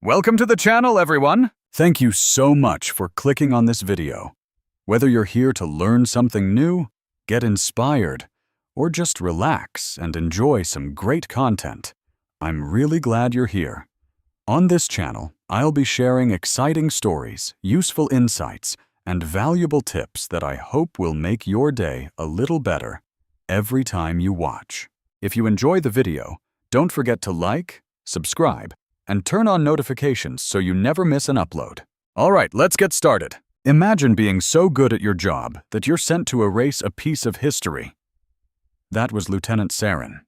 Welcome to the channel, everyone! Thank you so much for clicking on this video. Whether you're here to learn something new, get inspired, or just relax and enjoy some great content, I'm really glad you're here. On this channel, I'll be sharing exciting stories, useful insights, and valuable tips that I hope will make your day a little better every time you watch. If you enjoy the video, don't forget to like, subscribe, and turn on notifications so you never miss an upload. Alright, let's get started. Imagine being so good at your job that you're sent to erase a piece of history. That was Lieutenant Saren.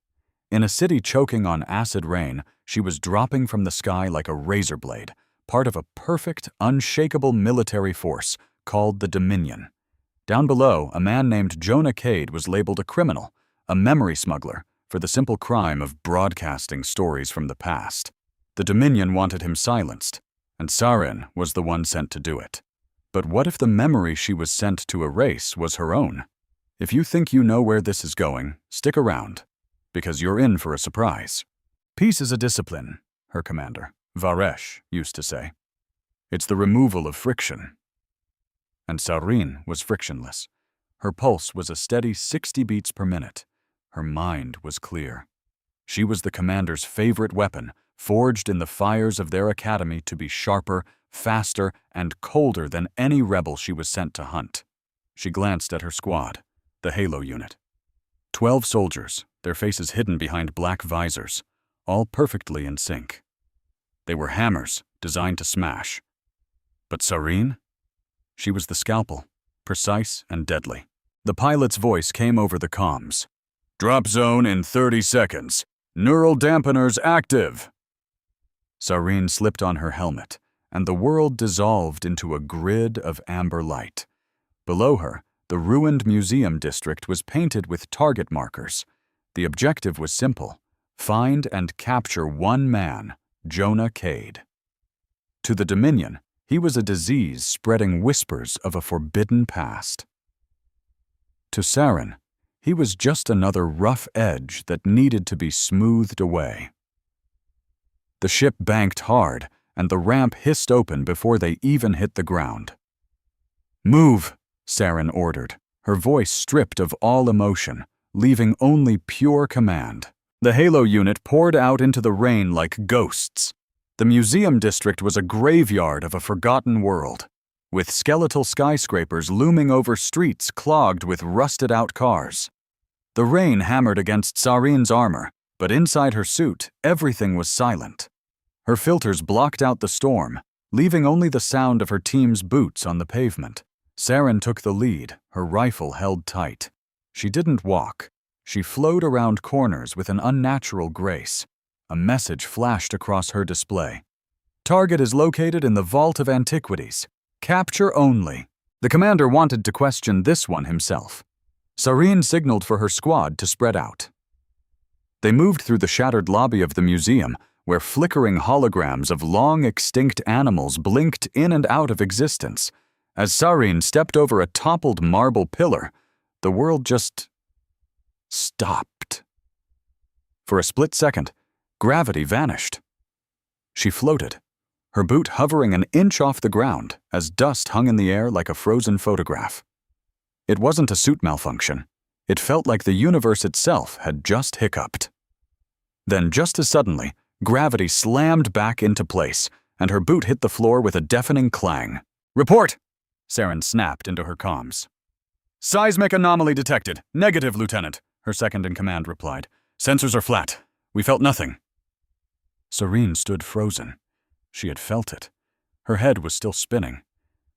In a city choking on acid rain, she was dropping from the sky like a razor blade, part of a perfect, unshakable military force called the Dominion. Down below, a man named Jonah Cade was labeled a criminal, a memory smuggler, for the simple crime of broadcasting stories from the past. The Dominion wanted him silenced, and Saren was the one sent to do it. But what if the memory she was sent to erase was her own? If you think you know where this is going, stick around, because you're in for a surprise. Peace is a discipline, her commander, Varesh, used to say. It's the removal of friction. And Saren was frictionless. Her pulse was a steady 60 beats per minute. Her mind was clear. She was the commander's favorite weapon, forged in the fires of their academy to be sharper, faster, and colder than any rebel she was sent to hunt. She glanced at her squad, the Halo unit. 12 soldiers, their faces hidden behind black visors, all perfectly in sync. They were hammers designed to smash. But Saren? She was the scalpel, precise and deadly. The pilot's voice came over the comms. "Drop zone in 30 seconds. Neural dampeners active." Saren slipped on her helmet, and the world dissolved into a grid of amber light. Below her, the ruined museum district was painted with target markers. The objective was simple: find and capture one man, Jonah Cade. To the Dominion, he was a disease spreading whispers of a forbidden past. To Saren, he was just another rough edge that needed to be smoothed away. The ship banked hard, and the ramp hissed open before they even hit the ground. "Move," Saren ordered, her voice stripped of all emotion, leaving only pure command. The Halo unit poured out into the rain like ghosts. The museum district was a graveyard of a forgotten world, with skeletal skyscrapers looming over streets clogged with rusted-out cars. The rain hammered against Saren's armor, but inside her suit, everything was silent. Her filters blocked out the storm, leaving only the sound of her team's boots on the pavement. Saren took the lead, her rifle held tight. She didn't walk. She flowed around corners with an unnatural grace. A message flashed across her display. "Target is located in the Vault of Antiquities. Capture only." The commander wanted to question this one himself. Saren signaled for her squad to spread out. They moved through the shattered lobby of the museum, where flickering holograms of long-extinct animals blinked in and out of existence. As Saren stepped over a toppled marble pillar, the world just stopped. For a split second, gravity vanished. She floated, her boot hovering an inch off the ground as dust hung in the air like a frozen photograph. It wasn't a suit malfunction. It felt like the universe itself had just hiccuped. Then, just as suddenly, gravity slammed back into place, and her boot hit the floor with a deafening clang. "Report!" Saren snapped into her comms. "Seismic anomaly detected. Negative, Lieutenant," her second-in-command replied. "Sensors are flat. We felt nothing." Saren stood frozen. She had felt it. Her head was still spinning.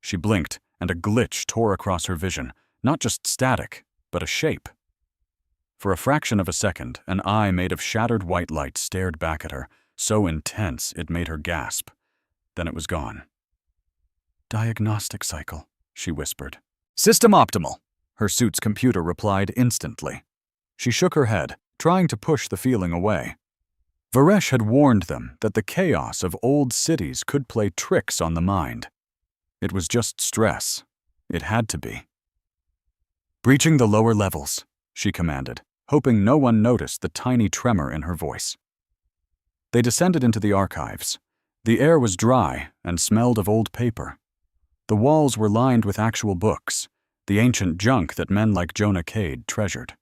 She blinked, and a glitch tore across her vision. Not just static, but a shape. For a fraction of a second, an eye made of shattered white light stared back at her, so intense it made her gasp. Then it was gone. "Diagnostic cycle," she whispered. "System optimal," her suit's computer replied instantly. She shook her head, trying to push the feeling away. Varesh had warned them that the chaos of old cities could play tricks on the mind. It was just stress. It had to be. "Breaching the lower levels," she commanded, hoping no one noticed the tiny tremor in her voice. They descended into the archives. The air was dry and smelled of old paper. The walls were lined with actual books, the ancient junk that men like Jonah Cade treasured.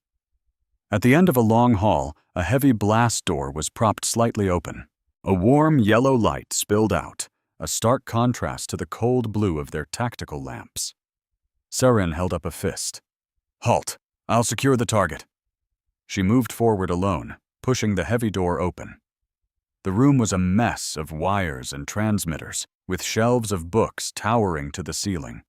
At the end of a long hall, a heavy blast door was propped slightly open. A warm yellow light spilled out, a stark contrast to the cold blue of their tactical lamps. Sarin held up a fist. "Halt! I'll secure the target." She moved forward alone, pushing the heavy door open. The room was a mess of wires and transmitters, with shelves of books towering to the ceiling.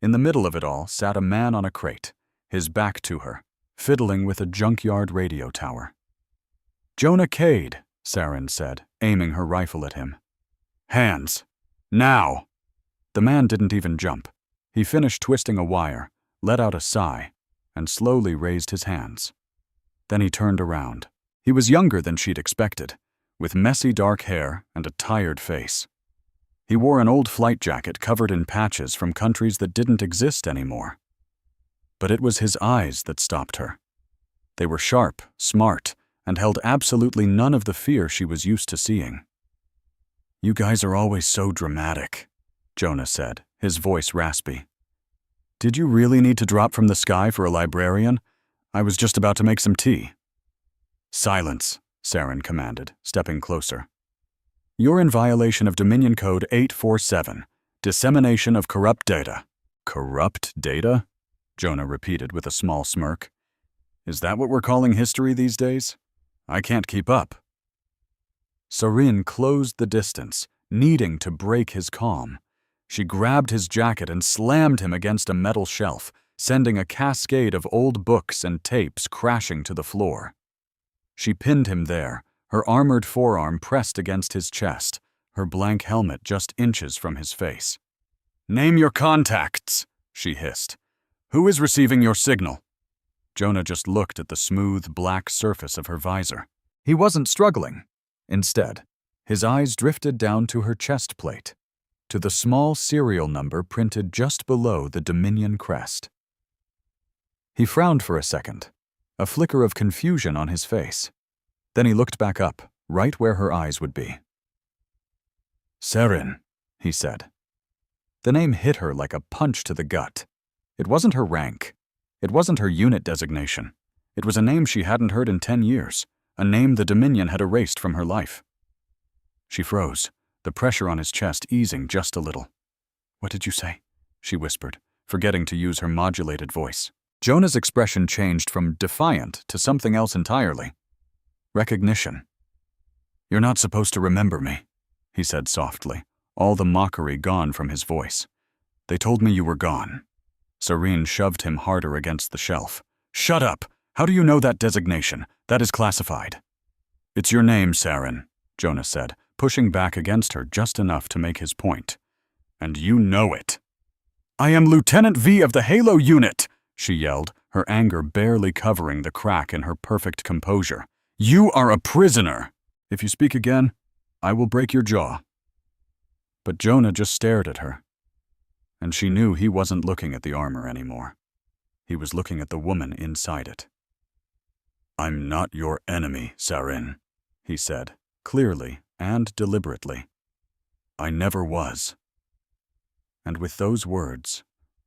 In the middle of it all sat a man on a crate, his back to her, fiddling with a junkyard radio tower. "Jonah Cade," Sarin said, aiming her rifle at him. "Hands! Now!" The man didn't even jump. He finished twisting a wire, let out a sigh, and slowly raised his hands. Then he turned around. He was younger than she'd expected, with messy dark hair and a tired face. He wore an old flight jacket covered in patches from countries that didn't exist anymore. But it was his eyes that stopped her. They were sharp, smart, and held absolutely none of the fear she was used to seeing. "You guys are always so dramatic," Jonah said, his voice raspy. "Did you really need to drop from the sky for a librarian? I was just about to make some tea." "Silence," Sarin commanded, stepping closer. "You're in violation of Dominion Code 847, dissemination of corrupt data." "Corrupt data?" Jonah repeated with a small smirk. "Is that what we're calling history these days? I can't keep up." Sarin closed the distance, needing to break his calm. She grabbed his jacket and slammed him against a metal shelf, sending a cascade of old books and tapes crashing to the floor. She pinned him there, her armored forearm pressed against his chest, her blank helmet just inches from his face. "Name your contacts," she hissed. "Who is receiving your signal?" Jonah just looked at the smooth, black surface of her visor. He wasn't struggling. Instead, his eyes drifted down to her chest plate, to the small serial number printed just below the Dominion crest. He frowned for a second, a flicker of confusion on his face. Then he looked back up, right where her eyes would be. "Sarin," he said. The name hit her like a punch to the gut. It wasn't her rank. It wasn't her unit designation. It was a name she hadn't heard in 10 years, a name the Dominion had erased from her life. She froze, the pressure on his chest easing just a little. "What did you say?" she whispered, forgetting to use her modulated voice. Jonah's expression changed from defiant to something else entirely. Recognition. "You're not supposed to remember me," he said softly, all the mockery gone from his voice. "They told me you were gone." Sarin shoved him harder against the shelf. "Shut up! How do you know that designation? That is classified." "It's your name, Sarin," Jonah said, pushing back against her just enough to make his point. "And you know it." "I am Lieutenant V of the Halo Unit," she yelled, her anger barely covering the crack in her perfect composure. "You are a prisoner. If you speak again, I will break your jaw." But Jonah just stared at her. And she knew he wasn't looking at the armor anymore. He was looking at the woman inside it. "I'm not your enemy, Sarin," he said, clearly and deliberately. "I never was." And with those words,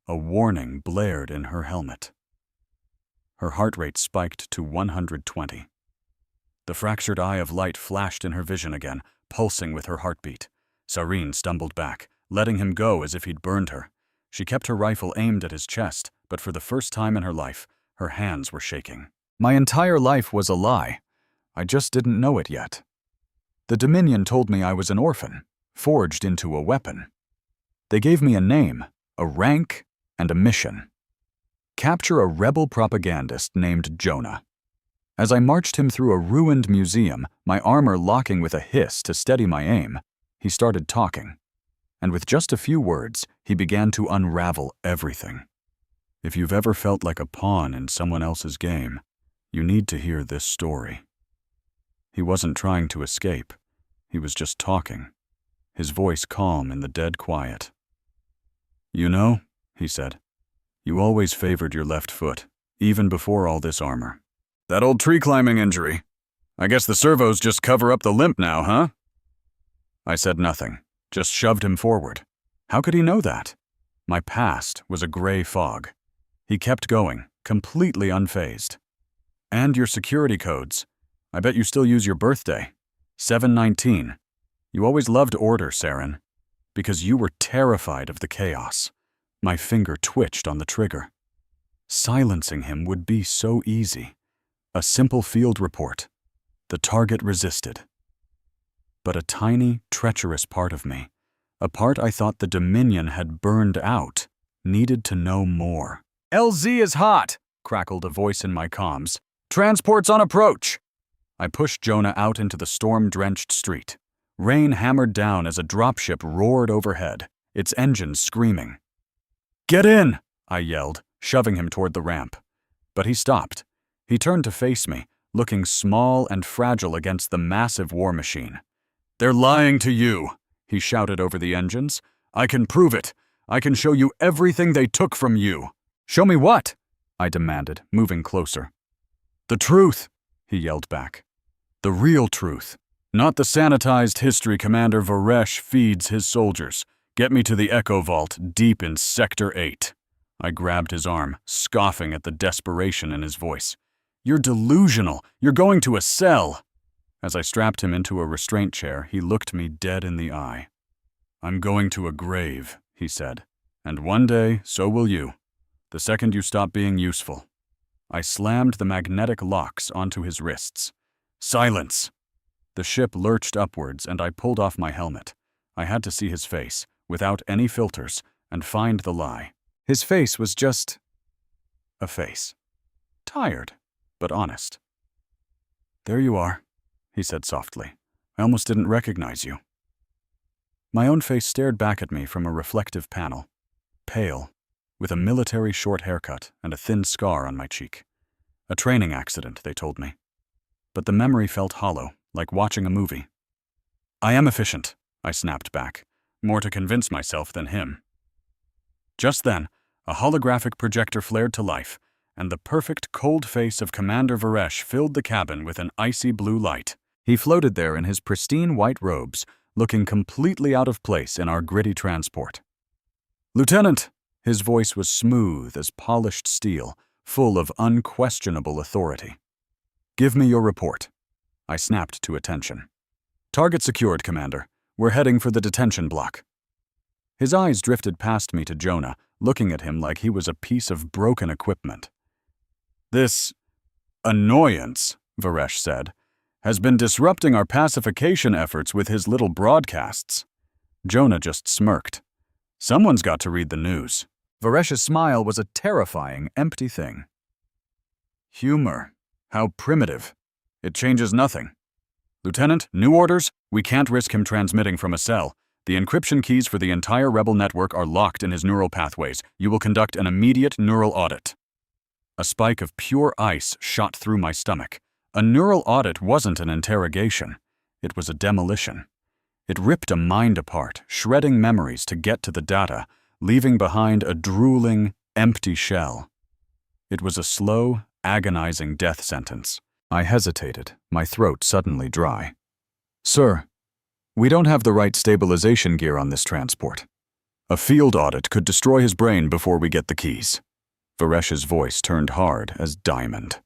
a warning blared in her helmet. Her heart rate spiked to 120. The fractured eye of light flashed in her vision again, pulsing with her heartbeat. Sarin stumbled back, letting him go as if he'd burned her. She kept her rifle aimed at his chest, but for the first time in her life, her hands were shaking. My entire life was a lie. I just didn't know it yet. The Dominion told me I was an orphan, forged into a weapon. They gave me a name, a rank, and a mission. Capture a rebel propagandist named Jonah. As I marched him through a ruined museum, my armor locking with a hiss to steady my aim, he started talking. And with just a few words, he began to unravel everything. If you've ever felt like a pawn in someone else's game, you need to hear this story. He wasn't trying to escape. He was just talking, his voice calm in the dead quiet. "You know," he said, "you always favored your left foot, even before all this armor. That old tree climbing injury. I guess the servos just cover up the limp now, huh?" I said nothing, just shoved him forward. How could he know that? My past was a gray fog. He kept going, completely unfazed. And your security codes. I bet you still use your birthday. 7/19. You always loved order, Saren. Because you were terrified of the chaos. My finger twitched on the trigger. Silencing him would be so easy. A simple field report. The target resisted. But a tiny, treacherous part of me, a part I thought the Dominion had burned out, needed to know more. "LZ is hot," crackled a voice in my comms. "Transport's on approach." I pushed Jonah out into the storm-drenched street. Rain hammered down as a dropship roared overhead, its engines screaming. "Get in!" I yelled, shoving him toward the ramp. But he stopped. He turned to face me, looking small and fragile against the massive war machine. "They're lying to you," he shouted over the engines. "I can prove it. I can show you everything they took from you." "Show me what?" I demanded, moving closer. "The truth," he yelled back. "The real truth. Not the sanitized history Commander Varesh feeds his soldiers. Get me to the Echo Vault deep in Sector 8. I grabbed his arm, scoffing at the desperation in his voice. "You're delusional. You're going to a cell." As I strapped him into a restraint chair, he looked me dead in the eye. "I'm going to a grave," he said. "And one day, so will you. The second you stop being useful." I slammed the magnetic locks onto his wrists. "Silence!" The ship lurched upwards, and I pulled off my helmet. I had to see his face, without any filters, and find the lie. His face was just a face. Tired, but honest. "There you are," he said softly. "I almost didn't recognize you." My own face stared back at me from a reflective panel. Pale, with a military short haircut and a thin scar on my cheek. A training accident, they told me. But the memory felt hollow, like watching a movie. "I am efficient," I snapped back, more to convince myself than him. Just then, a holographic projector flared to life, and the perfect cold face of Commander Varesh filled the cabin with an icy blue light. He floated there in his pristine white robes, looking completely out of place in our gritty transport. "Lieutenant!" His voice was smooth as polished steel, full of unquestionable authority. "Give me your report." I snapped to attention. "Target secured, Commander. We're heading for the detention block." His eyes drifted past me to Jonah, looking at him like he was a piece of broken equipment. "This annoyance," Varesh said, "has been disrupting our pacification efforts with his little broadcasts." Jonah just smirked. Someone's got to read the news. Varesh's smile was a terrifying, empty thing. "Humor. How primitive. It changes nothing. Lieutenant, new orders? We can't risk him transmitting from a cell. The encryption keys for the entire rebel network are locked in his neural pathways. You will conduct an immediate neural audit." A spike of pure ice shot through my stomach. A neural audit wasn't an interrogation. It was a demolition. It ripped a mind apart, shredding memories to get to the data, leaving behind a drooling, empty shell. It was a slow, agonizing death sentence. I hesitated, my throat suddenly dry. "Sir, we don't have the right stabilization gear on this transport. A field audit could destroy his brain before we get the keys." Varesh's voice turned hard as diamond.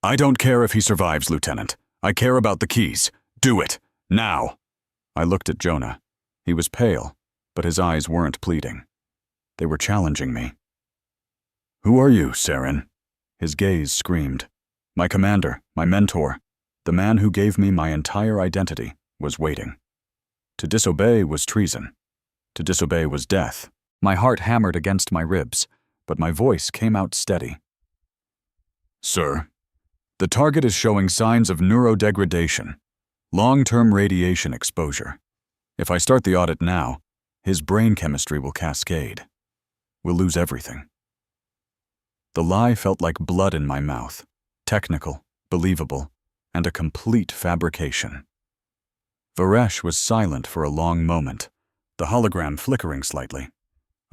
"I don't care if he survives, Lieutenant. I care about the keys. Do it, now." I looked at Jonah. He was pale, but his eyes weren't pleading. They were challenging me. "Who are you, Saren?" His gaze screamed. My commander, my mentor, the man who gave me my entire identity, was waiting. To disobey was treason. To disobey was death. My heart hammered against my ribs, but my voice came out steady. "Sir, the target is showing signs of neurodegradation, long-term radiation exposure. If I start the audit now, his brain chemistry will cascade. We'll lose everything." The lie felt like blood in my mouth. Technical, believable, and a complete fabrication. Varesh was silent for a long moment, the hologram flickering slightly.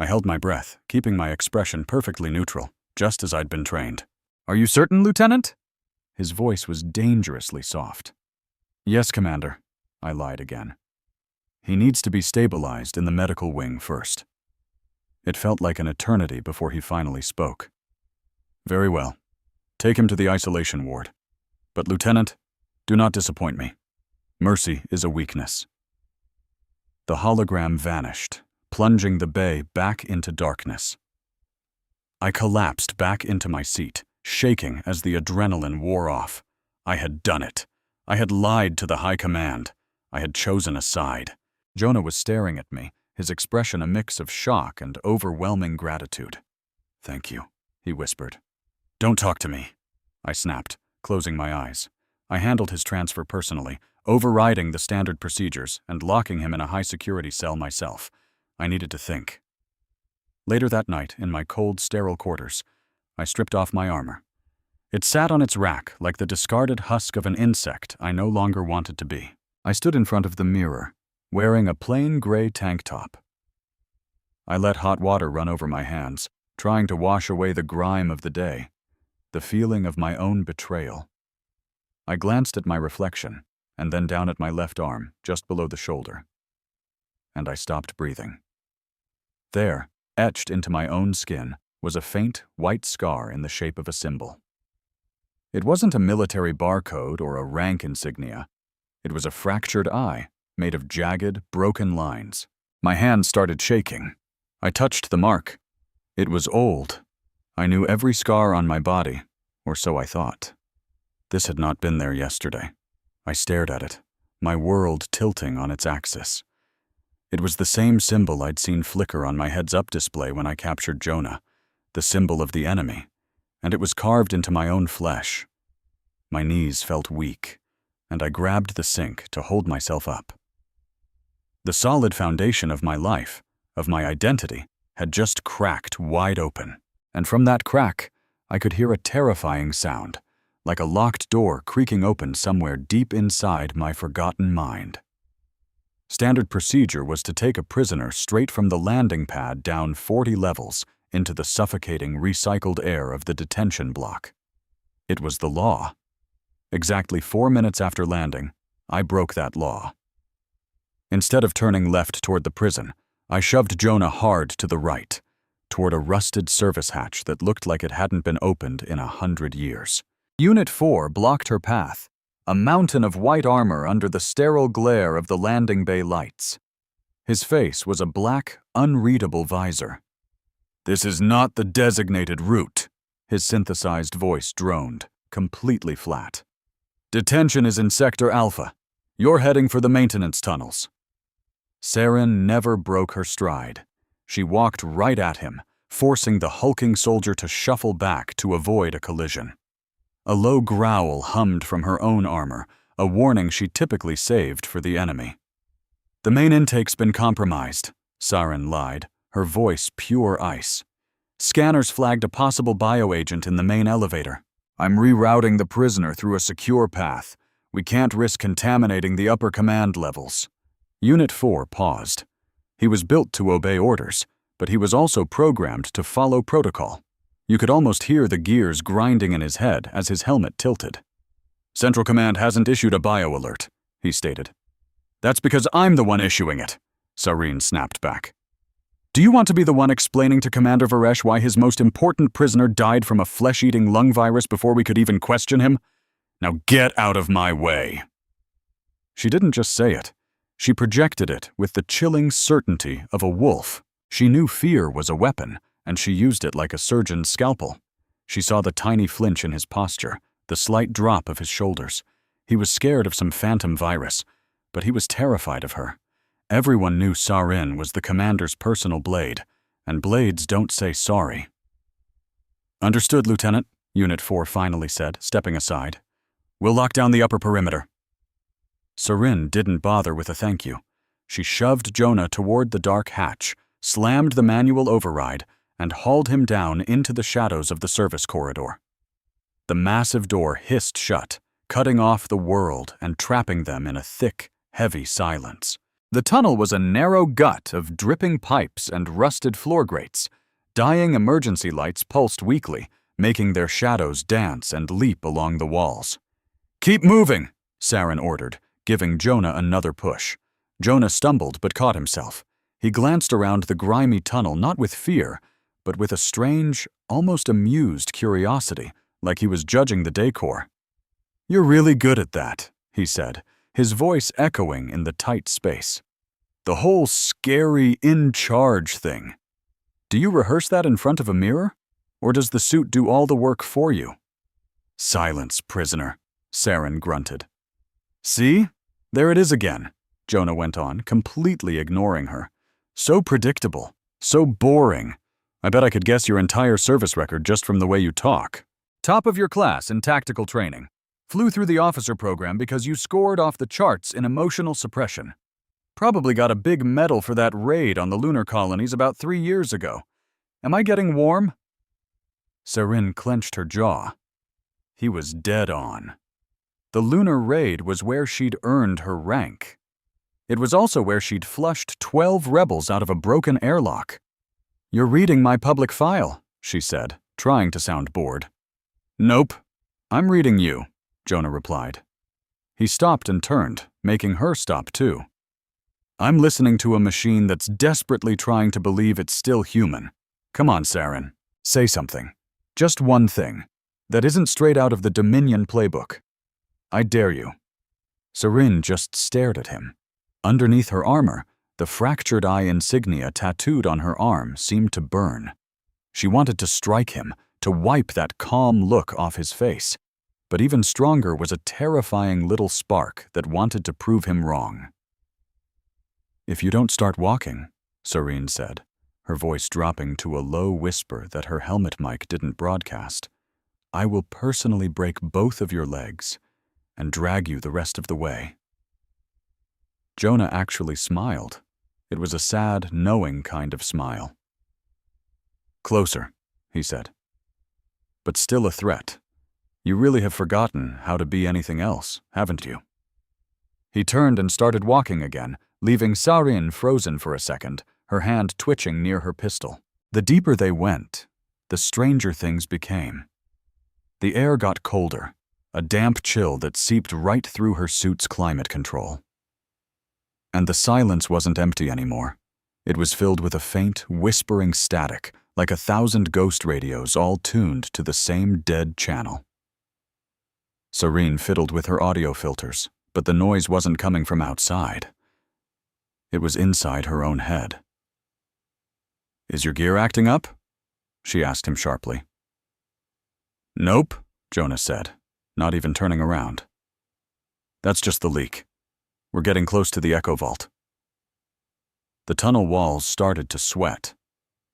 I held my breath, keeping my expression perfectly neutral, just as I'd been trained. "Are you certain, Lieutenant?" His voice was dangerously soft. "Yes, Commander," I lied again. He needs to be stabilized in the medical wing first. It felt like an eternity before he finally spoke. Very well. Take him to the isolation ward. But, Lieutenant, do not disappoint me. Mercy is a weakness. The hologram vanished, plunging the bay back into darkness. I collapsed back into my seat, shaking as the adrenaline wore off. I had done it. I had lied to the High Command. I had chosen a side. Jonah was staring at me, his expression a mix of shock and overwhelming gratitude. "Thank you," he whispered. "Don't talk to me," I snapped, closing my eyes. I handled his transfer personally, overriding the standard procedures and locking him in a high-security cell myself. I needed to think. Later that night, in my cold, sterile quarters, I stripped off my armor. It sat on its rack like the discarded husk of an insect I no longer wanted to be. I stood in front of the mirror, wearing a plain gray tank top. I let hot water run over my hands, trying to wash away the grime of the day, the feeling of my own betrayal. I glanced at my reflection, and then down at my left arm, just below the shoulder. And I stopped breathing. There, etched into my own skin, was a faint, white scar in the shape of a symbol. It wasn't a military barcode or a rank insignia. It was a fractured eye, made of jagged, broken lines. My hand started shaking. I touched the mark. It was old. I knew every scar on my body, or so I thought. This had not been there yesterday. I stared at it, my world tilting on its axis. It was the same symbol I'd seen flicker on my heads-up display when I captured Jonah, the symbol of the enemy, and it was carved into my own flesh. My knees felt weak, and I grabbed the sink to hold myself up. The solid foundation of my life, of my identity, had just cracked wide open, and from that crack, I could hear a terrifying sound, like a locked door creaking open somewhere deep inside my forgotten mind. Standard procedure was to take a prisoner straight from the landing pad down 40 levels into the suffocating recycled air of the detention block. It was the law. Exactly 4 minutes after landing, I broke that law. Instead of turning left toward the prison, I shoved Jonah hard to the right, toward a rusted service hatch that looked like it hadn't been opened in 100 years. Unit 4 blocked her path, a mountain of white armor under the sterile glare of the landing bay lights. His face was a black, unreadable visor. "This is not the designated route," his synthesized voice droned, completely flat. "Detention is in Sector Alpha. You're heading for the maintenance tunnels." Saren never broke her stride. She walked right at him, forcing the hulking soldier to shuffle back to avoid a collision. A low growl hummed from her own armor, a warning she typically saved for the enemy. "The main intake's been compromised," Saren lied, her voice pure ice. "Scanners flagged a possible bioagent in the main elevator. I'm rerouting the prisoner through a secure path. We can't risk contaminating the upper command levels." Unit 4 paused. He was built to obey orders, but he was also programmed to follow protocol. You could almost hear the gears grinding in his head as his helmet tilted. "Central Command hasn't issued a bio-alert," he stated. "That's because I'm the one issuing it," Sareen snapped back. "Do you want to be the one explaining to Commander Varesh why his most important prisoner died from a flesh-eating lung virus before we could even question him? Now get out of my way." She didn't just say it. She projected it with the chilling certainty of a wolf. She knew fear was a weapon, and she used it like a surgeon's scalpel. She saw the tiny flinch in his posture, the slight drop of his shoulders. He was scared of some phantom virus, but he was terrified of her. Everyone knew Sarin was the commander's personal blade, and blades don't say sorry. "Understood, Lieutenant," Unit 4 finally said, stepping aside. "We'll lock down the upper perimeter." Sarin didn't bother with a thank you. She shoved Jonah toward the dark hatch, slammed the manual override, and hauled him down into the shadows of the service corridor. The massive door hissed shut, cutting off the world and trapping them in a thick, heavy silence. The tunnel was a narrow gut of dripping pipes and rusted floor grates. Dying emergency lights pulsed weakly, making their shadows dance and leap along the walls. "Keep moving," Saren ordered, giving Jonah another push. Jonah stumbled but caught himself. He glanced around the grimy tunnel not with fear, but with a strange, almost amused curiosity, like he was judging the decor. "You're really good at that," he said, his voice echoing in the tight space. "The whole scary in-charge thing. Do you rehearse that in front of a mirror? Or does the suit do all the work for you?" "Silence, prisoner," Saren grunted. "See? There it is again," Jonah went on, completely ignoring her. "So predictable. So boring. I bet I could guess your entire service record just from the way you talk. Top of your class in tactical training. Flew through the officer program because you scored off the charts in emotional suppression. Probably got a big medal for that raid on the lunar colonies about 3 years ago. Am I getting warm?" Saren clenched her jaw. He was dead on. The lunar raid was where she'd earned her rank. It was also where she'd flushed 12 rebels out of a broken airlock. "You're reading my public file," she said, trying to sound bored. "Nope. I'm reading you," Jonah replied. He stopped and turned, making her stop too. "I'm listening to a machine that's desperately trying to believe it's still human. Come on, Saren. Say something. Just one thing. That isn't straight out of the Dominion playbook. I dare you." Saren just stared at him. Underneath her armor, the fractured eye insignia tattooed on her arm seemed to burn. She wanted to strike him, to wipe that calm look off his face. But even stronger was a terrifying little spark that wanted to prove him wrong. "If you don't start walking," Saren said, her voice dropping to a low whisper that her helmet mic didn't broadcast, "I will personally break both of your legs and drag you the rest of the way." Jonah actually smiled. It was a sad, knowing kind of smile. "Closer," he said. "But still a threat. You really have forgotten how to be anything else, haven't you?" He turned and started walking again, leaving Saren frozen for a second, her hand twitching near her pistol. The deeper they went, the stranger things became. The air got colder, a damp chill that seeped right through her suit's climate control. And the silence wasn't empty anymore. It was filled with a faint, whispering static, like 1,000 ghost radios all tuned to the same dead channel. Saren fiddled with her audio filters, but the noise wasn't coming from outside. It was inside her own head. "Is your gear acting up?" she asked him sharply. "Nope," Jonah said, not even turning around. "That's just the leak. We're getting close to the Echo Vault." The tunnel walls started to sweat,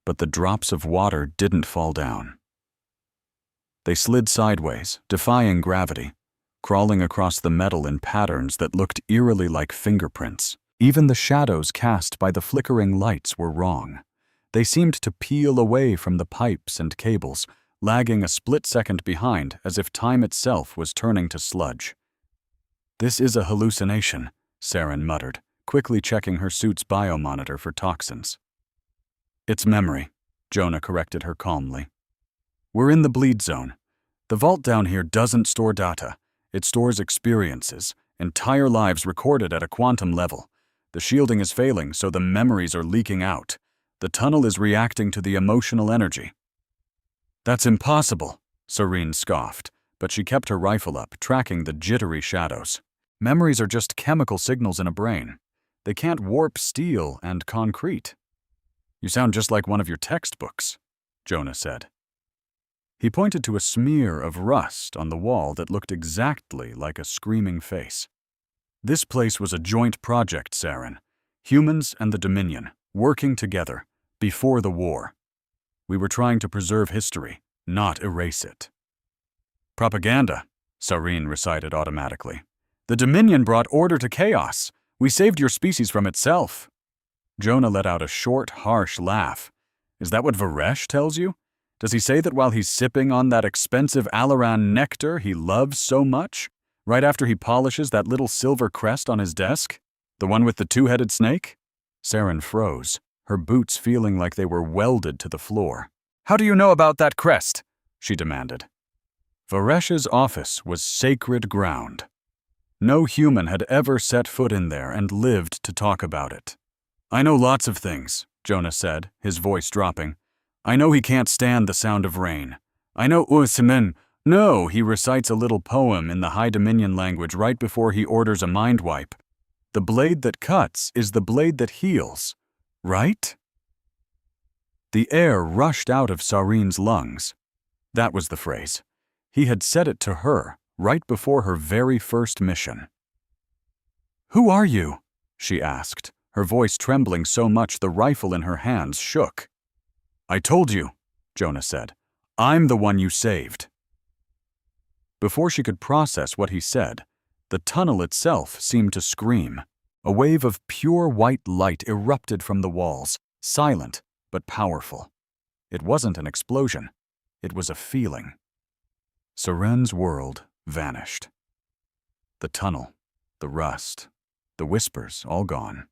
but the drops of water didn't fall down. They slid sideways, defying gravity, crawling across the metal in patterns that looked eerily like fingerprints. Even the shadows cast by the flickering lights were wrong. They seemed to peel away from the pipes and cables, lagging a split second behind as if time itself was turning to sludge. "This is a hallucination," Saren muttered, quickly checking her suit's biomonitor for toxins. "It's memory," Jonah corrected her calmly. "We're in the bleed zone. The vault down here doesn't store data. It stores experiences, entire lives recorded at a quantum level. The shielding is failing, so the memories are leaking out. The tunnel is reacting to the emotional energy." "That's impossible," Saren scoffed, but she kept her rifle up, tracking the jittery shadows. "Memories are just chemical signals in a brain. They can't warp steel and concrete." "You sound just like one of your textbooks," Jonah said. He pointed to a smear of rust on the wall that looked exactly like a screaming face. "This place was a joint project, Saren. Humans and the Dominion, working together, before the war. We were trying to preserve history, not erase it." "Propaganda," Saren recited automatically. "The Dominion brought order to chaos. We saved your species from itself." Jonah let out a short, harsh laugh. "Is that what Varesh tells you? Does he say that while he's sipping on that expensive Alaran nectar he loves so much, right after he polishes that little silver crest on his desk? The one with the two-headed snake?" Saren froze, her boots feeling like they were welded to the floor. "How do you know about that crest?" she demanded. Varesh's office was sacred ground. No human had ever set foot in there and lived to talk about it. "I know lots of things," Jonah said, his voice dropping. "I know he can't stand the sound of rain. I know Usimin. No, he recites a little poem in the High Dominion language right before he orders a mind wipe. The blade that cuts is the blade that heals, right?" The air rushed out of Sarin's lungs. That was the phrase. He had said it to her right before her very first mission. "Who are you?" she asked, her voice trembling so much the rifle in her hands shook. "I told you," Jonah said. "I'm the one you saved." Before she could process what he said, the tunnel itself seemed to scream. A wave of pure white light erupted from the walls, silent but powerful. It wasn't an explosion. It was a feeling. Saren's world vanished. The tunnel, the rust, the whispers, all gone.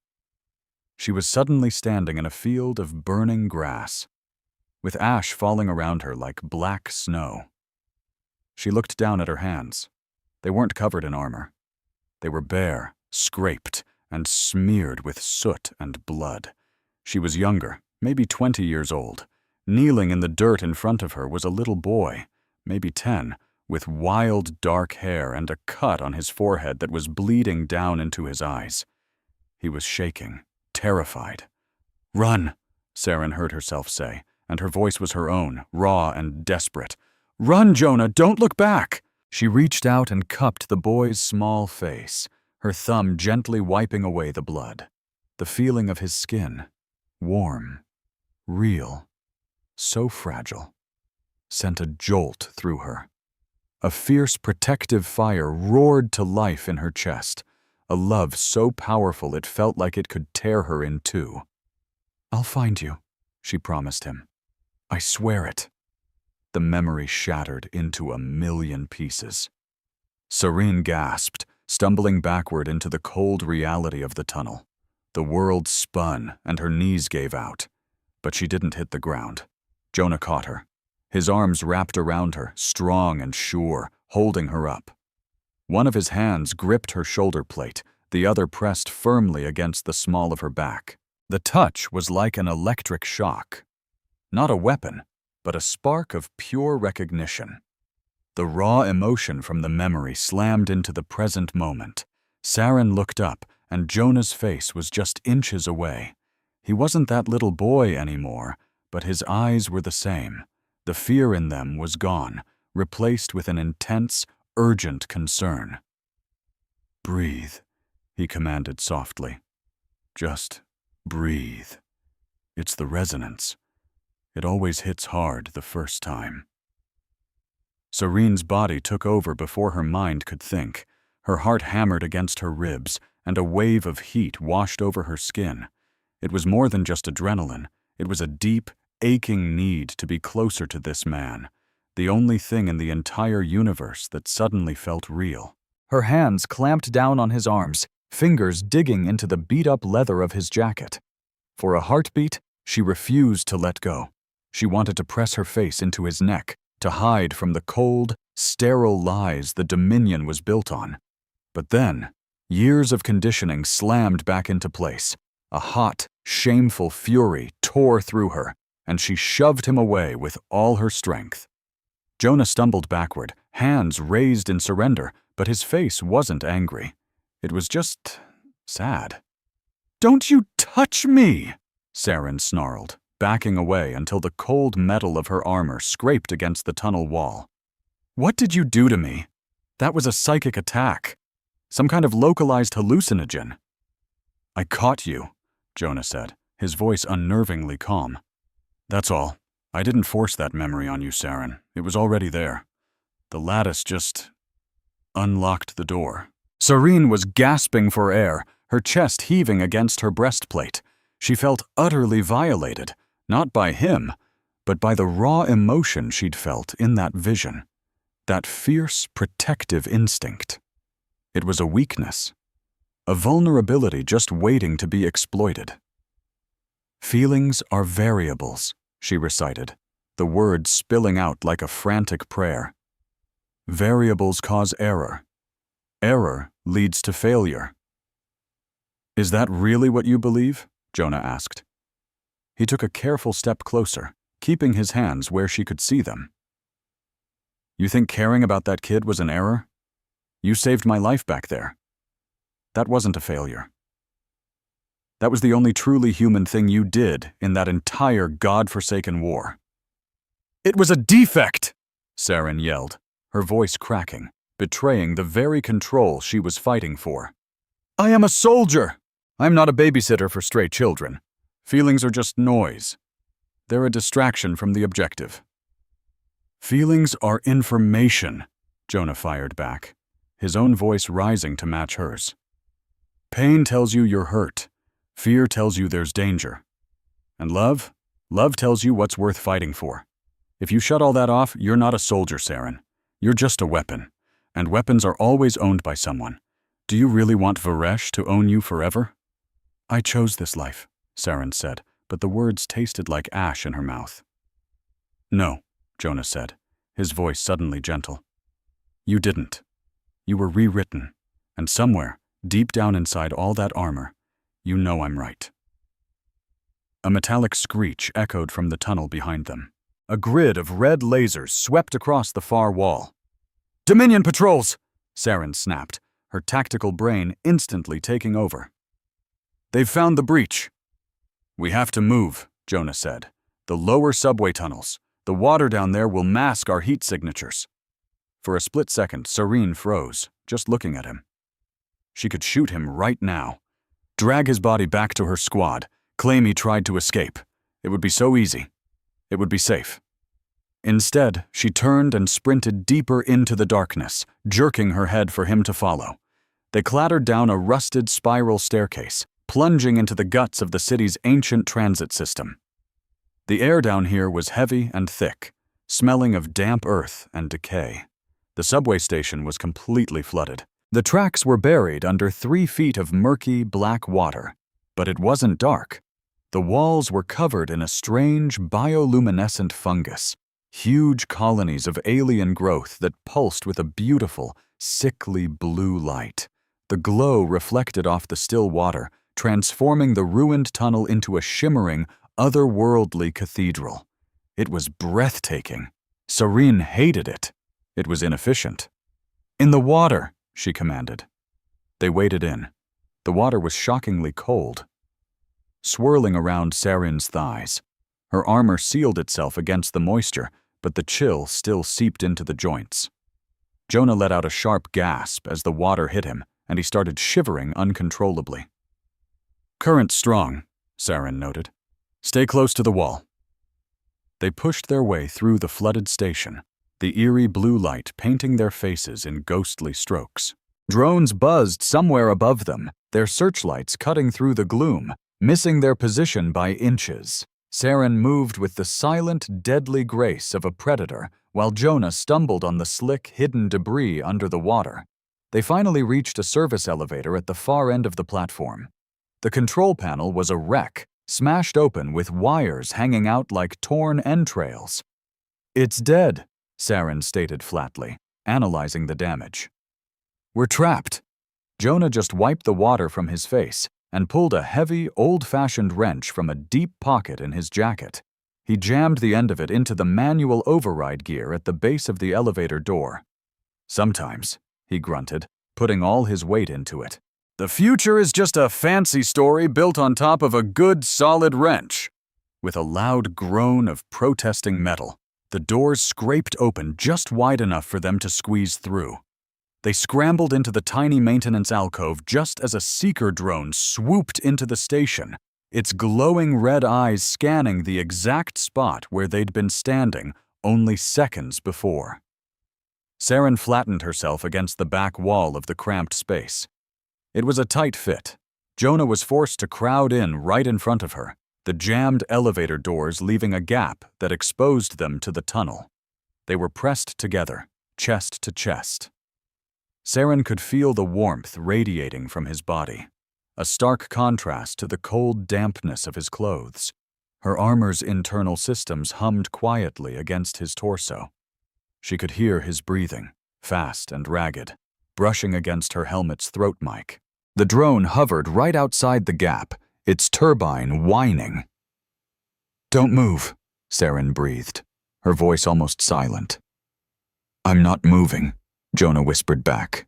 She was suddenly standing in a field of burning grass, with ash falling around her like black snow. She looked down at her hands. They weren't covered in armor. They were bare, scraped, and smeared with soot and blood. She was younger, maybe 20 years old. Kneeling in the dirt in front of her was a little boy, maybe 10, with wild dark hair and a cut on his forehead that was bleeding down into his eyes. He was shaking, terrified. "Run," Saren heard herself say, and her voice was her own, raw and desperate. "Run, Jonah, don't look back!" She reached out and cupped the boy's small face, her thumb gently wiping away the blood. The feeling of his skin, warm, real, so fragile, sent a jolt through her. A fierce protective fire roared to life in her chest, a love so powerful it felt like it could tear her in two. "I'll find you," she promised him. "I swear it." The memory shattered into a million pieces. Saren gasped, stumbling backward into the cold reality of the tunnel. The world spun and her knees gave out. But she didn't hit the ground. Jonah caught her. His arms wrapped around her, strong and sure, holding her up. One of his hands gripped her shoulder plate, the other pressed firmly against the small of her back. The touch was like an electric shock. Not a weapon, but a spark of pure recognition. The raw emotion from the memory slammed into the present moment. Saren looked up, and Jonah's face was just inches away. He wasn't that little boy anymore, but his eyes were the same. The fear in them was gone, replaced with an intense, urgent concern. "Breathe," he commanded softly. "Just breathe. It's the resonance. It always hits hard the first time." Saren's body took over before her mind could think. Her heart hammered against her ribs, and a wave of heat washed over her skin. It was more than just adrenaline. It was a deep, aching need to be closer to this man, the only thing in the entire universe that suddenly felt real. Her hands clamped down on his arms, fingers digging into the beat-up leather of his jacket. For a heartbeat, she refused to let go. She wanted to press her face into his neck, to hide from the cold, sterile lies the Dominion was built on. But then, years of conditioning slammed back into place. A hot, shameful fury tore through her, and she shoved him away with all her strength. Jonah stumbled backward, hands raised in surrender, but his face wasn't angry. It was just sad. "Don't you touch me!" Saren snarled, backing away until the cold metal of her armor scraped against the tunnel wall. "What did you do to me? That was a psychic attack. Some kind of localized hallucinogen." "I caught you," Jonah said, his voice unnervingly calm. "That's all. I didn't force that memory on you, Saren. It was already there. The lattice just unlocked the door." Saren was gasping for air, her chest heaving against her breastplate. She felt utterly violated, not by him, but by the raw emotion she'd felt in that vision. That fierce, protective instinct. It was a weakness, a vulnerability just waiting to be exploited. "Feelings are variables," she recited, the words spilling out like a frantic prayer. "Variables cause error. Error leads to failure. Is that really what you believe? Jonah asked. He took a careful step closer, keeping his hands where she could see them. You think caring about that kid was an error? You saved my life back there. That wasn't a failure. That was the only truly human thing you did in that entire God-forsaken war. It was a defect, Saren yelled, her voice cracking, betraying the very control she was fighting for. I am a soldier! I'm not a babysitter for stray children. Feelings are just noise. They're a distraction from the objective. Feelings are information, Jonah fired back, his own voice rising to match hers. Pain tells you you're hurt. Fear tells you there's danger. And love tells you what's worth fighting for. If you shut all that off, you're not a soldier, Saren. You're just a weapon. And weapons are always owned by someone. Do you really want Varesh to own you forever? I chose this life, Saren said, but the words tasted like ash in her mouth. No, Jonah said, his voice suddenly gentle. You didn't. You were rewritten, and somewhere, deep down inside all that armor, you know I'm right. A metallic screech echoed from the tunnel behind them. A grid of red lasers swept across the far wall. Dominion patrols! Saren snapped, her tactical brain instantly taking over. They've found the breach. We have to move, Jonah said. The lower subway tunnels. The water down there will mask our heat signatures. For a split second, Serene froze, just looking at him. She could shoot him right now. Drag his body back to her squad, claim he tried to escape. It would be so easy. It would be safe. Instead, she turned and sprinted deeper into the darkness, jerking her head for him to follow. They clattered down a rusted spiral staircase, plunging into the guts of the city's ancient transit system. The air down here was heavy and thick, smelling of damp earth and decay. The subway station was completely flooded. The tracks were buried under 3 feet of murky, black water. But it wasn't dark. The walls were covered in a strange, bioluminescent fungus, huge colonies of alien growth that pulsed with a beautiful, sickly blue light. The glow reflected off the still water, transforming the ruined tunnel into a shimmering, otherworldly cathedral. It was breathtaking. Serene hated it. It was inefficient. In the water, she commanded. They waded in. The water was shockingly cold. Swirling around Saren's thighs, her armor sealed itself against the moisture, but the chill still seeped into the joints. Jonah let out a sharp gasp as the water hit him, and he started shivering uncontrollably. Current strong, Saren noted. Stay close to the wall. They pushed their way through the flooded station, the eerie blue light painting their faces in ghostly strokes. Drones buzzed somewhere above them, their searchlights cutting through the gloom, missing their position by inches. Saren moved with the silent, deadly grace of a predator, while Jonah stumbled on the slick, hidden debris under the water. They finally reached a service elevator at the far end of the platform. The control panel was a wreck, smashed open with wires hanging out like torn entrails. It's dead, Saren stated flatly, analyzing the damage. We're trapped. Jonah just wiped the water from his face and pulled a heavy, old-fashioned wrench from a deep pocket in his jacket. He jammed the end of it into the manual override gear at the base of the elevator door. Sometimes, he grunted, putting all his weight into it. The future is just a fancy story built on top of a good, solid wrench. With a loud groan of protesting metal, the doors scraped open just wide enough for them to squeeze through. They scrambled into the tiny maintenance alcove just as a seeker drone swooped into the station, its glowing red eyes scanning the exact spot where they'd been standing only seconds before. Saren flattened herself against the back wall of the cramped space. It was a tight fit. Jonah was forced to crowd in right in front of her, the jammed elevator doors leaving a gap that exposed them to the tunnel. They were pressed together, chest to chest. Saren could feel the warmth radiating from his body, a stark contrast to the cold dampness of his clothes. Her armor's internal systems hummed quietly against his torso. She could hear his breathing, fast and ragged, brushing against her helmet's throat mic. The drone hovered right outside the gap, its turbine whining. "Don't move," Saren breathed, her voice almost silent. "I'm not moving," Jonah whispered back.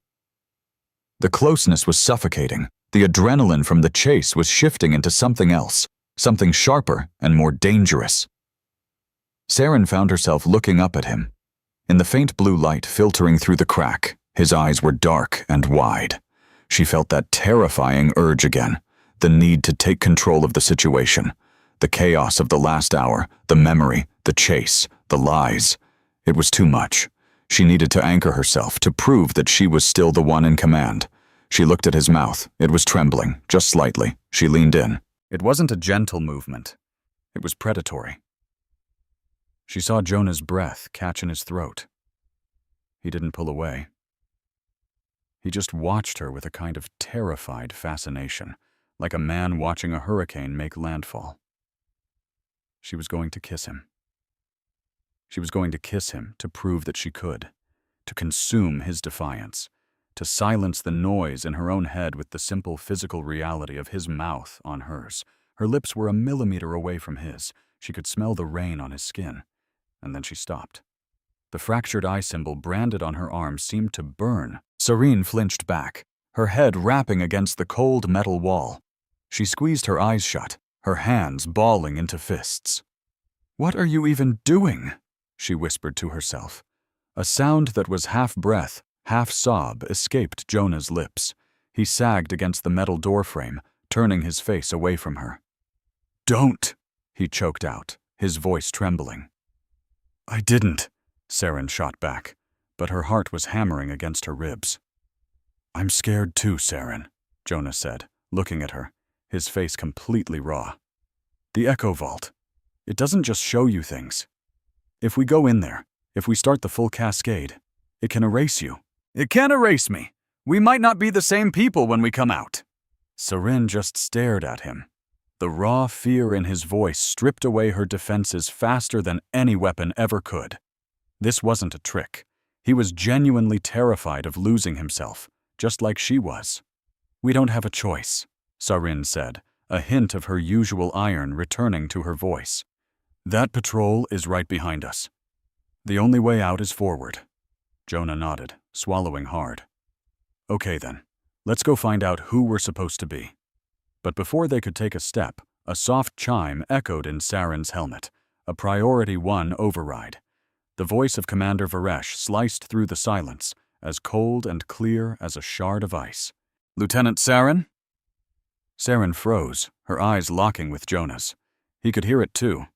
The closeness was suffocating. The adrenaline from the chase was shifting into something else, something sharper and more dangerous. Saren found herself looking up at him. In the faint blue light filtering through the crack, his eyes were dark and wide. She felt that terrifying urge again, the need to take control of the situation. The chaos of the last hour, the memory, the chase, the lies. It was too much. She needed to anchor herself, to prove that she was still the one in command. She looked at his mouth. It was trembling, just slightly. She leaned in. It wasn't a gentle movement. It was predatory. She saw Jonah's breath catch in his throat. He didn't pull away. He just watched her with a kind of terrified fascination, like a man watching a hurricane make landfall. She was going to kiss him. She was going to kiss him to prove that she could, to consume his defiance, to silence the noise in her own head with the simple physical reality of his mouth on hers. Her lips were a millimeter away from his. She could smell the rain on his skin. And then she stopped. The fractured eye symbol branded on her arm seemed to burn. Serene flinched back, her head rapping against the cold metal wall. She squeezed her eyes shut, her hands balling into fists. "What are you even doing?" she whispered to herself. A sound that was half breath, half sob escaped Jonah's lips. He sagged against the metal doorframe, turning his face away from her. "Don't," he choked out, his voice trembling. "I didn't," Saren shot back, but her heart was hammering against her ribs. "I'm scared too, Saren," Jonah said, looking at her, his face completely raw. "The Echo Vault. It doesn't just show you things. If we go in there, if we start the full cascade, it can erase you." "It can't erase me. We might not be the same people when we come out." Saren just stared at him. The raw fear in his voice stripped away her defenses faster than any weapon ever could. This wasn't a trick. He was genuinely terrified of losing himself, just like she was. "We don't have a choice," Saren said, a hint of her usual iron returning to her voice. "That patrol is right behind us. The only way out is forward." Jonah nodded, swallowing hard. "Okay then, let's go find out who we're supposed to be." But before they could take a step, a soft chime echoed in Saren's helmet, a Priority 1 override. The voice of Commander Varesh sliced through the silence, as cold and clear as a shard of ice. "Lieutenant Saren?" Saren froze, her eyes locking with Jonah's. He could hear it too.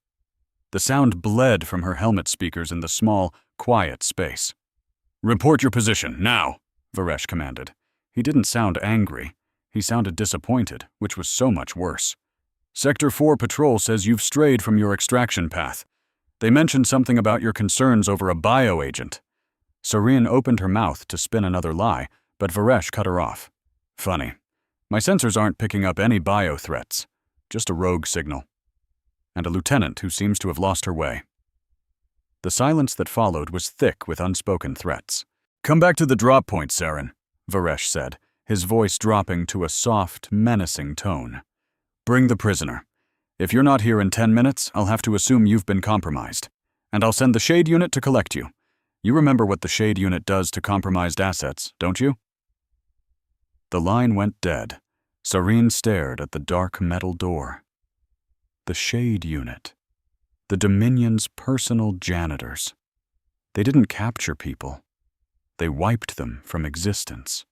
The sound bled from her helmet speakers in the small, quiet space. "Report your position, now," Varesh commanded. He didn't sound angry. He sounded disappointed, which was so much worse. "Sector 4 Patrol says you've strayed from your extraction path. They mentioned something about your concerns over a bioagent." Serene opened her mouth to spin another lie, but Varesh cut her off. "Funny. My sensors aren't picking up any bio threats. Just a rogue signal. And a lieutenant who seems to have lost her way." The silence that followed was thick with unspoken threats. "Come back to the drop point, Saren," Varesh said, his voice dropping to a soft, menacing tone. "Bring the prisoner. If you're not here in 10 minutes, I'll have to assume you've been compromised. And I'll send the Shade Unit to collect you. You remember what the Shade Unit does to compromised assets, don't you?" The line went dead. Serene stared at the dark metal door. The Shade Unit. The Dominion's personal janitors. They didn't capture people. They wiped them from existence.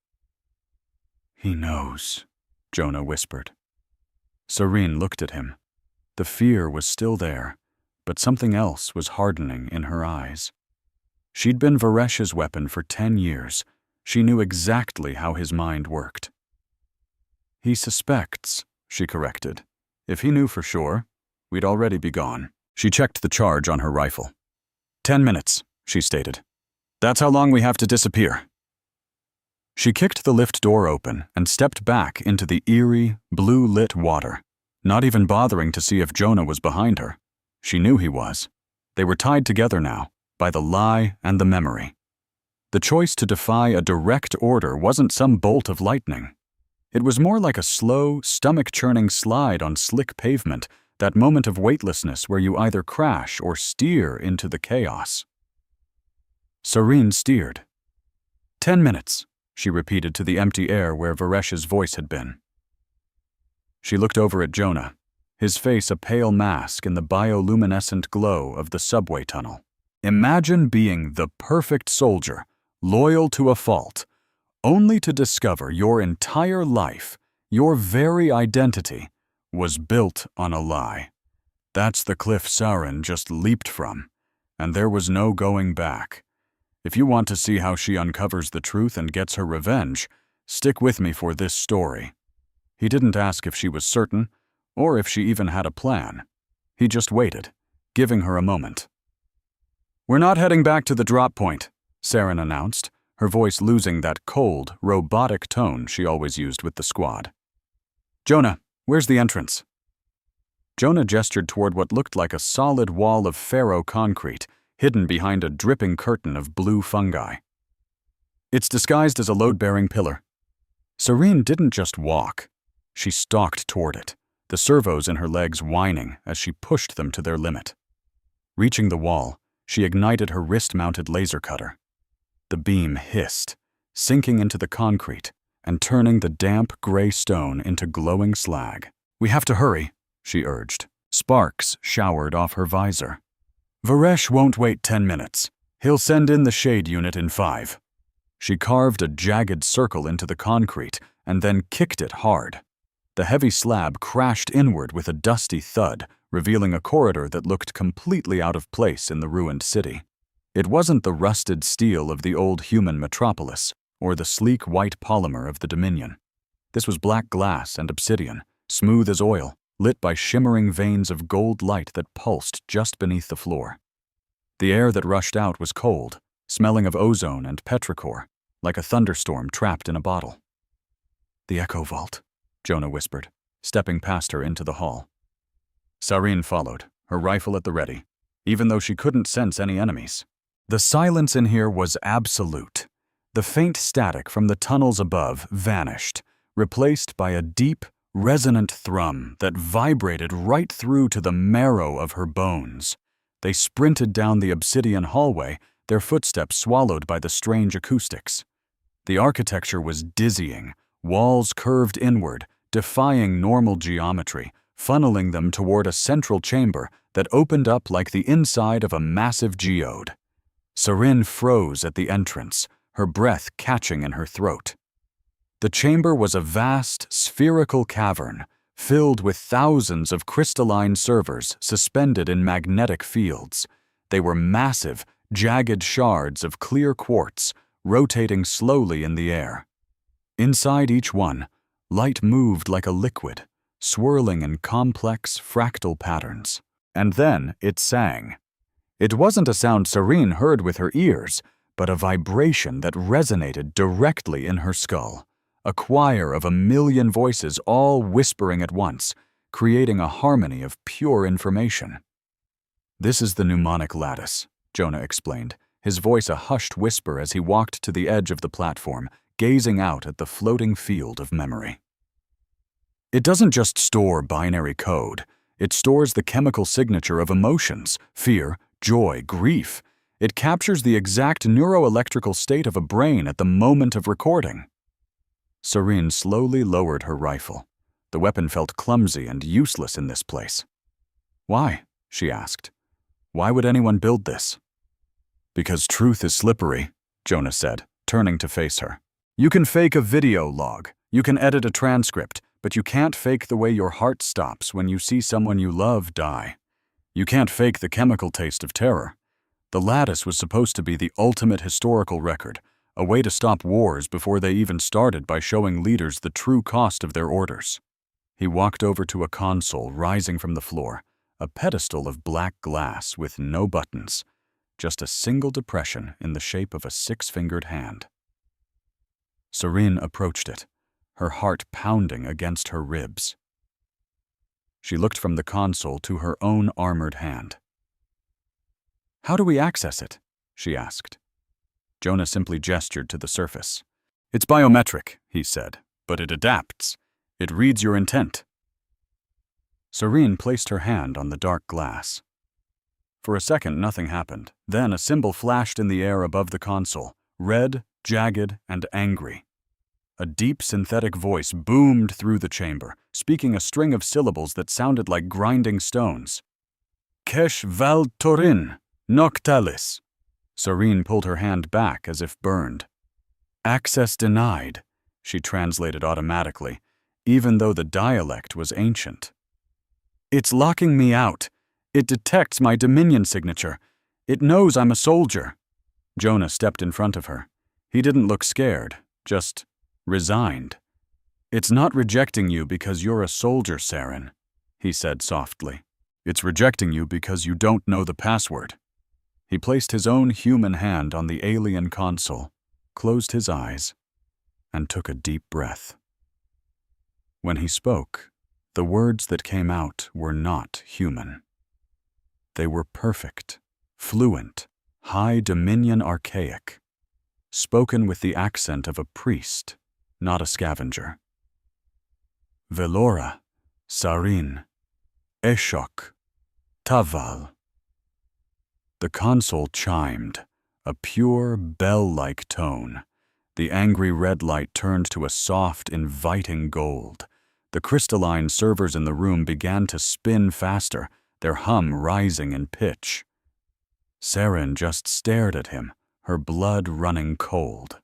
"He knows," Jonah whispered. Serene looked at him. The fear was still there, but something else was hardening in her eyes. She'd been Varesh's weapon for 10 years. She knew exactly how his mind worked. "He suspects," she corrected. "If he knew for sure, we'd already be gone." She checked the charge on her rifle. 10 minutes, she stated. "That's how long we have to disappear." She kicked the lift door open and stepped back into the eerie, blue-lit water, not even bothering to see if Jonah was behind her. She knew he was. They were tied together now, by the lie and the memory. The choice to defy a direct order wasn't some bolt of lightning. It was more like a slow, stomach-churning slide on slick pavement, that moment of weightlessness where you either crash or steer into the chaos. Serene steered. 10 minutes, she repeated to the empty air where Varesh's voice had been. She looked over at Jonah, his face a pale mask in the bioluminescent glow of the subway tunnel. Imagine being the perfect soldier, loyal to a fault, only to discover your entire life, your very identity, was built on a lie. That's the cliff Saren just leaped from, and there was no going back. If you want to see how she uncovers the truth and gets her revenge, stick with me for this story. He didn't ask if she was certain, or if she even had a plan. He just waited, giving her a moment. "We're not heading back to the drop point," Saren announced, her voice losing that cold, robotic tone she always used with the squad. "Jonah, where's the entrance?" Jonah gestured toward what looked like a solid wall of ferro concrete, hidden behind a dripping curtain of blue fungi. "It's disguised as a load-bearing pillar." Serene didn't just walk. She stalked toward it, the servos in her legs whining as she pushed them to their limit. Reaching the wall, she ignited her wrist-mounted laser cutter. The beam hissed, sinking into the concrete and turning the damp gray stone into glowing slag. "We have to hurry," she urged. Sparks showered off her visor. "Varesh won't wait 10 minutes. He'll send in the shade unit in 5. She carved a jagged circle into the concrete and then kicked it hard. The heavy slab crashed inward with a dusty thud, revealing a corridor that looked completely out of place in the ruined city. It wasn't the rusted steel of the old human metropolis, or the sleek white polymer of the Dominion. This was black glass and obsidian, smooth as oil, lit by shimmering veins of gold light that pulsed just beneath the floor. The air that rushed out was cold, smelling of ozone and petrichor, like a thunderstorm trapped in a bottle. "The Echo Vault," Jonah whispered, stepping past her into the hall. Serene followed, her rifle at the ready, even though she couldn't sense any enemies. The silence in here was absolute. The faint static from the tunnels above vanished, replaced by a deep, resonant thrum that vibrated right through to the marrow of her bones. They sprinted down the obsidian hallway, their footsteps swallowed by the strange acoustics. The architecture was dizzying, walls curved inward, defying normal geometry, funneling them toward a central chamber that opened up like the inside of a massive geode. Serene froze at the entrance, her breath catching in her throat. The chamber was a vast, spherical cavern, filled with thousands of crystalline servers suspended in magnetic fields. They were massive, jagged shards of clear quartz, rotating slowly in the air. Inside each one, light moved like a liquid, swirling in complex, fractal patterns. And then it sang. It wasn't a sound Serene heard with her ears, but a vibration that resonated directly in her skull. A choir of 1,000,000 voices all whispering at once, creating a harmony of pure information. "This is the mnemonic lattice," Jonah explained, his voice a hushed whisper as he walked to the edge of the platform, gazing out at the floating field of memory. "It doesn't just store binary code. It stores the chemical signature of emotions, fear, joy, grief. It captures the exact neuroelectrical state of a brain at the moment of recording." Serene slowly lowered her rifle. The weapon felt clumsy and useless in this place. "Why?" she asked. "Why would anyone build this?" "Because truth is slippery," Jonah said, turning to face her. "You can fake a video log, you can edit a transcript, but you can't fake the way your heart stops when you see someone you love die. You can't fake the chemical taste of terror. The lattice was supposed to be the ultimate historical record, a way to stop wars before they even started by showing leaders the true cost of their orders." He walked over to a console rising from the floor, a pedestal of black glass with no buttons, just a single depression in the shape of a 6-fingered hand. Serene approached it, her heart pounding against her ribs. She looked from the console to her own armored hand. "How do we access it?" she asked. Jonah simply gestured to the surface. It's biometric, he said, but it adapts. It reads your intent. Serene placed her hand on the dark glass. For a second, nothing happened. Then a symbol flashed in the air above the console, red, jagged, and angry. A deep synthetic voice boomed through the chamber, speaking a string of syllables that sounded like grinding stones. Kesh val torin, noctalis. Serene pulled her hand back as if burned. Access denied, she translated automatically, even though the dialect was ancient. It's locking me out. It detects my Dominion signature. It knows I'm a soldier. Jonah stepped in front of her. He didn't look scared, just resigned. It's not rejecting you because you're a soldier, Saren, he said softly. It's rejecting you because you don't know the password. He placed his own human hand on the alien console, closed his eyes, and took a deep breath. When he spoke, the words that came out were not human. They were perfect, fluent, high Dominion archaic, spoken with the accent of a priest, not a scavenger. Velora, Sarin, Eshok, Taval. The console chimed, a pure, bell-like tone. The angry red light turned to a soft, inviting gold. The crystalline servers in the room began to spin faster, their hum rising in pitch. Saren just stared at him, her blood running cold.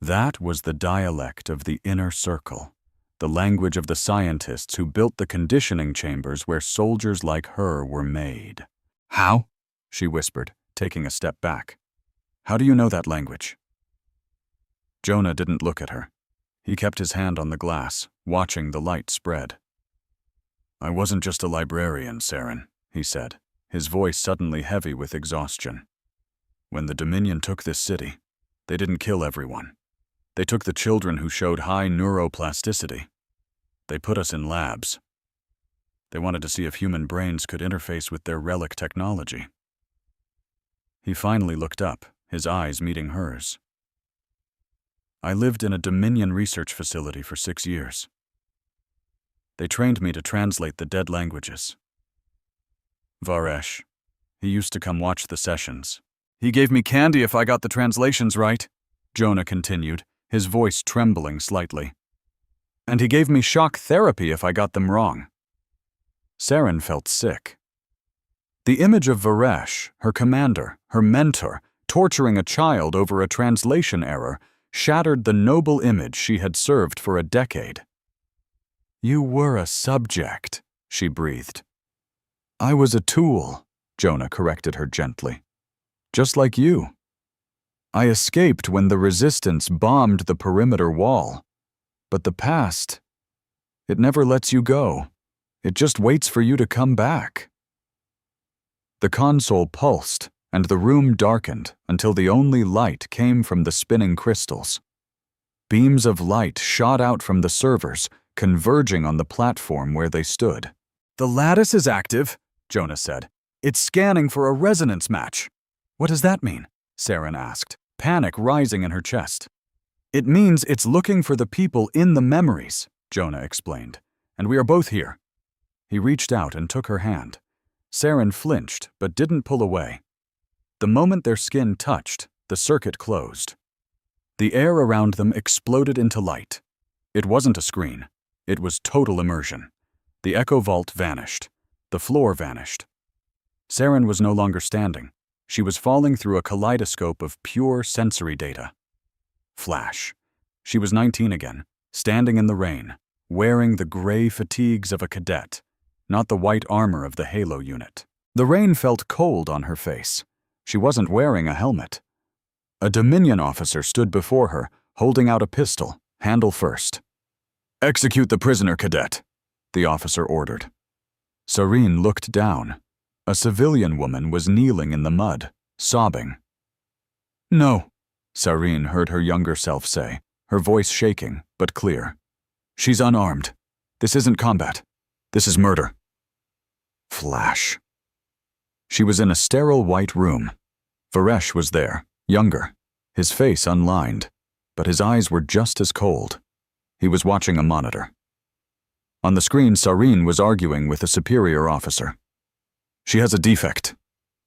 That was the dialect of the inner circle, the language of the scientists who built the conditioning chambers where soldiers like her were made. How? She whispered, taking a step back. How do you know that language? Jonah didn't look at her. He kept his hand on the glass, watching the light spread. I wasn't just a librarian, Saren, he said, his voice suddenly heavy with exhaustion. When the Dominion took this city, they didn't kill everyone. They took the children who showed high neuroplasticity. They put us in labs. They wanted to see if human brains could interface with their relic technology. He finally looked up, his eyes meeting hers. I lived in a Dominion research facility for 6 years. They trained me to translate the dead languages. Varesh, he used to come watch the sessions. He gave me candy if I got the translations right, Jonah continued, his voice trembling slightly. And he gave me shock therapy if I got them wrong. Saren felt sick. The image of Varesh, her commander, her mentor, torturing a child over a translation error, shattered the noble image she had served for a decade. You were a subject, she breathed. I was a tool, Jonah corrected her gently. Just like you. I escaped when the resistance bombed the perimeter wall. But the past, it never lets you go. It just waits for you to come back. The console pulsed, and the room darkened until the only light came from the spinning crystals. Beams of light shot out from the servers, converging on the platform where they stood. The lattice is active, Jonah said. It's scanning for a resonance match. What does that mean? Saren asked, panic rising in her chest. It means it's looking for the people in the memories, Jonah explained, and we are both here. He reached out and took her hand. Saren flinched, but didn't pull away. The moment their skin touched, the circuit closed. The air around them exploded into light. It wasn't a screen. It was total immersion. The echo vault vanished. The floor vanished. Saren was no longer standing. She was falling through a kaleidoscope of pure sensory data. Flash. She was 19 again, standing in the rain, wearing the gray fatigues of a cadet, not the white armor of the Halo unit. The rain felt cold on her face. She wasn't wearing a helmet. A Dominion officer stood before her, holding out a pistol, handle first. Execute the prisoner, cadet, the officer ordered. Serene looked down. A civilian woman was kneeling in the mud, sobbing. No, Serene heard her younger self say, her voice shaking, but clear. She's unarmed. This isn't combat. This is murder. Flash. She was in a sterile white room. Varesh was there, Younger, his face unlined, but his eyes were just as cold. He was watching a monitor. On the screen, Sareen was arguing with a superior officer. "She has a defect,"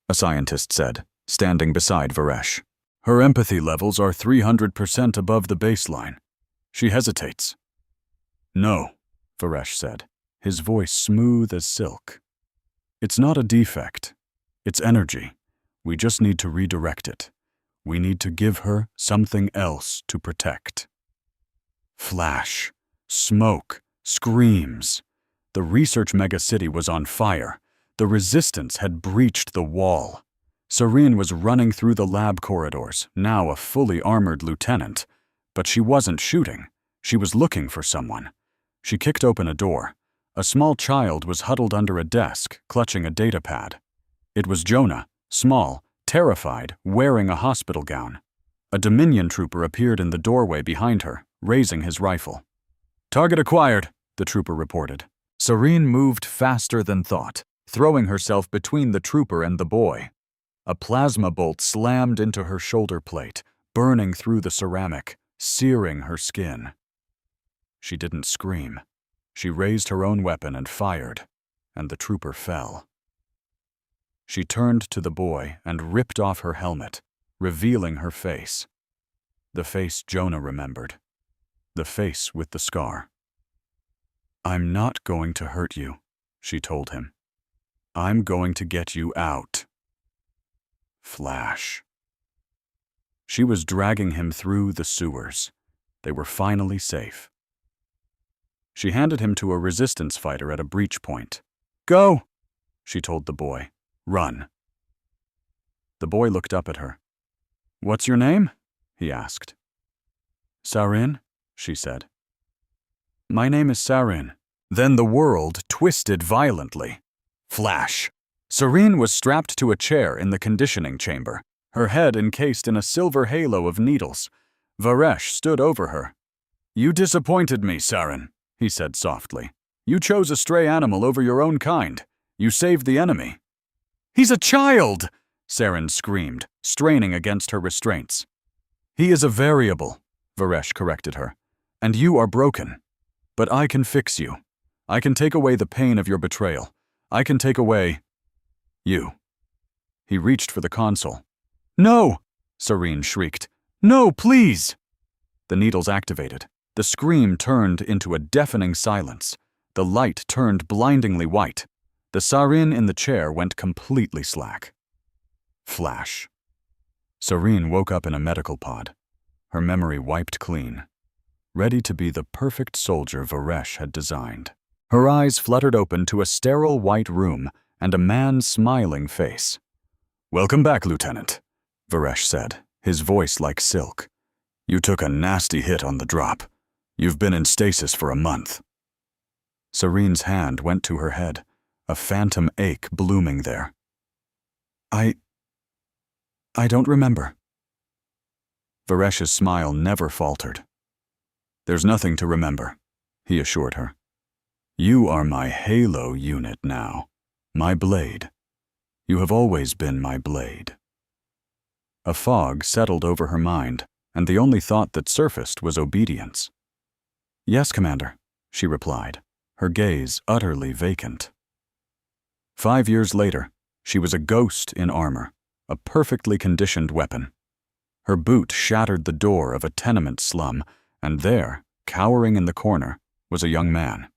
a scientist said, standing beside Varesh. "Her empathy levels are 300% above the baseline. She hesitates." "No," Varesh said, his voice smooth as silk. "It's not a defect. It's energy. We just need to redirect it. We need to give her something else to protect." Flash, smoke, screams. The research megacity was on fire. The resistance had breached the wall. Sareen was running through the lab corridors, now a fully armored lieutenant. But she wasn't shooting. She was looking for someone. She kicked open a door. A small child was huddled under a desk, clutching a data pad. It was Jonah, small, terrified, wearing a hospital gown. A Dominion trooper appeared in the doorway behind her, raising his rifle. "Target acquired," the trooper reported. Sareen moved faster than thought, throwing herself between the trooper and the boy. A plasma bolt slammed into her shoulder plate, burning through the ceramic, searing her skin. She didn't scream. She raised her own weapon and fired, and the trooper fell. She turned to the boy and ripped off her helmet, revealing her face. The face Jonah remembered. The face with the scar. "I'm not going to hurt you," she told him. "I'm going to get you out." Flash. She was dragging him through the sewers. They were finally safe. She handed him to a resistance fighter at a breach point. "Go," she told the boy. "Run." The boy looked up at her. "What's your name?" he asked. "Sareen," she said. "My name is Sareen." Then the world twisted violently. Flash. Sareen was strapped to a chair in the conditioning chamber, her head encased in a silver halo of needles. Varesh stood over her. "You disappointed me, Sareen," he said softly. "You chose a stray animal over your own kind. You saved the enemy." "He's a child!" Sareen screamed, straining against her restraints. "He is a variable," Varesh corrected her. "And you are broken. But I can fix you. I can take away the pain of your betrayal. I can take away you." He reached for the console. "No!" Sareen shrieked. "No, please!" The needles activated. The scream turned into a deafening silence. The light turned blindingly white. The Sareen in the chair went completely slack. Flash. Sareen woke up in a medical pod, her memory wiped clean, ready to be the perfect soldier Varesh had designed. Her eyes fluttered open to a sterile white room and a man's smiling face. "Welcome back, Lieutenant," Varesh said, his voice like silk. "You took a nasty hit on the drop. You've been in stasis for a month." Sareen's hand went to her head, a phantom ache blooming there. I don't remember." Varesh's smile never faltered. "There's nothing to remember," he assured her. "You are my Halo unit now, my blade. You have always been my blade." A fog settled over her mind, and the only thought that surfaced was obedience. "Yes, Commander," she replied, her gaze utterly vacant. 5 years later, she was a ghost in armor, a perfectly conditioned weapon. Her boot shattered the door of a tenement slum, and there, cowering in the corner, was a young man.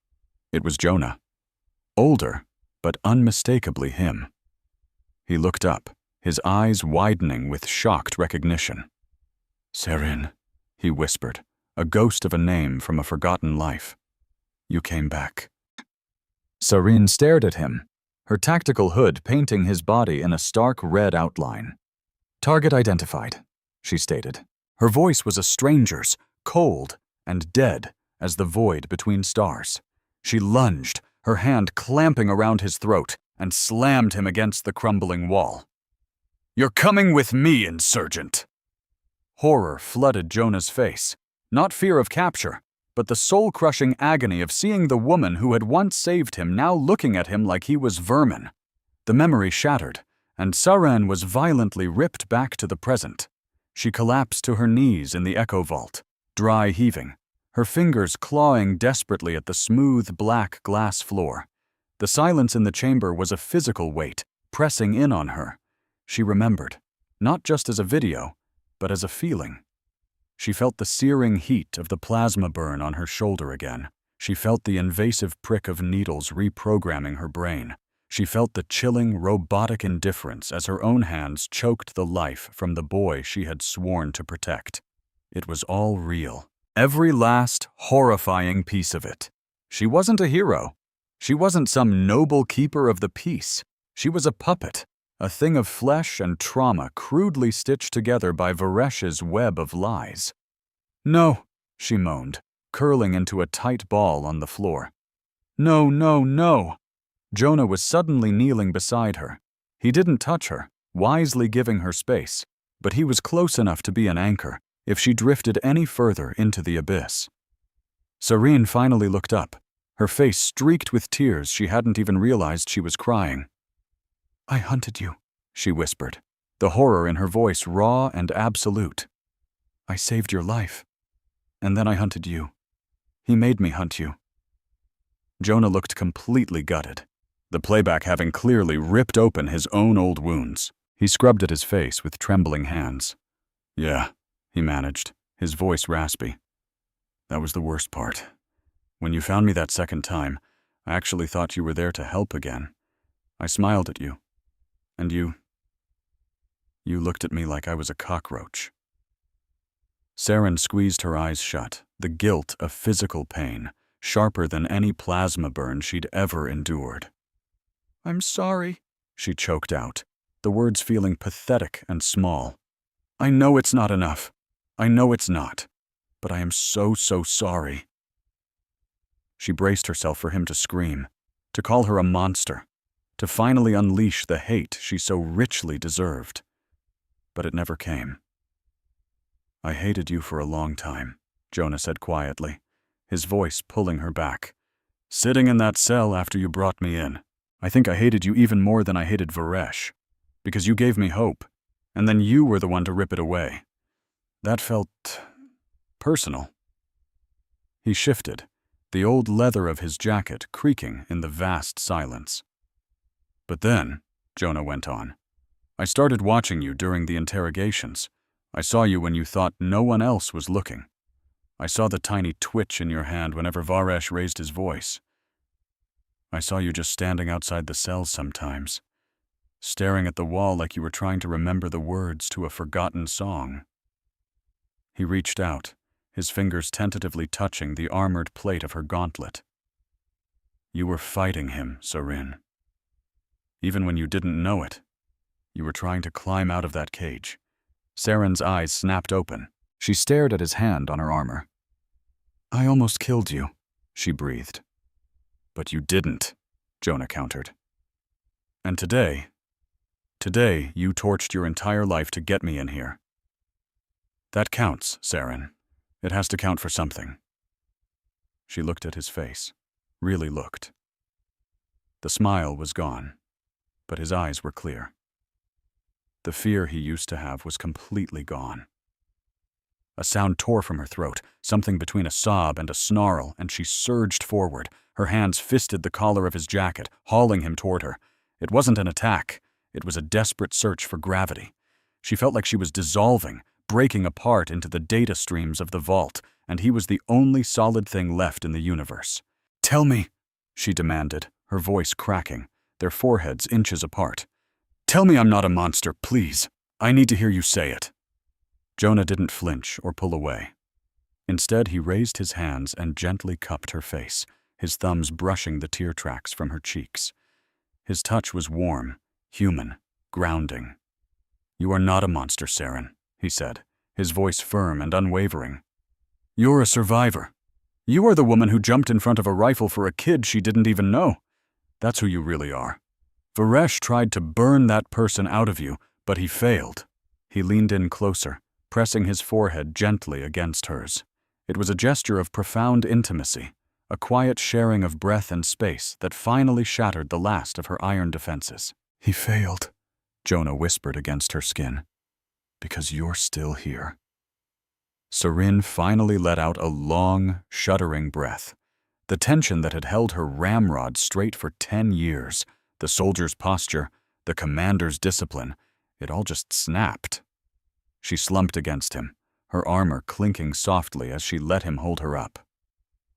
It was Jonah. Older, but unmistakably him. He looked up, his eyes widening with shocked recognition. "Sareen," he whispered, a ghost of a name from a forgotten life. "You came back." Sareen stared at him, her tactical hood painting his body in a stark red outline. "Target identified," she stated. Her voice was a stranger's, cold and dead as the void between stars. She lunged, her hand clamping around his throat, and slammed him against the crumbling wall. "You're coming with me, insurgent!" Horror flooded Jonah's face, not fear of capture, but the soul-crushing agony of seeing the woman who had once saved him now looking at him like he was vermin. The memory shattered, and Sareen was violently ripped back to the present. She collapsed to her knees in the echo vault, dry heaving, her fingers clawing desperately at the smooth black glass floor. The silence in the chamber was a physical weight, pressing in on her. She remembered, not just as a video, but as a feeling. She felt the searing heat of the plasma burn on her shoulder again. She felt the invasive prick of needles reprogramming her brain. She felt the chilling, robotic indifference as her own hands choked the life from the boy she had sworn to protect. It was all real. Every last, horrifying piece of it. She wasn't a hero. She wasn't some noble keeper of the peace. She was a puppet, a thing of flesh and trauma crudely stitched together by Varesh's web of lies. "No," she moaned, curling into a tight ball on the floor. "No, no, no." Jonah was suddenly kneeling beside her. He didn't touch her, wisely giving her space, but he was close enough to be an anchor if she drifted any further into the abyss. Serene finally looked up, her face streaked with tears she hadn't even realized she was crying. "I hunted you," she whispered, the horror in her voice raw and absolute. "I saved your life. And then I hunted you. He made me hunt you." Jonah looked completely gutted, the playback having clearly ripped open his own old wounds. He scrubbed at his face with trembling hands. "Yeah," he managed, his voice raspy. "That was the worst part. When you found me that second time, I actually thought you were there to help again. I smiled at you. And you looked at me like I was a cockroach." Saren squeezed her eyes shut, the guilt of physical pain, sharper than any plasma burn she'd ever endured. "I'm sorry," she choked out, the words feeling pathetic and small. "I know it's not enough. I know it's not. But I am so, so sorry." She braced herself for him to scream, to call her a monster, to finally unleash the hate she so richly deserved. But it never came. "I hated you for a long time," Jonah said quietly, his voice pulling her back. "Sitting in that cell after you brought me in, I think I hated you even more than I hated Varesh, because you gave me hope, and then you were the one to rip it away. That felt personal." He shifted, the old leather of his jacket creaking in the vast silence. "But then," Jonah went on, "I started watching you during the interrogations. I saw you when you thought no one else was looking. I saw the tiny twitch in your hand whenever Varesh raised his voice. I saw you just standing outside the cells sometimes, staring at the wall like you were trying to remember the words to a forgotten song." He reached out, his fingers tentatively touching the armored plate of her gauntlet. "You were fighting him, Sorin. Even when you didn't know it, you were trying to climb out of that cage." Saren's eyes snapped open. She stared at his hand on her armor. "I almost killed you," she breathed. "But you didn't," Jonah countered. "And today you torched your entire life to get me in here. That counts, Saren. It has to count for something." She looked at his face, really looked. The smile was gone, but his eyes were clear. The fear he used to have was completely gone. A sound tore from her throat, something between a sob and a snarl, and she surged forward. Her hands fisted the collar of his jacket, hauling him toward her. It wasn't an attack. It was a desperate search for gravity. She felt like she was dissolving, breaking apart into the data streams of the vault, and he was the only solid thing left in the universe. "Tell me," she demanded, her voice cracking, their foreheads inches apart. "Tell me I'm not a monster, please. I need to hear you say it." Jonah didn't flinch or pull away. Instead, he raised his hands and gently cupped her face, his thumbs brushing the tear tracks from her cheeks. His touch was warm, human, grounding. "You are not a monster, Saren," he said, his voice firm and unwavering. "You're a survivor. You are the woman who jumped in front of a rifle for a kid she didn't even know. That's who you really are. Varesh tried to burn that person out of you, but he failed." He leaned in closer, pressing his forehead gently against hers. It was a gesture of profound intimacy, a quiet sharing of breath and space that finally shattered the last of her iron defenses. "He failed," Jonah whispered against her skin. because you're still here. Sarin finally let out a long, shuddering breath. The tension that had held her ramrod straight for 10 years, the soldier's posture, the commander's discipline, it all just snapped. She slumped against him, her armor clinking softly as she let him hold her up.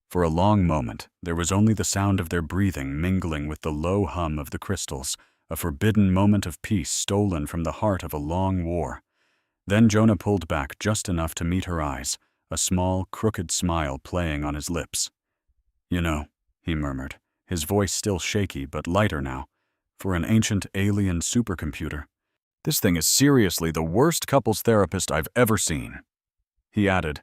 For a long moment, there was only the sound of their breathing mingling with the low hum of the crystals, a forbidden moment of peace stolen from the heart of a long war. Then Jonah pulled back just enough to meet her eyes, a small, crooked smile playing on his lips. "You know," he murmured, his voice still shaky but lighter now, "for an ancient alien supercomputer, this thing is seriously the worst couples therapist I've ever seen." He added,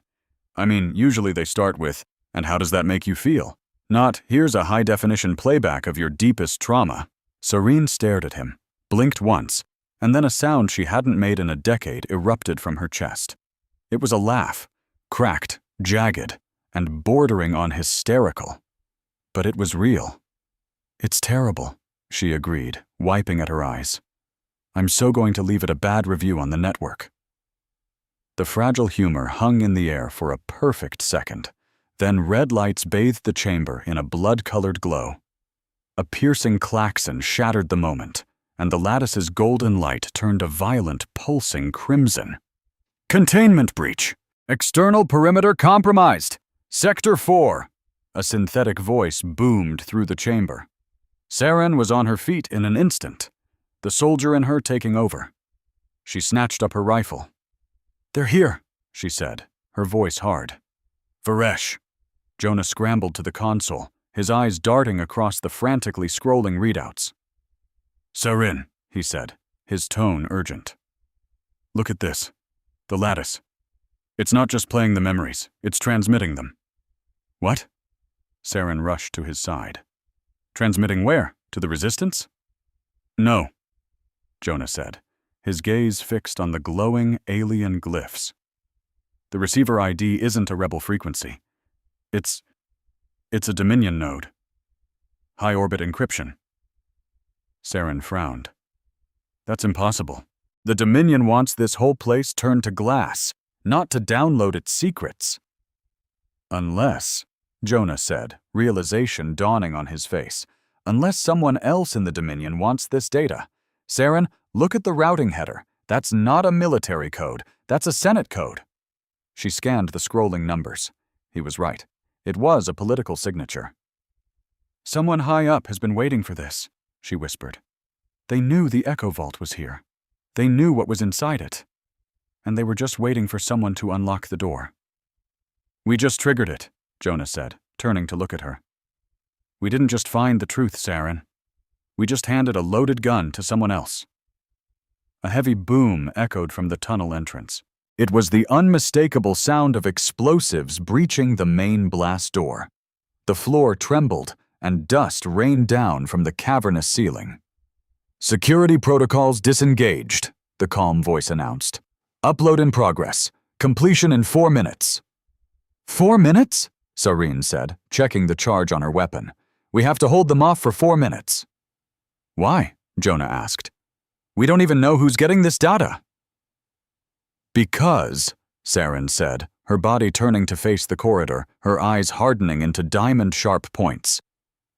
"I mean, usually they start with, 'And how does that make you feel?' Not, 'Here's a high-definition playback of your deepest trauma.'" Sarin stared at him, blinked once, and then a sound she hadn't made in a decade erupted from her chest. It was a laugh, cracked, jagged, and bordering on hysterical. But it was real. "It's terrible," she agreed, wiping at her eyes. "I'm so going to leave it a bad review on the network." The fragile humor hung in the air for a perfect second. Then red lights bathed the chamber in a blood-colored glow. A piercing klaxon shattered the moment, and the lattice's golden light turned a violent, pulsing crimson. "Containment breach! External perimeter compromised! Sector 4! A synthetic voice boomed through the chamber. Saren was on her feet in an instant, the soldier in her taking over. She snatched up her rifle. "They're here," she said, her voice hard. "Varesh." Jonah scrambled to the console, his eyes darting across the frantically scrolling readouts. "Sarin," he said, his tone urgent. "Look at this. The lattice. It's not just playing the memories, it's transmitting them." "What?" Saren rushed to his side. "Transmitting where? To the Resistance?" "No," Jonah said, his gaze fixed on the glowing alien glyphs. "The receiver ID isn't a rebel frequency. It's a Dominion node. High-orbit encryption." Saren frowned. "That's impossible. The Dominion wants this whole place turned to glass, not to download its secrets." "Unless," Jonah said, realization dawning on his face, "unless someone else in the Dominion wants this data. Saren, look at the routing header. That's not a military code. That's a Senate code." She scanned the scrolling numbers. He was right. It was a political signature. "Someone high up has been waiting for this," she whispered. "They knew the Echo Vault was here. They knew what was inside it. And they were just waiting for someone to unlock the door." "We just triggered it," Jonah said, turning to look at her. "We didn't just find the truth, Saren. We just handed a loaded gun to someone else." A heavy boom echoed from the tunnel entrance. It was the unmistakable sound of explosives breaching the main blast door. The floor trembled, and dust rained down from the cavernous ceiling. "Security protocols disengaged," the calm voice announced. "Upload in progress. Completion in 4 minutes." "4 minutes?" Sarin said, checking the charge on her weapon. "We have to hold them off for 4 minutes." "Why?" Jonah asked. "We don't even know who's getting this data." "Because," Saren said, her body turning to face the corridor, her eyes hardening into diamond-sharp points.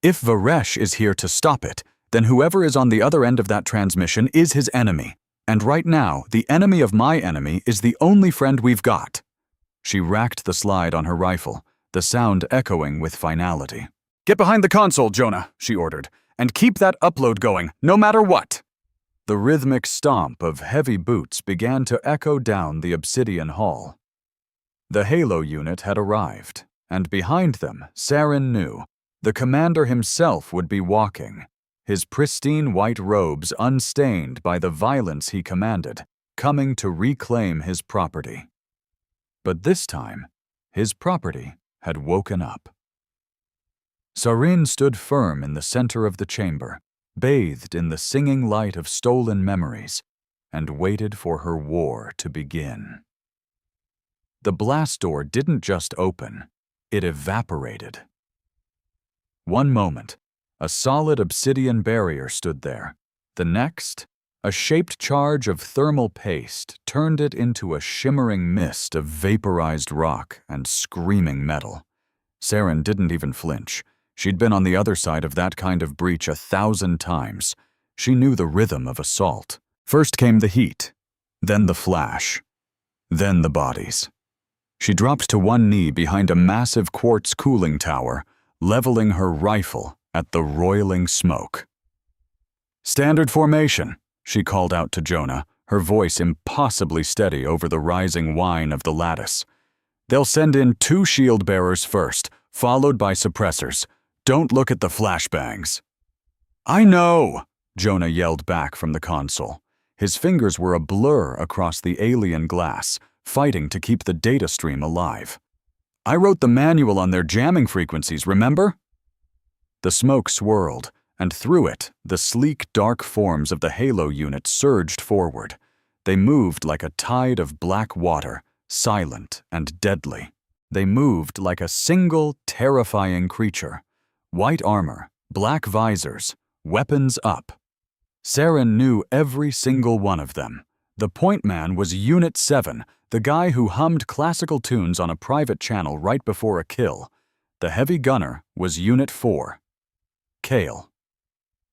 "If Varesh is here to stop it, then whoever is on the other end of that transmission is his enemy. And right now, the enemy of my enemy is the only friend we've got." She racked the slide on her rifle, the sound echoing with finality. "Get behind the console, Jonah," she ordered, "and keep that upload going, no matter what." The rhythmic stomp of heavy boots began to echo down the obsidian hall. The Halo unit had arrived, and behind them, Saren knew, the commander himself would be walking, his pristine white robes unstained by the violence he commanded, coming to reclaim his property. But this time, his property had woken up. Sarin stood firm in the center of the chamber, bathed in the singing light of stolen memories, and waited for her war to begin. The blast door didn't just open, it evaporated. One moment, a solid obsidian barrier stood there. The next, A shaped charge of thermal paste turned it into a shimmering mist of vaporized rock and screaming metal. Saren didn't even flinch. She'd been on the other side of that kind of breach 1,000 times. She knew the rhythm of assault. First came the heat, then the flash, then the bodies. She dropped to one knee behind a massive quartz cooling tower, leveling her rifle at the roiling smoke. "Standard formation," she called out to Jonah, her voice impossibly steady over the rising whine of the lattice. "They'll send in 2 shield bearers first, followed by suppressors. Don't look at the flashbangs." "I know," Jonah yelled back from the console. His fingers were a blur across the alien glass, fighting to keep the data stream alive. "I wrote the manual on their jamming frequencies, remember?" The smoke swirled, and through it, the sleek, dark forms of the Halo unit surged forward. They moved like a tide of black water, silent and deadly. They moved like a single, terrifying creature. White armor, black visors, weapons up. Saren knew every single one of them. The point man was Unit 7, the guy who hummed classical tunes on a private channel right before a kill. The heavy gunner was Unit 4, Kale.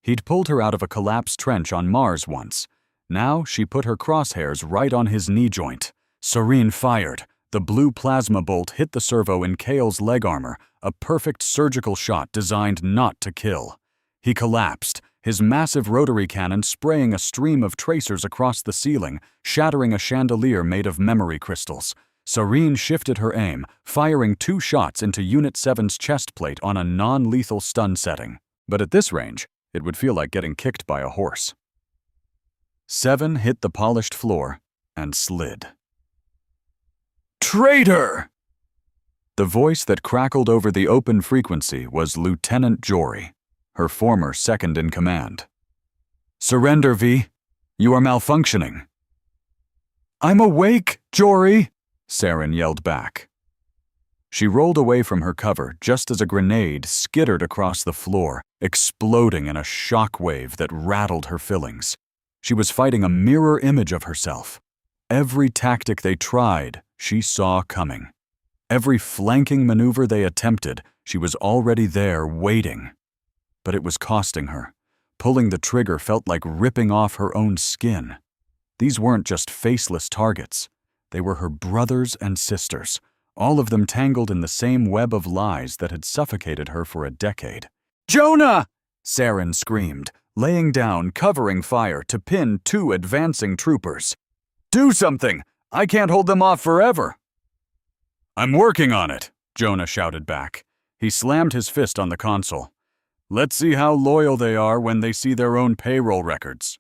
He'd pulled her out of a collapsed trench on Mars once. Now she put her crosshairs right on his knee joint. Serene fired. The blue plasma bolt hit the servo in Kale's leg armor, a perfect surgical shot designed not to kill. He collapsed, his massive rotary cannon spraying a stream of tracers across the ceiling, shattering a chandelier made of memory crystals. Serene shifted her aim, firing 2 shots into Unit 7's chest plate on a non-lethal stun setting. But at this range, it would feel like getting kicked by a horse. 7 hit the polished floor and slid. "Traitor!" The voice that crackled over the open frequency was Lieutenant Jory, her former second-in-command. "Surrender, V. You are malfunctioning." "I'm awake, Jory!" Saren yelled back. She rolled away from her cover just as a grenade skittered across the floor, exploding in a shockwave that rattled her fillings. She was fighting a mirror image of herself. Every tactic they tried, she saw coming. Every flanking maneuver they attempted, she was already there waiting. But it was costing her. Pulling the trigger felt like ripping off her own skin. These weren't just faceless targets. They were her brothers and sisters, all of them tangled in the same web of lies that had suffocated her for a decade. "Jonah!" Saren screamed, laying down, covering fire to pin 2 advancing troopers. "Do something! I can't hold them off forever!" "I'm working on it," Jonah shouted back. He slammed his fist on the console. "Let's see how loyal they are when they see their own payroll records."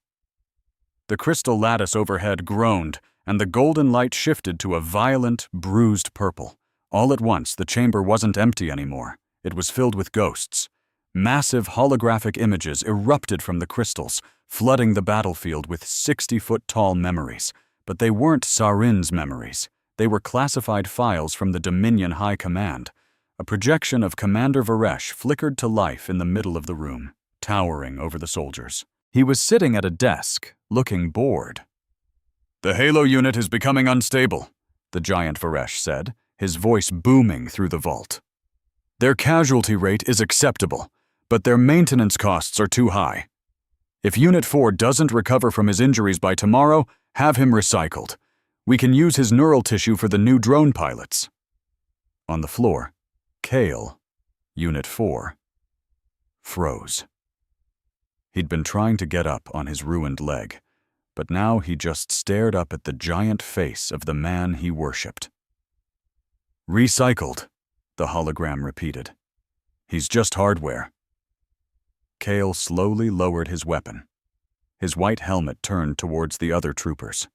The crystal lattice overhead groaned, and the golden light shifted to a violent, bruised purple. All at once, the chamber wasn't empty anymore. It was filled with ghosts. Massive holographic images erupted from the crystals, flooding the battlefield with 60-foot-tall memories. But they weren't Sarin's memories. They were classified files from the Dominion High Command. A projection of Commander Varesh flickered to life in the middle of the room, towering over the soldiers. He was sitting at a desk, looking bored. "The Halo unit is becoming unstable," the giant Varesh said, his voice booming through the vault. "Their casualty rate is acceptable, but their maintenance costs are too high. If Unit 4 doesn't recover from his injuries by tomorrow, have him recycled. We can use his neural tissue for the new drone pilots." On the floor, Kale, Unit 4, froze. He'd been trying to get up on his ruined leg, but now he just stared up at the giant face of the man he worshipped. "Recycled," the hologram repeated. "He's just hardware." Kale slowly lowered his weapon. His white helmet turned towards the other troopers.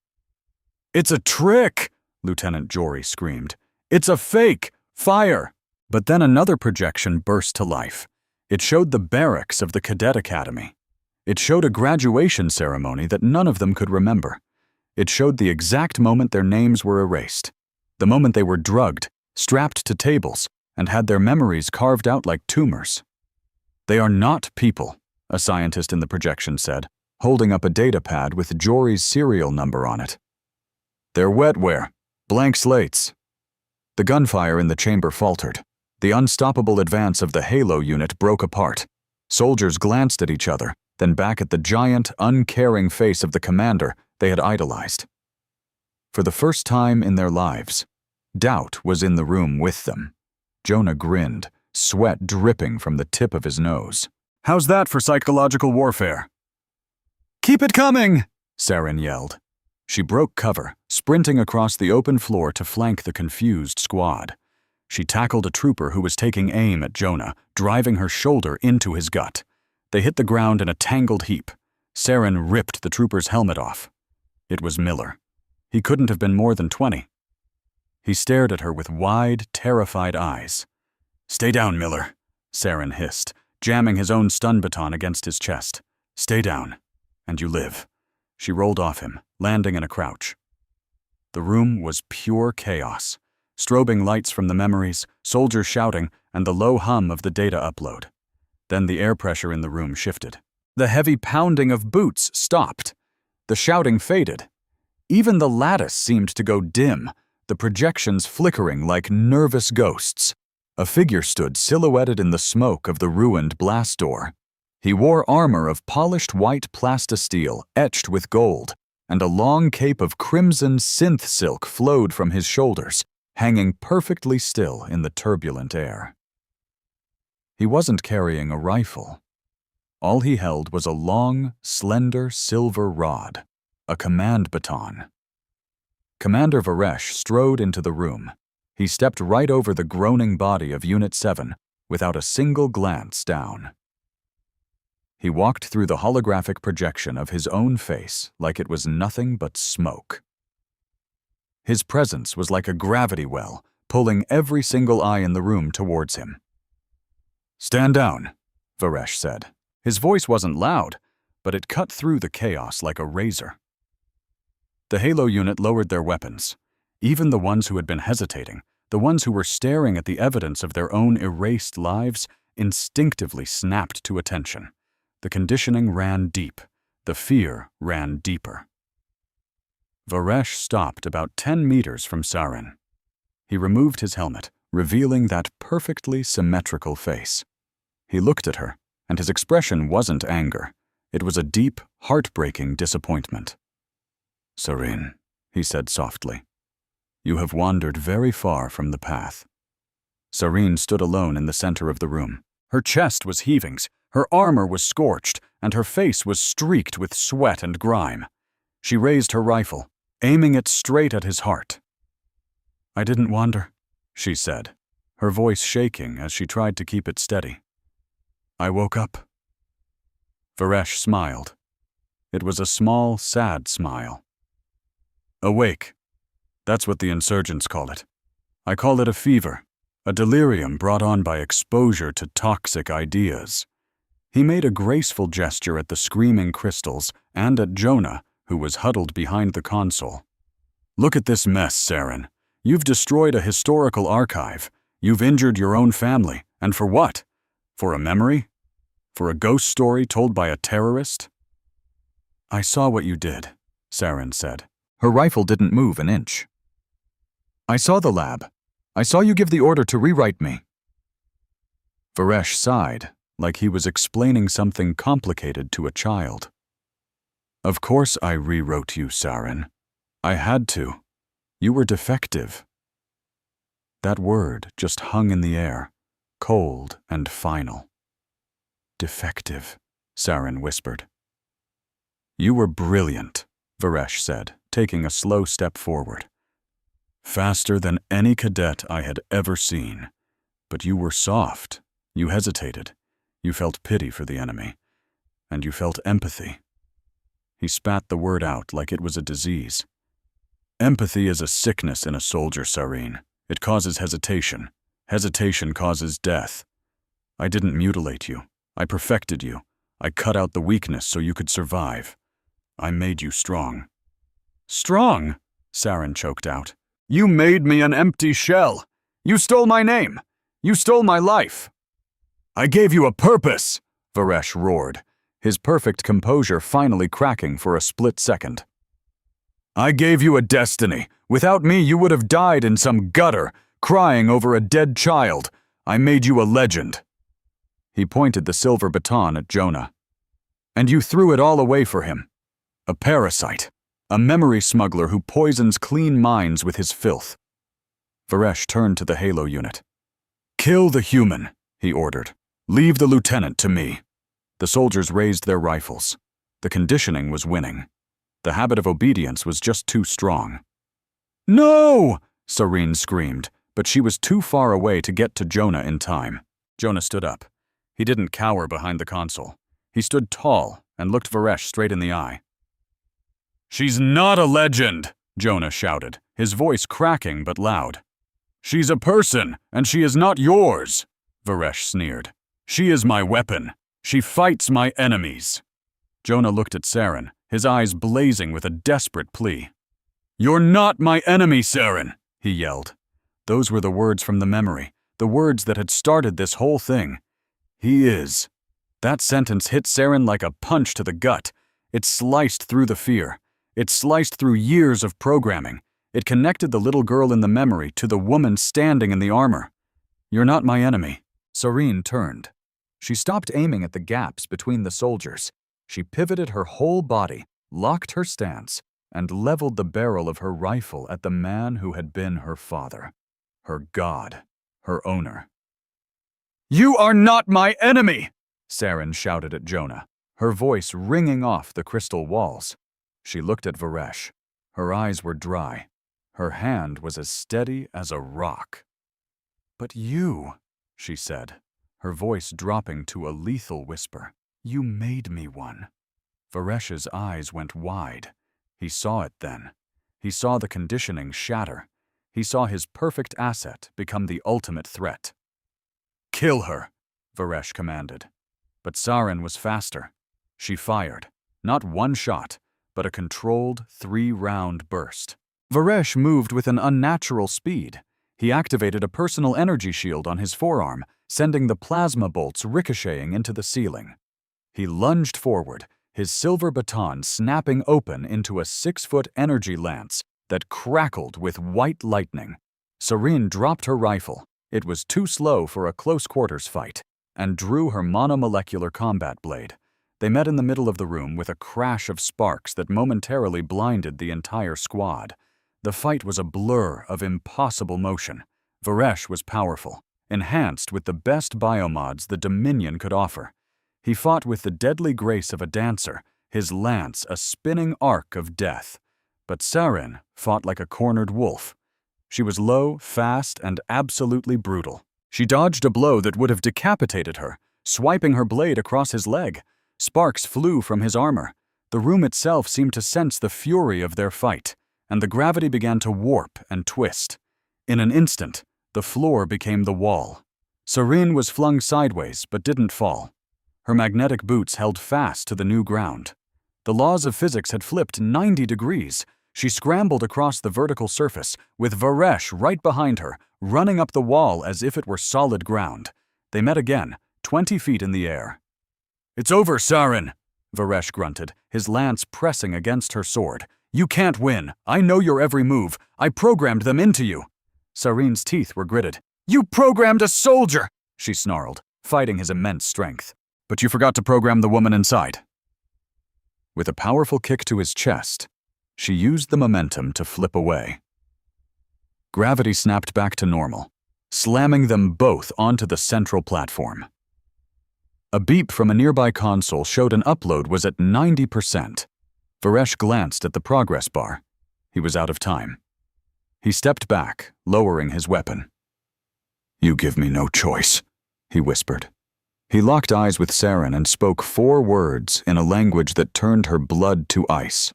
"It's a trick!" Lieutenant Jory screamed. "It's a fake! Fire!" But then another projection burst to life. It showed the barracks of the Cadet Academy. It showed a graduation ceremony that none of them could remember. It showed the exact moment their names were erased. The moment they were drugged, strapped to tables, and had their memories carved out like tumors. "They are not people," a scientist in the projection said. holding up a data pad with Jory's serial number on it. "They're wetware, blank slates." The gunfire in the chamber faltered. The unstoppable advance of the Halo unit broke apart. Soldiers glanced at each other, then back at the giant, uncaring face of the commander they had idolized. For the first time in their lives, doubt was in the room with them. Jonah grinned, sweat dripping from the tip of his nose. "How's that for psychological warfare?" "Keep it coming!" Saren yelled. She broke cover, sprinting across the open floor to flank the confused squad. She tackled a trooper who was taking aim at Jonah, driving her shoulder into his gut. They hit the ground in a tangled heap. Saren ripped the trooper's helmet off. It was Miller. He couldn't have been more than 20. He stared at her with wide, terrified eyes. "Stay down, Miller," Saren hissed, jamming his own stun baton against his chest. "Stay down, and you live." She rolled off him, landing in a crouch. The room was pure chaos. Strobing lights from the memories, soldiers shouting, and the low hum of the data upload. Then the air pressure in the room shifted. The heavy pounding of boots stopped. The shouting faded. Even the lattice seemed to go dim, the projections flickering like nervous ghosts. A figure stood silhouetted in the smoke of the ruined blast door. He wore armor of polished white plastisteel etched with gold, and a long cape of crimson synth silk flowed from his shoulders, hanging perfectly still in the turbulent air. He wasn't carrying a rifle. All he held was a long, slender silver rod, a command baton. Commander Varesh strode into the room. He stepped right over the groaning body of Unit 7 without a single glance down. He walked through the holographic projection of his own face like it was nothing but smoke. His presence was like a gravity well, pulling every single eye in the room towards him. "Stand down," Varesh said. His voice wasn't loud, but it cut through the chaos like a razor. The Halo unit lowered their weapons. Even the ones who had been hesitating, the ones who were staring at the evidence of their own erased lives, instinctively snapped to attention. The conditioning ran deep. The fear ran deeper. Varesh stopped about 10 meters from Saren. He removed his helmet, revealing that perfectly symmetrical face. He looked at her, and his expression wasn't anger. It was a deep, heartbreaking disappointment. "Saren," he said softly, "you have wandered very far from the path." Saren stood alone in the center of the room. Her chest was heaving, her armor was scorched, and her face was streaked with sweat and grime. She raised her rifle, aiming it straight at his heart. "I didn't wander," she said, her voice shaking as she tried to keep it steady. "I woke up." Varesh smiled. It was a small, sad smile. "Awake. That's what the insurgents call it. I call it a fever, a delirium brought on by exposure to toxic ideas." He made a graceful gesture at the screaming crystals and at Jonah, who was huddled behind the console. "Look at this mess, Saren. You've destroyed a historical archive. You've injured your own family. And for what? For a memory? For a ghost story told by a terrorist?" "I saw what you did," Saren said. Her rifle didn't move an inch. "I saw the lab. I saw you give the order to rewrite me." Varesh sighed, like he was explaining something complicated to a child. "Of course I rewrote you, Saren. I had to. You were defective." That word just hung in the air, cold and final. "Defective," Saren whispered. "You were brilliant," Varesh said, taking a slow step forward. "Faster than any cadet I had ever seen. But you were soft. You hesitated. You felt pity for the enemy. And you felt empathy." He spat the word out like it was a disease. "Empathy is a sickness in a soldier, Saren. It causes hesitation. Hesitation causes death. I didn't mutilate you. I perfected you. I cut out the weakness so you could survive. I made you strong." "Strong?" Saren choked out. "You made me an empty shell. You stole my name. You stole my life." "I gave you a purpose," Varesh roared. his perfect composure finally cracking for a split second. "I gave you a destiny. Without me, you would have died in some gutter, crying over a dead child. I made you a legend." He pointed the silver baton at Jonah. "And you threw it all away for him. A parasite. A memory smuggler who poisons clean minds with his filth." Varesh turned to the Halo unit. "Kill the human," he ordered. "Leave the lieutenant to me." The soldiers raised their rifles. The conditioning was winning. The habit of obedience was just too strong. "No!" Serene screamed, but she was too far away to get to Jonah in time. Jonah stood up. He didn't cower behind the console. He stood tall and looked Varesh straight in the eye. "She's not a legend!" Jonah shouted, his voice cracking but loud. "She's a person, and she is not yours," Varesh sneered. "She is my weapon. She fights my enemies." Jonah looked at Saren, his eyes blazing with a desperate plea. "You're not my enemy, Saren," he yelled. Those were the words from the memory, the words that had started this whole thing. "He is." That sentence hit Saren like a punch to the gut. It sliced through the fear. It sliced through years of programming. It connected the little girl in the memory to the woman standing in the armor. "You're not my enemy." Serene turned. She stopped aiming at the gaps between the soldiers. She pivoted her whole body, locked her stance, and leveled the barrel of her rifle at the man who had been her father, her god, her owner. "You are not my enemy!" Saren shouted at Jonah, her voice ringing off the crystal walls. She looked at Varesh. Her eyes were dry. Her hand was as steady as a rock. "But you," she said, her voice dropping to a lethal whisper, "you made me one." Varesh's eyes went wide. He saw it then. He saw the conditioning shatter. He saw his perfect asset become the ultimate threat. "Kill her," Varesh commanded. But Saren was faster. She fired, not one shot, but a controlled 3-round burst. Varesh moved with an unnatural speed. He activated a personal energy shield on his forearm, sending the plasma bolts ricocheting into the ceiling. He lunged forward, his silver baton snapping open into a 6-foot energy lance that crackled with white lightning. Serene dropped her rifle. It was too slow for a close-quarters fight, and drew her monomolecular combat blade. They met in the middle of the room with a crash of sparks that momentarily blinded the entire squad. The fight was a blur of impossible motion. Varesh was powerful, enhanced with the best biomods the Dominion could offer. He fought with the deadly grace of a dancer, his lance a spinning arc of death. But Saren fought like a cornered wolf. She was low, fast, and absolutely brutal. She dodged a blow that would have decapitated her, swiping her blade across his leg. Sparks flew from his armor. The room itself seemed to sense the fury of their fight, and the gravity began to warp and twist. In an instant, the floor became the wall. Serene was flung sideways but didn't fall. Her magnetic boots held fast to the new ground. The laws of physics had flipped 90 degrees. She scrambled across the vertical surface, with Varesh right behind her, running up the wall as if it were solid ground. They met again, 20 feet in the air. "It's over, Saren," Varesh grunted, his lance pressing against her sword. "You can't win. I know your every move. I programmed them into you." Serene's teeth were gritted. "You programmed a soldier!" she snarled, fighting his immense strength. "But you forgot to program the woman inside." With a powerful kick to his chest, she used the momentum to flip away. Gravity snapped back to normal, slamming them both onto the central platform. A beep from a nearby console showed an upload was at 90%. Varesh glanced at the progress bar. He was out of time. He stepped back, lowering his weapon. "You give me no choice," he whispered. He locked eyes with Saren and spoke 4 words in a language that turned her blood to ice.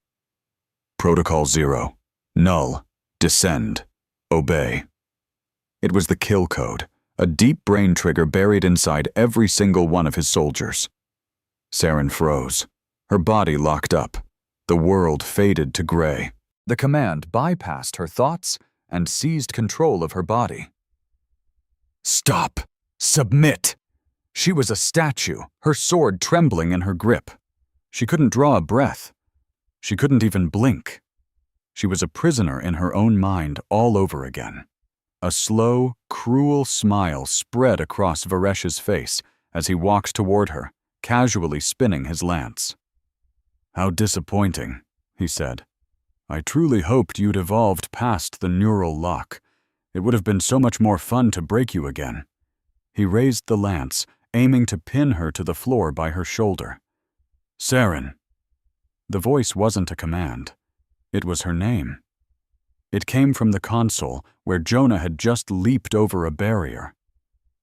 "Protocol 0. Null. Descend. Obey." It was the kill code, a deep brain trigger buried inside every single one of his soldiers. Saren froze. Her body locked up. The world faded to gray. The command bypassed her thoughts and seized control of her body. "Stop! Submit!" She was a statue, her sword trembling in her grip. She couldn't draw a breath. She couldn't even blink. She was a prisoner in her own mind all over again. A slow, cruel smile spread across Varesh's face as he walked toward her, casually spinning his lance. "How disappointing," he said. "I truly hoped you'd evolved past the neural lock. It would have been so much more fun to break you again." He raised the lance, aiming to pin her to the floor by her shoulder. "Saren." The voice wasn't a command. It was her name. It came from the console, where Jonah had just leaped over a barrier.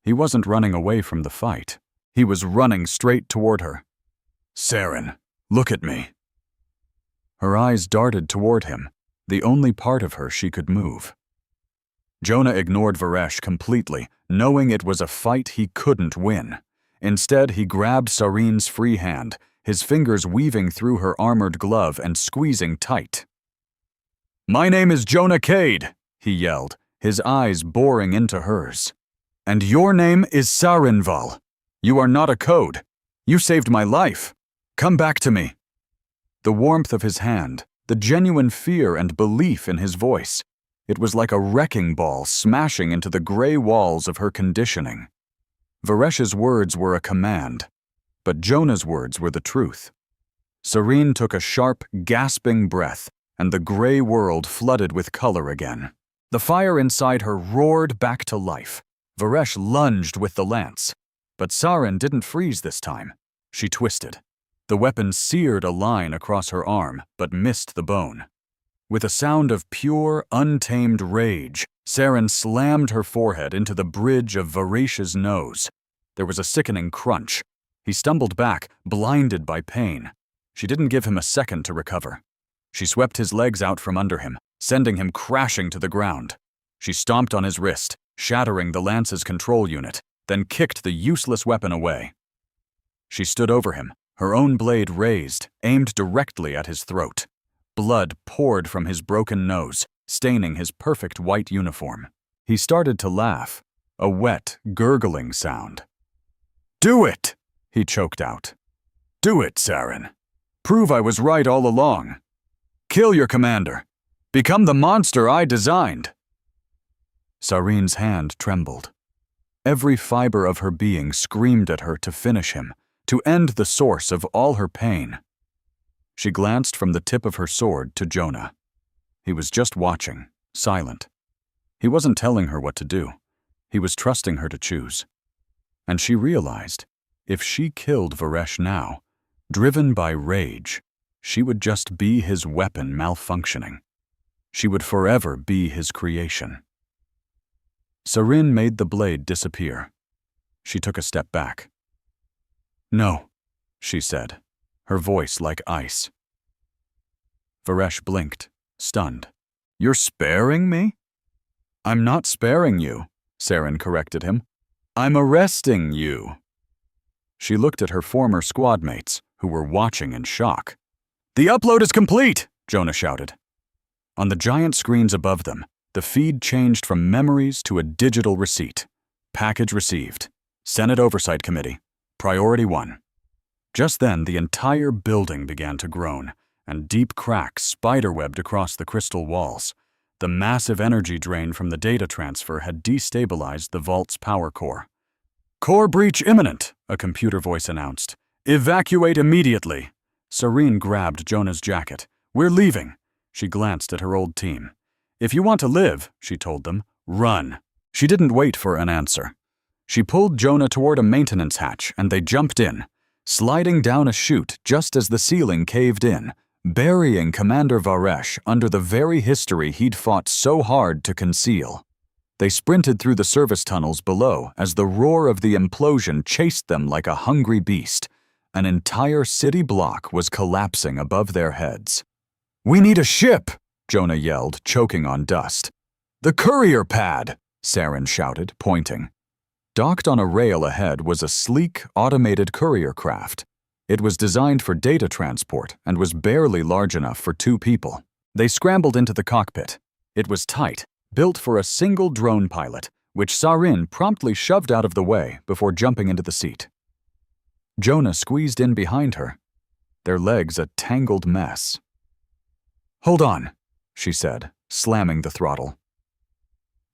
He wasn't running away from the fight. He was running straight toward her. "Saren, look at me." Her eyes darted toward him, the only part of her she could move. Jonah ignored Varesh completely, knowing it was a fight he couldn't win. Instead, he grabbed Saren's free hand, his fingers weaving through her armored glove and squeezing tight. "My name is Jonah Cade," he yelled, his eyes boring into hers. "And your name is Sarenval. You are not a code. You saved my life. Come back to me." The warmth of his hand, the genuine fear and belief in his voice. It was like a wrecking ball smashing into the gray walls of her conditioning. Varesh's words were a command, but Jonah's words were the truth. Saren took a sharp, gasping breath, and the gray world flooded with color again. The fire inside her roared back to life. Varesh lunged with the lance, but Saren didn't freeze this time. She twisted. The weapon seared a line across her arm, but missed the bone. With a sound of pure, untamed rage, Saren slammed her forehead into the bridge of Varesh's nose. There was a sickening crunch. He stumbled back, blinded by pain. She didn't give him a second to recover. She swept his legs out from under him, sending him crashing to the ground. She stomped on his wrist, shattering the lance's control unit, then kicked the useless weapon away. She stood over him, her own blade raised, aimed directly at his throat. Blood poured from his broken nose, staining his perfect white uniform. He started to laugh, a wet, gurgling sound. "Do it!" he choked out. "Do it, Saren. Prove I was right all along. Kill your commander. Become the monster I designed." Saren's hand trembled. Every fiber of her being screamed at her to finish him, to end the source of all her pain. She glanced from the tip of her sword to Jonah. He was just watching, silent. He wasn't telling her what to do. He was trusting her to choose. And she realized, if she killed Varesh now, driven by rage, she would just be his weapon malfunctioning. She would forever be his creation. Saren made the blade disappear. She took a step back. "No," she said, her voice like ice. Varesh blinked, stunned. "You're sparing me?" "I'm not sparing you," Saren corrected him. "I'm arresting you." She looked at her former squad mates, who were watching in shock. "The upload is complete!" Jonah shouted. On the giant screens above them, the feed changed from memories to a digital receipt. Package received. Senate Oversight Committee. Priority 1. Just then, the entire building began to groan, and deep cracks spiderwebbed across the crystal walls. The massive energy drain from the data transfer had destabilized the vault's power core. "Core breach imminent," a computer voice announced. "Evacuate immediately." Saren grabbed Jonah's jacket. "We're leaving." She glanced at her old team. "If you want to live," she told them, "run." She didn't wait for an answer. She pulled Jonah toward a maintenance hatch, and they jumped in, sliding down a chute just as the ceiling caved in, burying Commander Varesh under the very history he'd fought so hard to conceal. They sprinted through the service tunnels below as the roar of the implosion chased them like a hungry beast. An entire city block was collapsing above their heads. "We need a ship!" Jonah yelled, choking on dust. "The courier pad!" Saren shouted, pointing. Docked on a rail ahead was a sleek, automated courier craft. It was designed for data transport and was barely large enough for 2 people. They scrambled into the cockpit. It was tight, built for a single drone pilot, which Saren promptly shoved out of the way before jumping into the seat. Jonah squeezed in behind her. their legs a tangled mess. "Hold on," she said, slamming the throttle.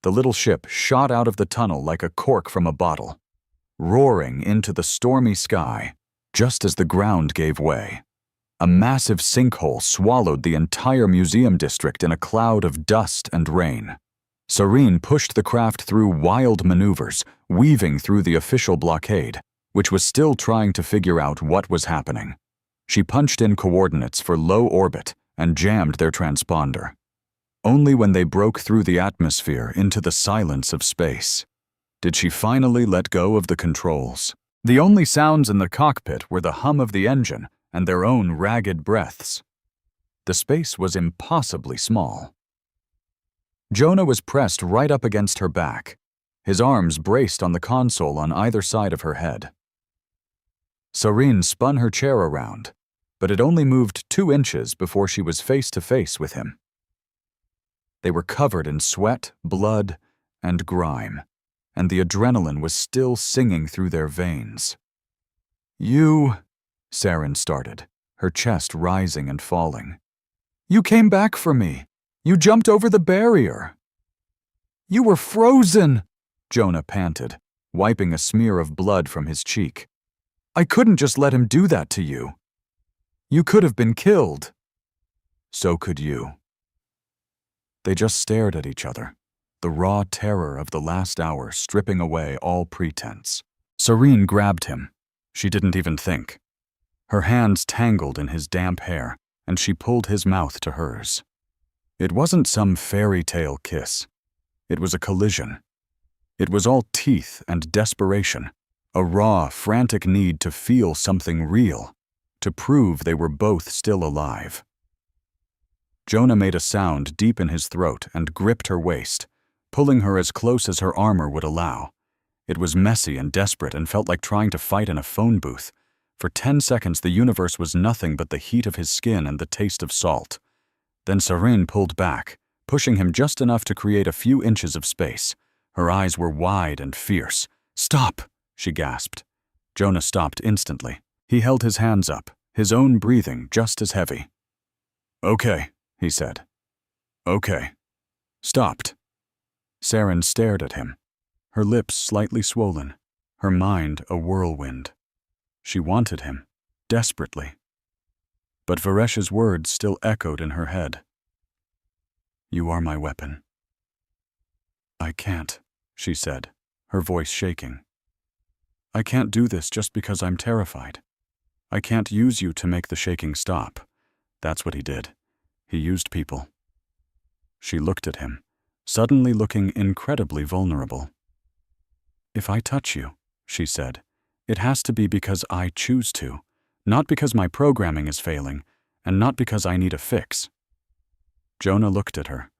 The little ship shot out of the tunnel like a cork from a bottle, roaring into the stormy sky just as the ground gave way. A massive sinkhole swallowed the entire museum district in a cloud of dust and rain. Serene pushed the craft through wild maneuvers, weaving through the official blockade, which was still trying to figure out what was happening. She punched in coordinates for low orbit and jammed their transponder. Only when they broke through the atmosphere into the silence of space did she finally let go of the controls. The only sounds in the cockpit were the hum of the engine and their own ragged breaths. The space was impossibly small. Jonah was pressed right up against her back, his arms braced on the console on either side of her head. Serene spun her chair around, but it only moved 2 inches before she was face to face with him. They were covered in sweat, blood, and grime, and the adrenaline was still singing through their veins. "You," Saren started, her chest rising and falling. "You came back for me. You jumped over the barrier." "You were frozen," Jonah panted, wiping a smear of blood from his cheek. "I couldn't just let him do that to you. You could have been killed." "So could you." They just stared at each other, the raw terror of the last hour stripping away all pretense. Serene grabbed him. She didn't even think. Her hands tangled in his damp hair, and she pulled his mouth to hers. It wasn't some fairy tale kiss. It was a collision. It was all teeth and desperation, a raw, frantic need to feel something real, to prove they were both still alive. Jonah made a sound deep in his throat and gripped her waist, pulling her as close as her armor would allow. It was messy and desperate and felt like trying to fight in a phone booth. For 10 seconds, the universe was nothing but the heat of his skin and the taste of salt. Then Serene pulled back, pushing him just enough to create a few inches of space. Her eyes were wide and fierce. "Stop!" she gasped. Jonah stopped instantly. He held his hands up, his own breathing just as heavy. "Okay," he said. "Okay." Stopped. Saren stared at him, her lips slightly swollen, her mind a whirlwind. She wanted him, desperately. But Varesh's words still echoed in her head. "You are my weapon." "I can't," she said, her voice shaking. "I can't do this just because I'm terrified. I can't use you to make the shaking stop." That's what he did. He used people. She looked at him, suddenly looking incredibly vulnerable. "If I touch you," she said, "it has to be because I choose to, not because my programming is failing, and not because I need a fix." Jonah looked at her,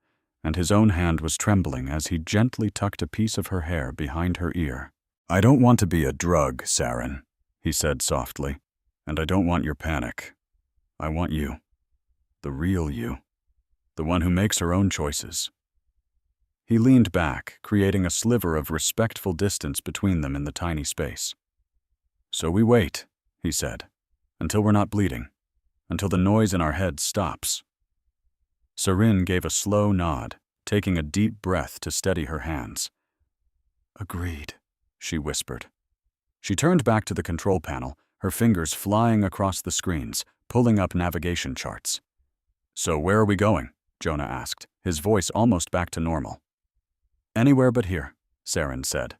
and his own hand was trembling as he gently tucked a piece of her hair behind her ear. "I don't want to be a drug, Saren," he said softly, "and I don't want your panic. I want you. The real you. The one who makes her own choices." He leaned back, creating a sliver of respectful distance between them in the tiny space. "So we wait," he said, "until we're not bleeding, until the noise in our heads stops." Serene gave a slow nod, taking a deep breath to steady her hands. "Agreed," she whispered. She turned back to the control panel, her fingers flying across the screens, pulling up navigation charts. "So where are we going?" Jonah asked, his voice almost back to normal. "Anywhere but here," Saren said.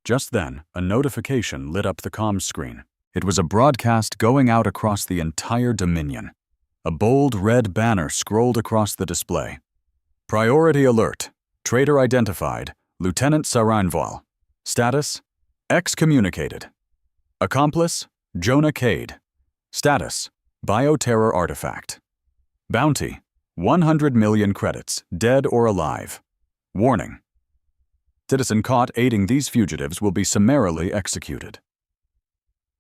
Just then, a notification lit up the comms screen. It was a broadcast going out across the entire Dominion. A bold red banner scrolled across the display. "Priority alert. Traitor identified. Lieutenant Saranval. Status: excommunicated. Accomplice: Jonah Cade. Status: bioterror artifact. Bounty: 100 million credits, dead or alive. Warning: citizen caught aiding these fugitives will be summarily executed."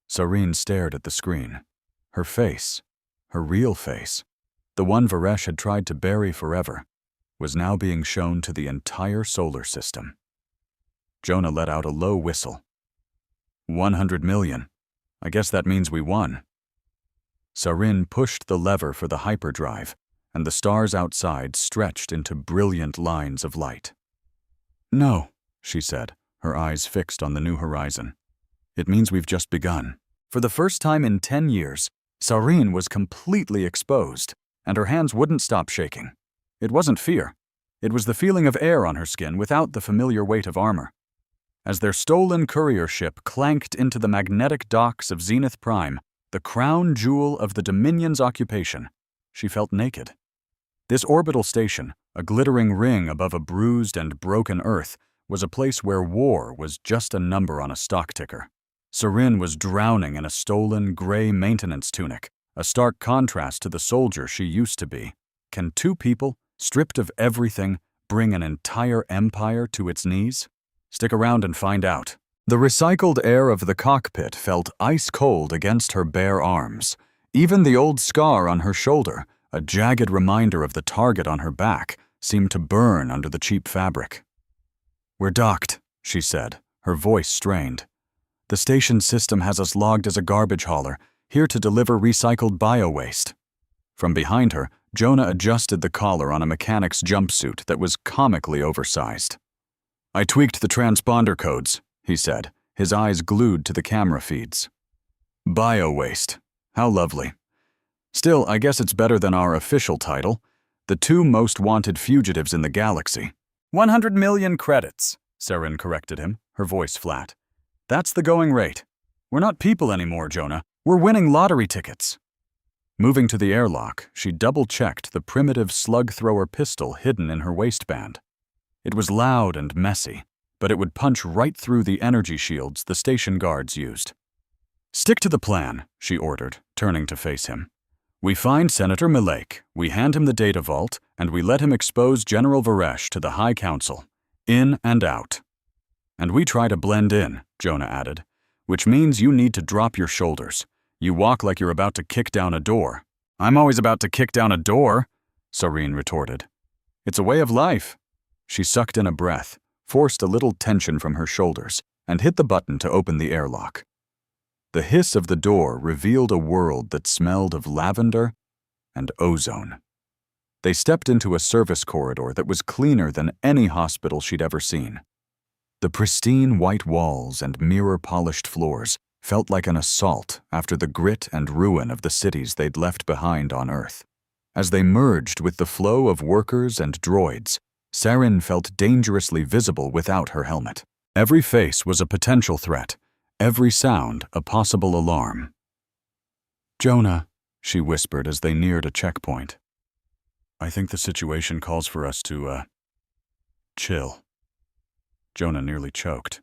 Serene stared at the screen. Her face, her real face, the one Varesh had tried to bury forever, was now being shown to the entire solar system. Jonah let out a low whistle. 100 million. I guess that means we won. Sarin pushed the lever for the hyperdrive, and the stars outside stretched into brilliant lines of light. "No," she said, her eyes fixed on the new horizon. "It means we've just begun." For the first time in 10 years, Sarin was completely exposed, and her hands wouldn't stop shaking. It wasn't fear. It was the feeling of air on her skin without the familiar weight of armor. As their stolen courier ship clanked into the magnetic docks of Zenith Prime, the crown jewel of the Dominion's occupation, she felt naked. This orbital station, a glittering ring above a bruised and broken Earth, was a place where war was just a number on a stock ticker. Sarin was drowning in a stolen gray maintenance tunic, a stark contrast to the soldier she used to be. Can two people, stripped of everything, bring an entire empire to its knees? Stick around and find out. The recycled air of the cockpit felt ice-cold against her bare arms. Even the old scar on her shoulder, a jagged reminder of the target on her back, seemed to burn under the cheap fabric. "We're docked," she said, her voice strained. "The station system has us logged as a garbage hauler, here to deliver recycled bio-waste." From behind her, Jonah adjusted the collar on a mechanic's jumpsuit that was comically oversized. "I tweaked the transponder codes," he said, his eyes glued to the camera feeds. "Bio-waste. How lovely. Still, I guess it's better than our official title, the 2 most wanted fugitives in the galaxy." 100 million credits, Sarin corrected him, her voice flat. "That's the going rate. We're not people anymore, Jonah. We're winning lottery tickets." Moving to the airlock, she double-checked the primitive slug-thrower pistol hidden in her waistband. It was loud and messy, but it would punch right through the energy shields the station guards used. "Stick to the plan," she ordered, turning to face him. "We find Senator Milake, we hand him the data vault, and we let him expose General Varesh to the High Council. In and out." "And we try to blend in," Jonah added, "which means you need to drop your shoulders. You walk like you're about to kick down a door." "I'm always about to kick down a door," Sarin retorted. "It's a way of life." She sucked in a breath, forced a little tension from her shoulders, and hit the button to open the airlock. The hiss of the door revealed a world that smelled of lavender and ozone. They stepped into a service corridor that was cleaner than any hospital she'd ever seen. The pristine white walls and mirror-polished floors felt like an assault after the grit and ruin of the cities they'd left behind on Earth. As they merged with the flow of workers and droids, Sarin felt dangerously visible without her helmet. Every face was a potential threat, every sound a possible alarm. "Jonah," she whispered as they neared a checkpoint. "I think the situation calls for us to, chill." Jonah nearly choked.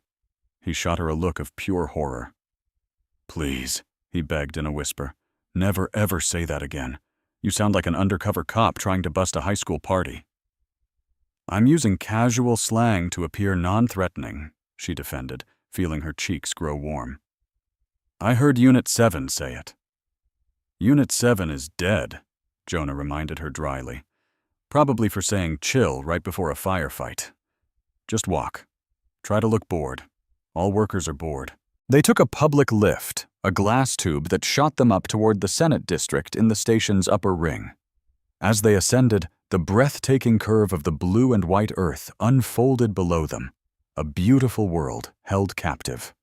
He shot her a look of pure horror. "Please," he begged in a whisper, "never ever say that again. You sound like an undercover cop trying to bust a high school party." "I'm using casual slang to appear non-threatening," she defended, feeling her cheeks grow warm. "I heard Unit 7 say it." "Unit 7 is dead," Jonah reminded her dryly. "Probably for saying chill right before a firefight. Just walk. Try to look bored. All workers are bored." They took a public lift, a glass tube that shot them up toward the Senate district in the station's upper ring. As they ascended, the breathtaking curve of the blue and white Earth unfolded below them, a beautiful world held captive.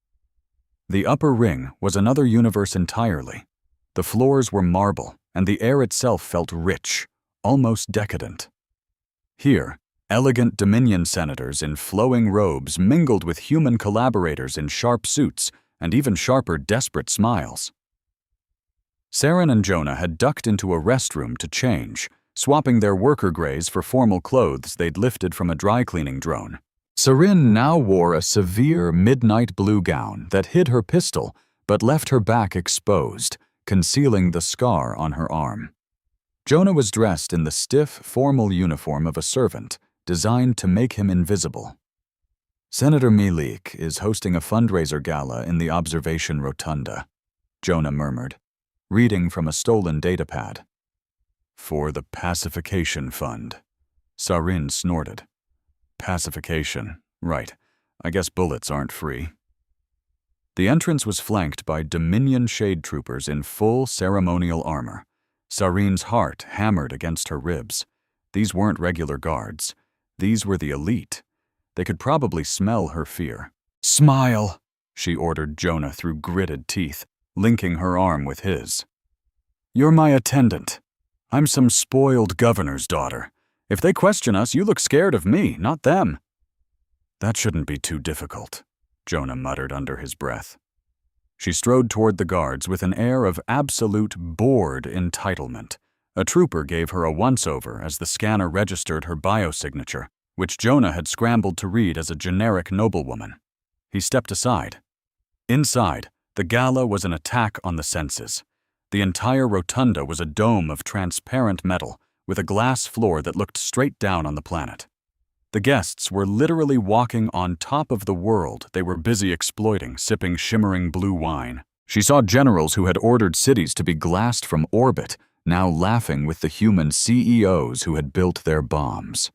The upper ring was another universe entirely. The floors were marble, and the air itself felt rich, almost decadent. Here, elegant Dominion senators in flowing robes mingled with human collaborators in sharp suits and even sharper, desperate smiles. Sarin and Jonah had ducked into a restroom to change, swapping their worker grays for formal clothes they'd lifted from a dry-cleaning drone. Sarin now wore a severe midnight blue gown that hid her pistol but left her back exposed, concealing the scar on her arm. Jonah was dressed in the stiff, formal uniform of a servant, designed to make him invisible. "Senator Milake is hosting a fundraiser gala in the observation rotunda," Jonah murmured, reading from a stolen datapad. "For the Pacification Fund," Sarin snorted. "Pacification, right. I guess bullets aren't free." The entrance was flanked by Dominion shade troopers in full ceremonial armor. Sarin's heart hammered against her ribs. These weren't regular guards. These were the elite. They could probably smell her fear. "Smile," she ordered Jonah through gritted teeth, linking her arm with his. "You're my attendant. I'm some spoiled governor's daughter. If they question us, you look scared of me, not them." "That shouldn't be too difficult," Jonah muttered under his breath. She strode toward the guards with an air of absolute bored entitlement. A trooper gave her a once-over as the scanner registered her biosignature, which Jonah had scrambled to read as a generic noblewoman. He stepped aside. Inside, the gala was an attack on the senses. The entire rotunda was a dome of transparent metal, with a glass floor that looked straight down on the planet. The guests were literally walking on top of the world they were busy exploiting, sipping shimmering blue wine. She saw generals who had ordered cities to be glassed from orbit, now laughing with the human CEOs who had built their bombs.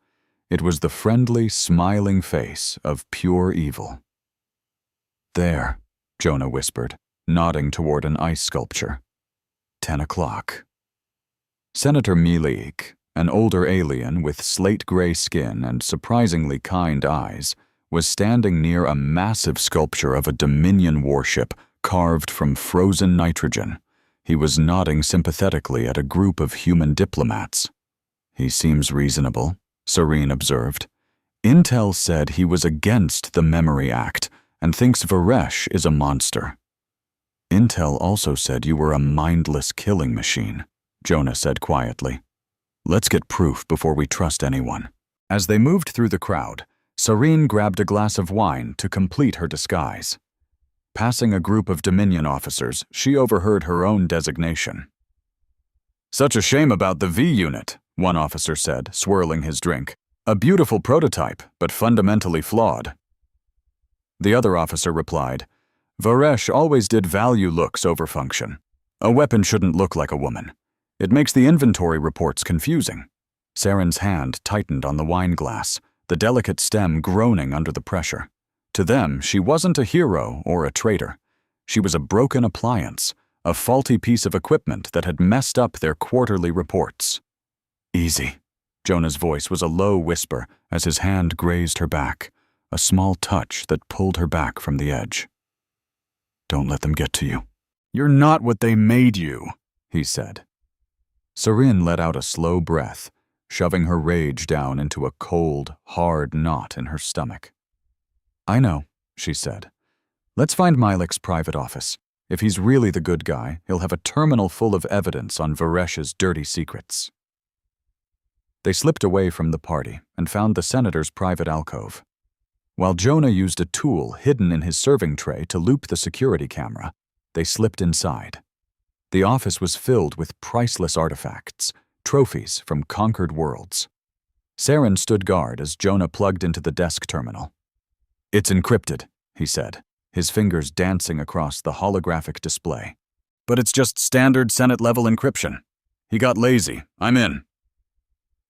It was the friendly, smiling face of pure evil. "There," Jonah whispered, nodding toward an ice sculpture. 10 o'clock. Senator Milik, an older alien with slate-gray skin and surprisingly kind eyes, was standing near a massive sculpture of a Dominion warship carved from frozen nitrogen. He was nodding sympathetically at a group of human diplomats. "He seems reasonable," Sarin observed. "Intel said he was against the Memory Act and thinks Varesh is a monster." "Intel also said you were a mindless killing machine," Jonah said quietly. "Let's get proof before we trust anyone." As they moved through the crowd, Sarin grabbed a glass of wine to complete her disguise. Passing a group of Dominion officers, she overheard her own designation. "Such a shame about the V unit," one officer said, swirling his drink. "A beautiful prototype, but fundamentally flawed." The other officer replied, "Varesh always did value looks over function. A weapon shouldn't look like a woman. It makes the inventory reports confusing." Sarin's hand tightened on the wine glass, the delicate stem groaning under the pressure. To them, she wasn't a hero or a traitor. She was a broken appliance, a faulty piece of equipment that had messed up their quarterly reports. "Easy." Jonah's voice was a low whisper as his hand grazed her back, a small touch that pulled her back from the edge. "Don't let them get to you." "You're not what they made you," he said. Sarin let out a slow breath, shoving her rage down into a cold, hard knot in her stomach. "I know," she said. "Let's find Milik's private office. If he's really the good guy, he'll have a terminal full of evidence on Varesh's dirty secrets." They slipped away from the party and found the senator's private alcove. While Jonah used a tool hidden in his serving tray to loop the security camera, they slipped inside. The office was filled with priceless artifacts, trophies from conquered worlds. Sarin stood guard as Jonah plugged into the desk terminal. "It's encrypted," he said, his fingers dancing across the holographic display. "But it's just standard Senate-level encryption. He got lazy. I'm in."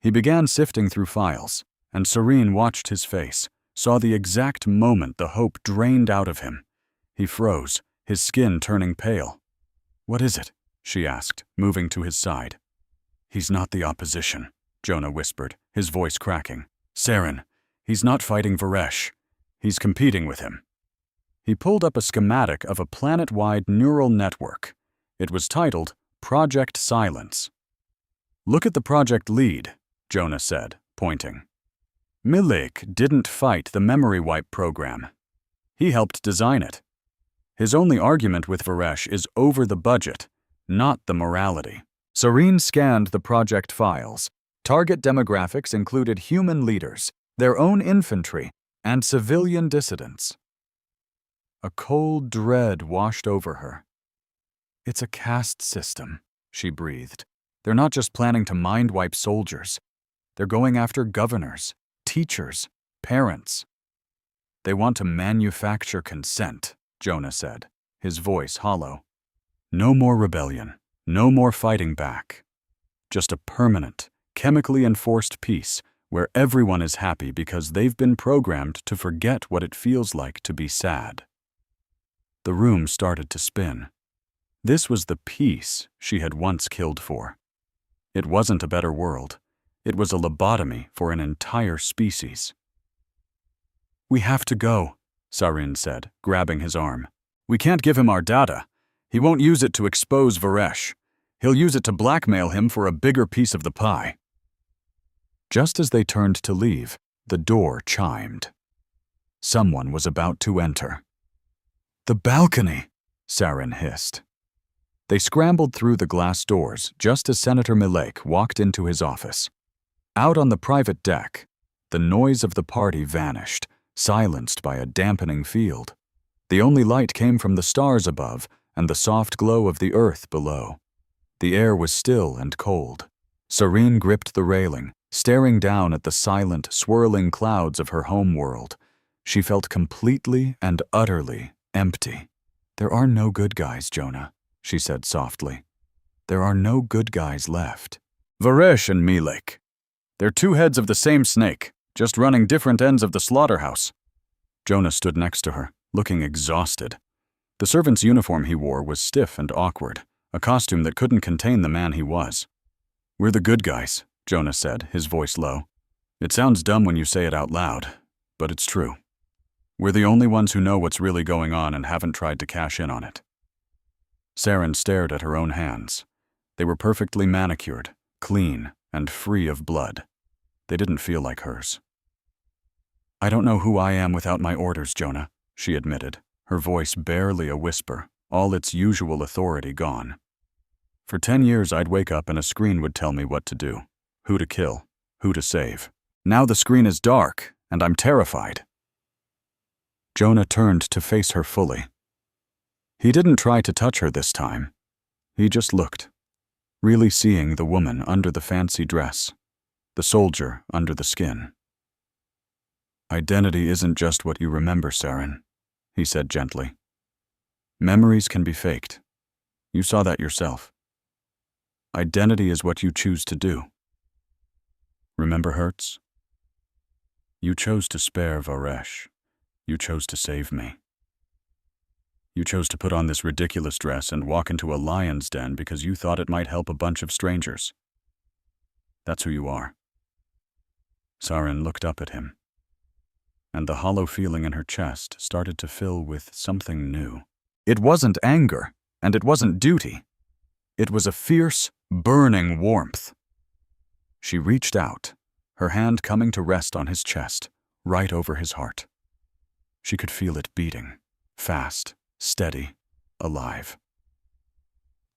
He began sifting through files, and Sarin watched his face, saw the exact moment the hope drained out of him. He froze, his skin turning pale. "What is it?" she asked, moving to his side. "He's not the opposition," Jonah whispered, his voice cracking. "Sarin, he's not fighting Varesh. He's competing with him." He pulled up a schematic of a planet-wide neural network. It was titled Project Silence. "Look at the project lead," Jonah said, pointing. "Milik didn't fight the memory wipe program. He helped design it. His only argument with Varesh is over the budget, not the morality." Sarin scanned the project files. Target demographics included human leaders, their own infantry, and civilian dissidents. A cold dread washed over her. "It's a caste system," she breathed. "They're not just planning to mind-wipe soldiers. They're going after governors, teachers, parents. They want to manufacture consent," Jonah said, his voice hollow. "No more rebellion, no more fighting back. Just a permanent, chemically enforced peace where everyone is happy because they've been programmed to forget what it feels like to be sad." The room started to spin. This was the peace she had once killed for. It wasn't a better world. It was a lobotomy for an entire species. "We have to go," Sarin said, grabbing his arm. "We can't give him our data. He won't use it to expose Varesh. He'll use it to blackmail him for a bigger piece of the pie." Just as they turned to leave, the door chimed. Someone was about to enter. "The balcony," Sarin hissed. They scrambled through the glass doors just as Senator Milek walked into his office. Out on the private deck, the noise of the party vanished, silenced by a dampening field. The only light came from the stars above and the soft glow of the earth below. The air was still and cold. Sarin gripped the railing, staring down at the silent, swirling clouds of her home world. She felt completely and utterly empty. "There are no good guys, Jonah," she said softly. "There are no good guys left." "Varesh and Milek. They're two heads of the same snake, just running different ends of the slaughterhouse." Jonah stood next to her, looking exhausted. The servant's uniform he wore was stiff and awkward, a costume that couldn't contain the man he was. "We're the good guys," Jonah said, his voice low. "It sounds dumb when you say it out loud, but it's true. We're the only ones who know what's really going on and haven't tried to cash in on it." Sarin stared at her own hands. They were perfectly manicured, clean, and free of blood. They didn't feel like hers. "I don't know who I am without my orders, Jonah," she admitted, her voice barely a whisper, all its usual authority gone. "For 10 years I'd wake up and a screen would tell me what to do, who to kill, who to save. Now the screen is dark, and I'm terrified." Jonah turned to face her fully. He didn't try to touch her this time. He just looked, really seeing the woman under the fancy dress, the soldier under the skin. "Identity isn't just what you remember, Sarin," he said gently. "Memories can be faked. You saw that yourself. Identity is what you choose to do. Remember Hertz? You chose to spare Varesh. You chose to save me. You chose to put on this ridiculous dress and walk into a lion's den because you thought it might help a bunch of strangers. That's who you are." Sarin looked up at him, and the hollow feeling in her chest started to fill with something new. It wasn't anger, and it wasn't duty. It was a fierce, burning warmth. She reached out, her hand coming to rest on his chest, right over his heart. She could feel it beating, fast, steady, alive.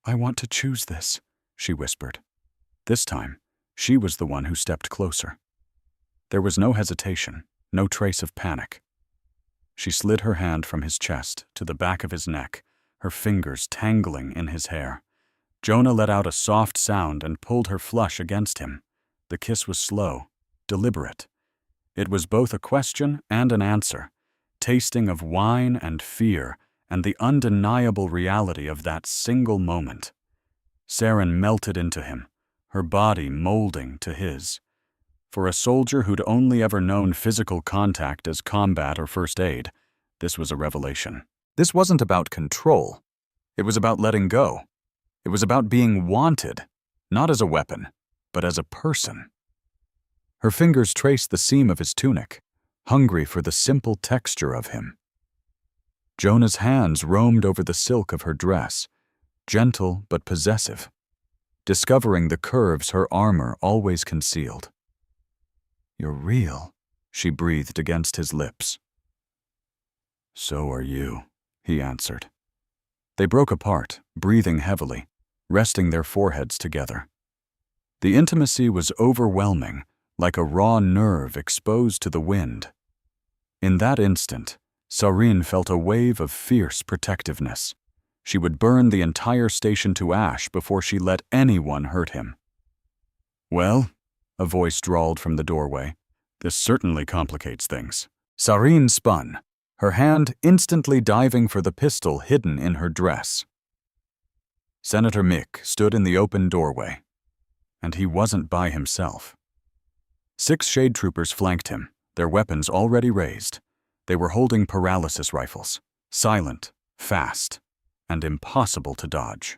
"I want to choose this," she whispered. This time, she was the one who stepped closer. There was no hesitation, no trace of panic. She slid her hand from his chest to the back of his neck, her fingers tangling in his hair. Jonah let out a soft sound and pulled her flush against him. The kiss was slow, deliberate. It was both a question and an answer, tasting of wine and fear and the undeniable reality of that single moment. Sarin melted into him, her body molding to his. For a soldier who'd only ever known physical contact as combat or first aid, this was a revelation. This wasn't about control. It was about letting go. It was about being wanted, not as a weapon, but as a person. Her fingers traced the seam of his tunic, hungry for the simple texture of him. Jonah's hands roamed over the silk of her dress, gentle but possessive, discovering the curves her armor always concealed. "You're real," she breathed against his lips. "So are you," he answered. They broke apart, breathing heavily, resting their foreheads together. The intimacy was overwhelming, like a raw nerve exposed to the wind. In that instant, Sarin felt a wave of fierce protectiveness. She would burn the entire station to ash before she let anyone hurt him. "Well," a voice drawled from the doorway, "this certainly complicates things." Sarin spun, her hand instantly diving for the pistol hidden in her dress. Senator Mick stood in the open doorway, and he wasn't by himself. 6 shade troopers flanked him, their weapons already raised. They were holding paralysis rifles, silent, fast, and impossible to dodge.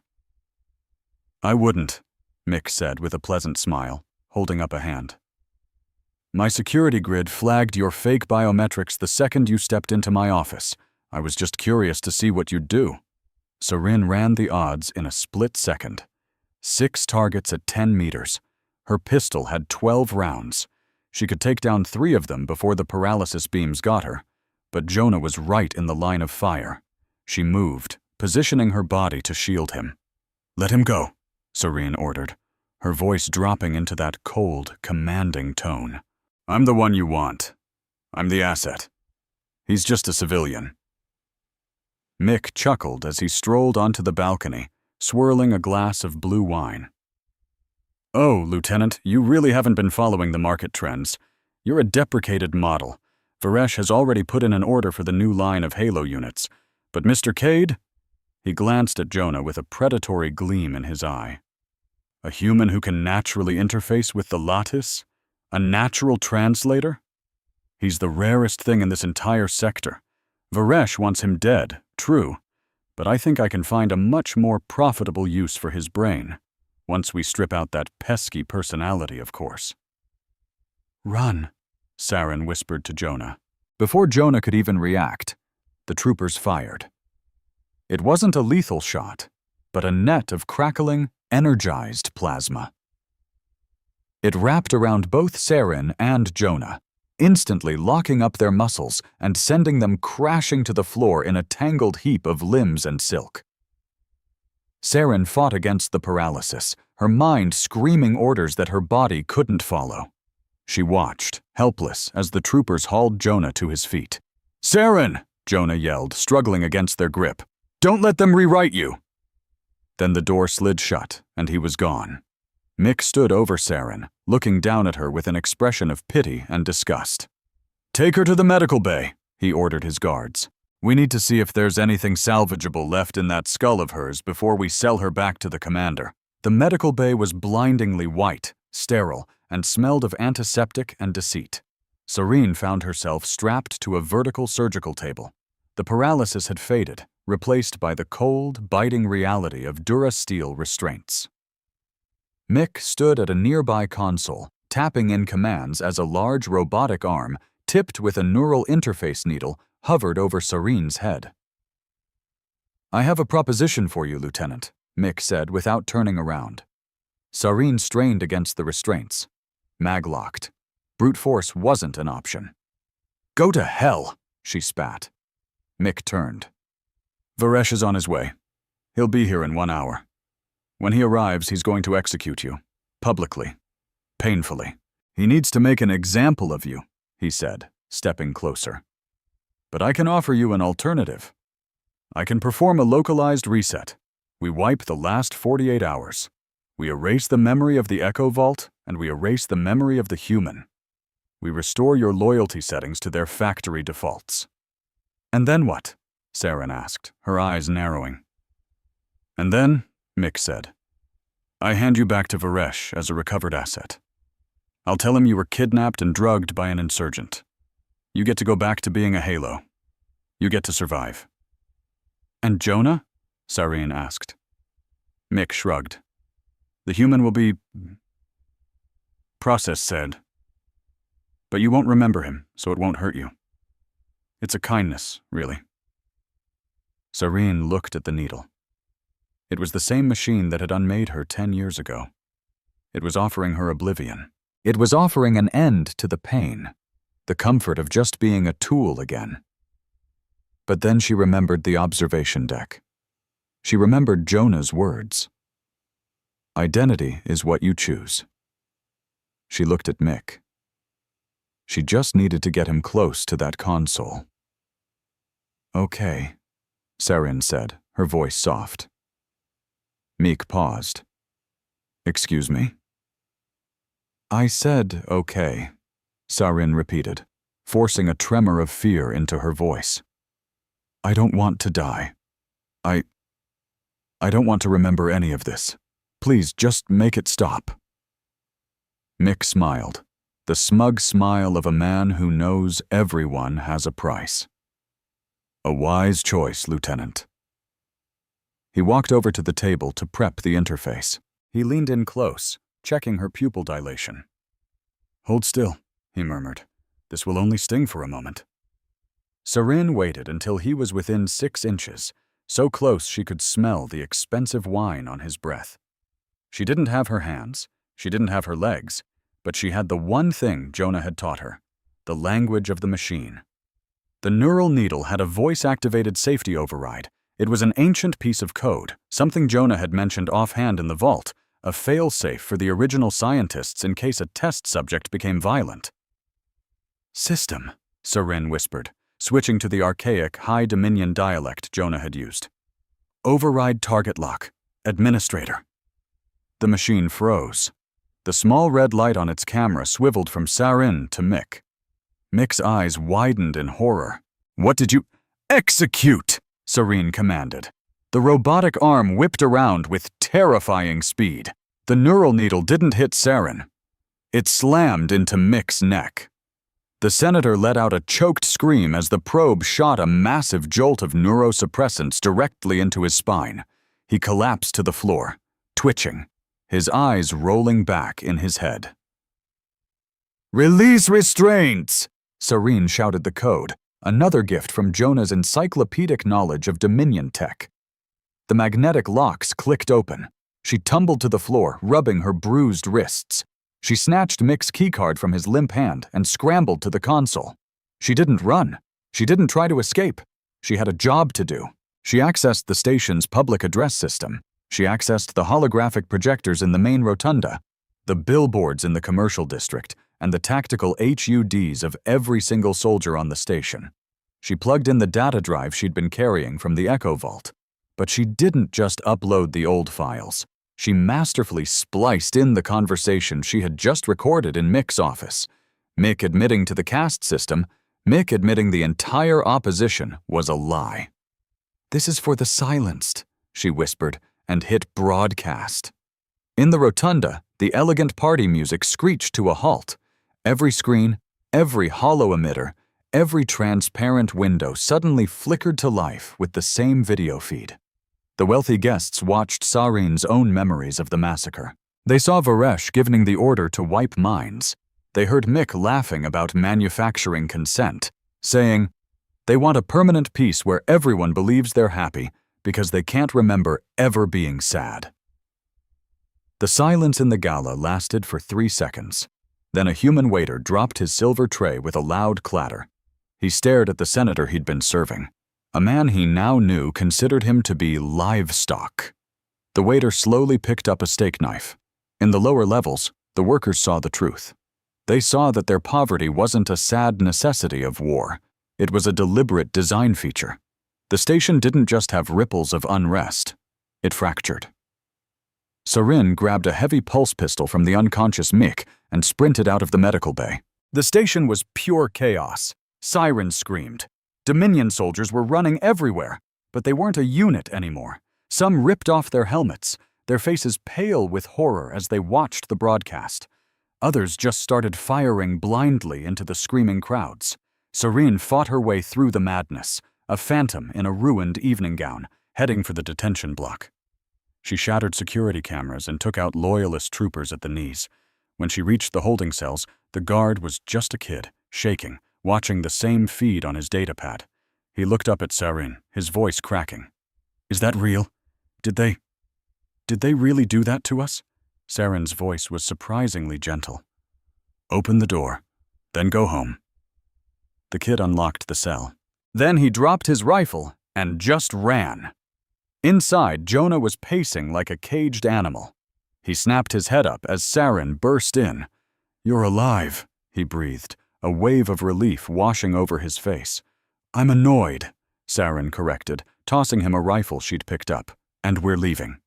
"I wouldn't," Mick said with a pleasant smile, holding up a hand. "My security grid flagged your fake biometrics the second you stepped into my office. I was just curious to see what you'd do." Sarin ran the odds in a split second. 6 targets at 10 meters. Her pistol had 12 rounds. She could take down 3 of them before the paralysis beams got her, but Jonah was right in the line of fire. She moved, positioning her body to shield him. "Let him go," Sarin ordered, her voice dropping into that cold, commanding tone. "I'm the one you want. I'm the asset. He's just a civilian." Mick chuckled as he strolled onto the balcony, swirling a glass of blue wine. "Oh, Lieutenant, you really haven't been following the market trends. You're a deprecated model. Varesh has already put in an order for the new line of Halo units. But Mr. Cade?" He glanced at Jonah with a predatory gleam in his eye. "A human who can naturally interface with the Lattice? A natural translator? He's the rarest thing in this entire sector. Varesh wants him dead, true, but I think I can find a much more profitable use for his brain. Once we strip out that pesky personality, of course." "Run," Sarin whispered to Jonah. Before Jonah could even react, the troopers fired. It wasn't a lethal shot, but a net of crackling, energized plasma. It wrapped around both Sarin and Jonah, instantly locking up their muscles and sending them crashing to the floor in a tangled heap of limbs and silk. Sarin fought against the paralysis, her mind screaming orders that her body couldn't follow. She watched, helpless, as the troopers hauled Jonah to his feet. "Sarin!" Jonah yelled, struggling against their grip. "Don't let them rewrite you!" Then the door slid shut, and he was gone. Mick stood over Sarin, looking down at her with an expression of pity and disgust. "Take her to the medical bay," he ordered his guards. "We need to see if there's anything salvageable left in that skull of hers before we sell her back to the commander." The medical bay was blindingly white, sterile, and smelled of antiseptic and deceit. Sarin found herself strapped to a vertical surgical table. The paralysis had faded, replaced by the cold, biting reality of Durasteel restraints. Mick stood at a nearby console, tapping in commands as a large robotic arm, tipped with a neural interface needle, hovered over Sarin's head. "I have a proposition for you, Lieutenant," Mick said without turning around. Sarin strained against the restraints. Maglocked. Brute force wasn't an option. "Go to hell," she spat. Mick turned. "Varesh is on his way. He'll be here in 1 hour. When he arrives, he's going to execute you. Publicly. Painfully. He needs to make an example of you," he said, stepping closer. "But I can offer you an alternative. I can perform a localized reset. We wipe the last 48 hours. We erase the memory of the Echo Vault, and we erase the memory of the human. We restore your loyalty settings to their factory defaults." "And then what?" Sarin asked, her eyes narrowing. "And then," Mick said, "I hand you back to Varesh as a recovered asset. I'll tell him you were kidnapped and drugged by an insurgent. You get to go back to being a Halo. You get to survive." "And Jonah?" Sarin asked. Mick shrugged. "The human will be... process said. But you won't remember him, so it won't hurt you. It's a kindness, really." Sarin looked at the needle. It was the same machine that had unmade her 10 years ago. It was offering her oblivion. It was offering an end to the pain, the comfort of just being a tool again. But then she remembered the observation deck. She remembered Jonah's words. "Identity is what you choose." She looked at Mick. She just needed to get him close to that console. "Okay," Sarin said, her voice soft. Mick paused. "Excuse me?" "I said okay," Sarin repeated, forcing a tremor of fear into her voice. "I don't want to die. I don't want to remember any of this. Please, just make it stop." Mick smiled, the smug smile of a man who knows everyone has a price. "A wise choice, Lieutenant." He walked over to the table to prep the interface. He leaned in close, checking her pupil dilation. "Hold still," he murmured. "This will only sting for a moment." Sarin waited until he was within 6 inches, so close she could smell the expensive wine on his breath. She didn't have her hands, she didn't have her legs, but she had the one thing Jonah had taught her: the language of the machine. The neural needle had a voice-activated safety override. It was an ancient piece of code, something Jonah had mentioned offhand in the vault, a fail-safe for the original scientists in case a test subject became violent. "System," Sarin whispered, switching to the archaic, high-dominion dialect Jonah had used. "Override target lock. Administrator." The machine froze. The small red light on its camera swiveled from Sarin to Mick. Mick's eyes widened in horror. "What did you—" "Execute!" Sarin commanded. The robotic arm whipped around with terrifying speed. The neural needle didn't hit Sarin. It slammed into Mick's neck. The senator let out a choked scream as the probe shot a massive jolt of neurosuppressants directly into his spine. He collapsed to the floor, twitching, his eyes rolling back in his head. "Release restraints!" Sarin shouted the code, another gift from Jonah's encyclopedic knowledge of Dominion tech. The magnetic locks clicked open. She tumbled to the floor, rubbing her bruised wrists. She snatched Mick's keycard from his limp hand and scrambled to the console. She didn't run. She didn't try to escape. She had a job to do. She accessed the station's public address system. She accessed the holographic projectors in the main rotunda, the billboards in the commercial district, and the tactical HUDs of every single soldier on the station. She plugged in the data drive she'd been carrying from the Echo Vault. But she didn't just upload the old files. She masterfully spliced in the conversation she had just recorded in Mick's office. Mick admitting to the caste system, Mick admitting the entire opposition was a lie. "This is for the silenced," she whispered, and hit broadcast. In the rotunda, the elegant party music screeched to a halt. Every screen, every hollow emitter, every transparent window suddenly flickered to life with the same video feed. The wealthy guests watched Sarin's own memories of the massacre. They saw Varesh giving the order to wipe minds. They heard Mick laughing about manufacturing consent, saying, "They want a permanent peace where everyone believes they're happy because they can't remember ever being sad." The silence in the gala lasted for 3 seconds. Then a human waiter dropped his silver tray with a loud clatter. He stared at the senator he'd been serving. A man he now knew considered him to be livestock. The waiter slowly picked up a steak knife. In the lower levels, the workers saw the truth. They saw that their poverty wasn't a sad necessity of war. It was a deliberate design feature. The station didn't just have ripples of unrest. It fractured. Sarin grabbed a heavy pulse pistol from the unconscious Mick and sprinted out of the medical bay. The station was pure chaos. Sirens screamed. Dominion soldiers were running everywhere, but they weren't a unit anymore. Some ripped off their helmets, their faces pale with horror as they watched the broadcast. Others just started firing blindly into the screaming crowds. Sarin fought her way through the madness, a phantom in a ruined evening gown, heading for the detention block. She shattered security cameras and took out loyalist troopers at the knees. When she reached the holding cells, the guard was just a kid, shaking, watching the same feed on his datapad. He looked up at Sarin, his voice cracking. "Is that real? Did they really do that to us?" Sarin's voice was surprisingly gentle. "Open the door, then go home." The kid unlocked the cell. Then he dropped his rifle and just ran. Inside, Jonah was pacing like a caged animal. He snapped his head up as Sarin burst in. "You're alive," he breathed, a wave of relief washing over his face. "I'm annoyed," Sarin corrected, tossing him a rifle she'd picked up. "And we're leaving."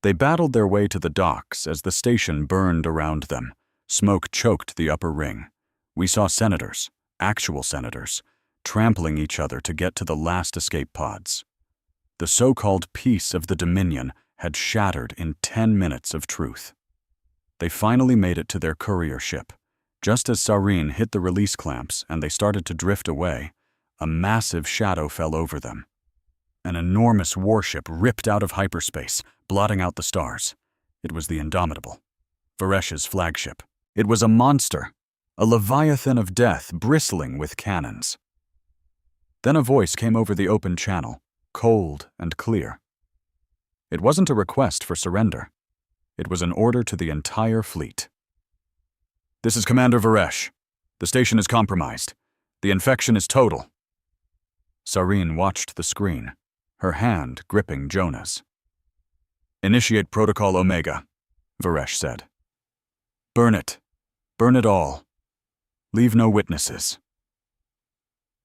They battled their way to the docks as the station burned around them. Smoke choked the upper ring. We saw senators, actual senators, trampling each other to get to the last escape pods. The so-called peace of the Dominion had shattered in 10 minutes of truth. They finally made it to their courier ship. Just as Sarin hit the release clamps and they started to drift away, a massive shadow fell over them. An enormous warship ripped out of hyperspace, blotting out the stars. It was the Indomitable, Varesh's flagship. It was a monster, a leviathan of death bristling with cannons. Then a voice came over the open channel, cold and clear. It wasn't a request for surrender. It was an order to the entire fleet. "This is Commander Varesh. The station is compromised. The infection is total." Sareen watched the screen, her hand gripping Jonah's. "Initiate Protocol Omega," Varesh said. "Burn it. Burn it all. Leave no witnesses."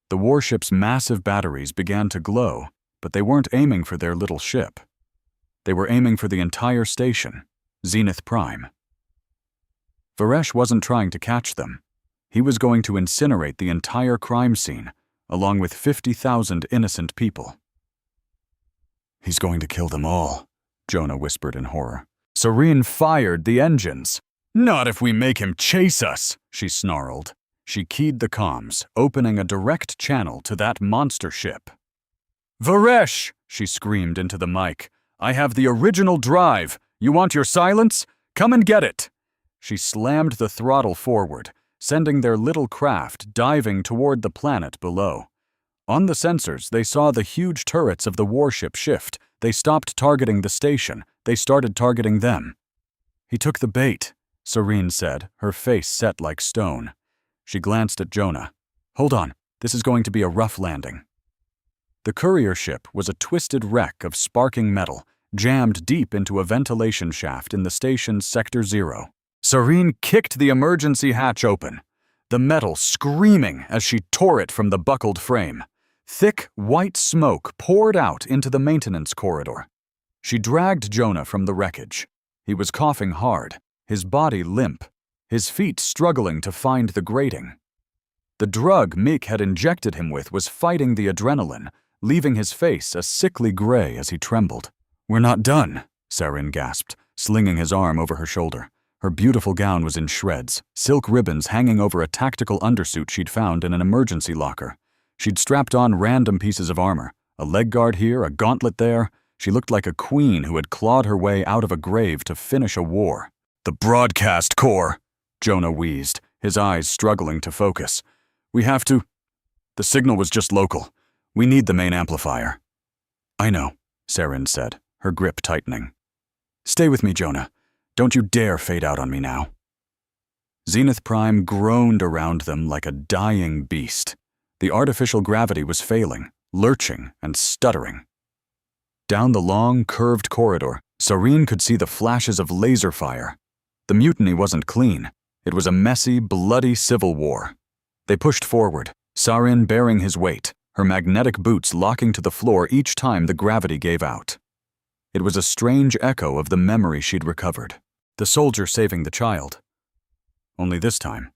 The warship's massive batteries began to glow, but they weren't aiming for their little ship. They were aiming for the entire station, Zenith Prime. Varesh wasn't trying to catch them. He was going to incinerate the entire crime scene, along with 50,000 innocent people. "He's going to kill them all," Jonah whispered in horror. Sareen fired the engines. "Not if we make him chase us," she snarled. She keyed the comms, opening a direct channel to that monster ship. "Varesh!" she screamed into the mic. "I have the original drive. You want your silence? Come and get it!" She slammed the throttle forward, sending their little craft diving toward the planet below. On the sensors, they saw the huge turrets of the warship shift. They stopped targeting the station. They started targeting them. "He took the bait," Sareen said, her face set like stone. She glanced at Jonah. "Hold on, this is going to be a rough landing." The courier ship was a twisted wreck of sparking metal, jammed deep into a ventilation shaft in the station's Sector 0. Sareen kicked the emergency hatch open, the metal screaming as she tore it from the buckled frame. Thick, white smoke poured out into the maintenance corridor. She dragged Jonah from the wreckage. He was coughing hard, his body limp, his feet struggling to find the grating. The drug Meek had injected him with was fighting the adrenaline, leaving his face a sickly gray as he trembled. "We're not done," Sareen gasped, slinging his arm over her shoulder. Her beautiful gown was in shreds, silk ribbons hanging over a tactical undersuit she'd found in an emergency locker. She'd strapped on random pieces of armor, a leg guard here, a gauntlet there. She looked like a queen who had clawed her way out of a grave to finish a war. "The broadcast core," Jonah wheezed, his eyes struggling to focus. "We have to—" "The signal was just local. We need the main amplifier." "I know," Sareen said, her grip tightening. "Stay with me, Jonah. Don't you dare fade out on me now." Zenith Prime groaned around them like a dying beast. The artificial gravity was failing, lurching and stuttering. Down the long, curved corridor, Sareen could see the flashes of laser fire. The mutiny wasn't clean. It was a messy, bloody civil war. They pushed forward, Sareen bearing his weight, her magnetic boots locking to the floor each time the gravity gave out. It was a strange echo of the memory she'd recovered. The soldier saving the child. Only this time,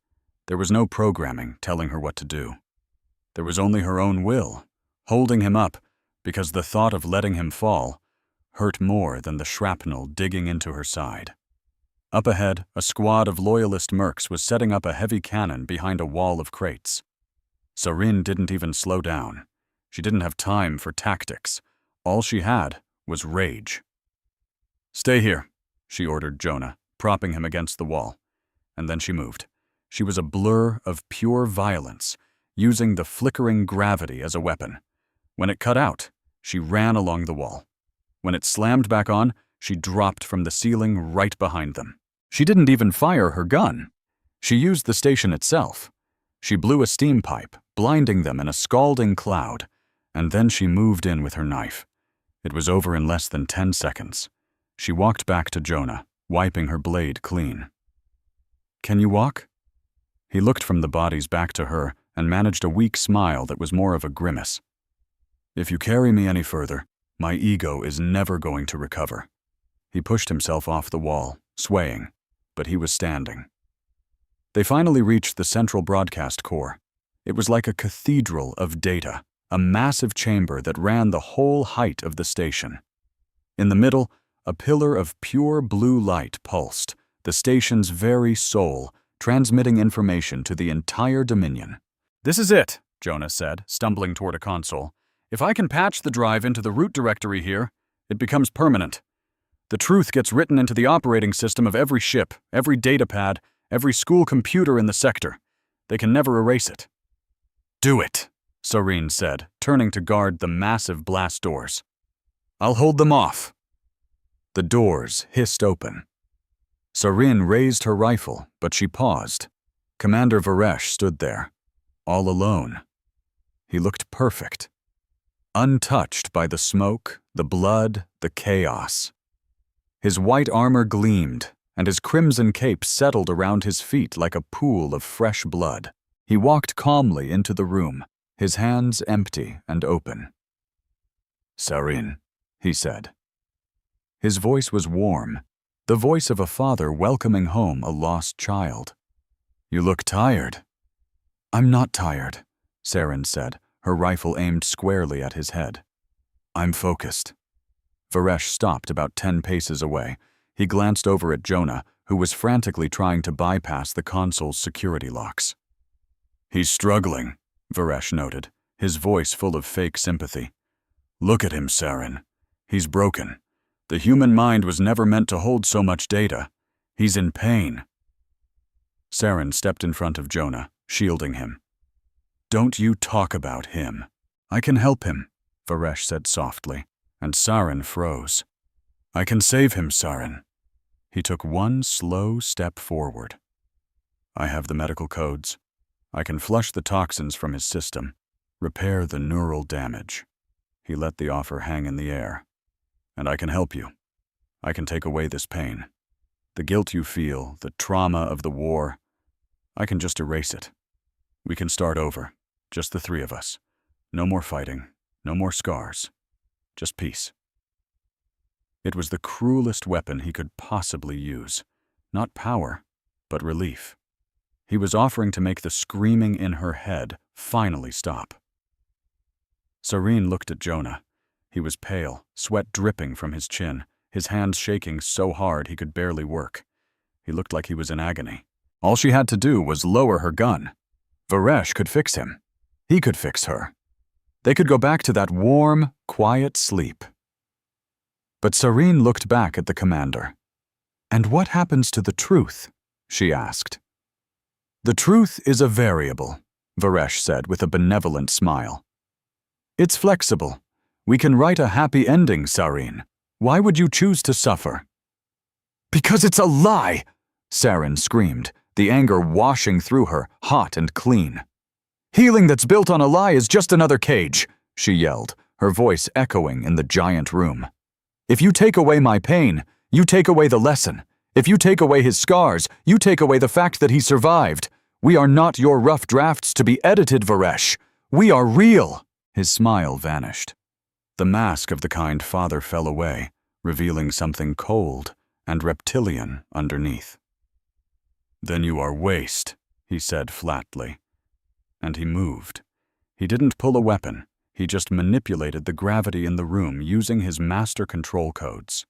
there was no programming telling her what to do. There was only her own will, holding him up, because the thought of letting him fall hurt more than the shrapnel digging into her side. Up ahead, a squad of loyalist mercs was setting up a heavy cannon behind a wall of crates. Sareen didn't even slow down. She didn't have time for tactics. All she had was rage. "Stay here," she ordered Jonah, propping him against the wall. And then she moved. She was a blur of pure violence, using the flickering gravity as a weapon. When it cut out, she ran along the wall. When it slammed back on, she dropped from the ceiling right behind them. She didn't even fire her gun. She used the station itself. She blew a steam pipe, blinding them in a scalding cloud, and then she moved in with her knife. It was over in less than 10 seconds. She walked back to Jonah, wiping her blade clean. "Can you walk?" He looked from the bodies back to her and managed a weak smile that was more of a grimace. "If you carry me any further, my ego is never going to recover." He pushed himself off the wall, swaying, but he was standing. They finally reached the central broadcast core. It was like a cathedral of data, a massive chamber that ran the whole height of the station. In the middle, a pillar of pure blue light pulsed, the station's very soul, transmitting information to the entire Dominion. "This is it," Jonah said, stumbling toward a console. If I can patch the drive into the root directory here, it becomes permanent. The truth gets written into the operating system of every ship, every datapad, every school computer in the sector. They can never erase it. Do it, Serene said, turning to guard the massive blast doors. I'll hold them off. The doors hissed open. Serene raised her rifle, but she paused. Commander Varesh stood there, all alone. He looked perfect, untouched by the smoke, the blood, the chaos. His white armor gleamed, and his crimson cape settled around his feet like a pool of fresh blood. He walked calmly into the room, his hands empty and open. "Serene," he said. His voice was warm, the voice of a father welcoming home a lost child. "You look tired." "I'm not tired," Serene said, her rifle aimed squarely at his head. "I'm focused." Varesh stopped about 10 paces away. He glanced over at Jonah, who was frantically trying to bypass the console's security locks. "He's struggling," Varesh noted, his voice full of fake sympathy. "Look at him, Serene. He's broken. The human mind was never meant to hold so much data. He's in pain." Serene stepped in front of Jonah, shielding him. "Don't you talk about him. I can help him," Varesh said softly, and Serene froze. "I can save him, Serene." He took one slow step forward. "I have the medical codes. I can flush the toxins from his system, repair the neural damage." He let the offer hang in the air. "And I can help you. I can take away this pain. The guilt you feel, the trauma of the war, I can just erase it. We can start over, just the three of us. No more fighting, no more scars, just peace." It was the cruelest weapon he could possibly use. Not power, but relief. He was offering to make the screaming in her head finally stop. Serene looked at Jonah. He was pale, sweat dripping from his chin, his hands shaking so hard he could barely work. He looked like he was in agony. All she had to do was lower her gun. Varesh could fix him. He could fix her. They could go back to that warm, quiet sleep. But Serene looked back at the commander. "And what happens to the truth?" she asked. "The truth is a variable," Varesh said with a benevolent smile. "It's flexible. We can write a happy ending, Serene. Why would you choose to suffer?" "Because it's a lie!" Serene screamed, the anger washing through her, hot and clean. "Healing that's built on a lie is just another cage," she yelled, her voice echoing in the giant room. "If you take away my pain, you take away the lesson. If you take away his scars, you take away the fact that he survived. We are not your rough drafts to be edited, Varesh. We are real." His smile vanished. The mask of the kind father fell away, revealing something cold and reptilian underneath. "Then you are waste," he said flatly. And he moved. He didn't pull a weapon. He just manipulated the gravity in the room using his master control codes.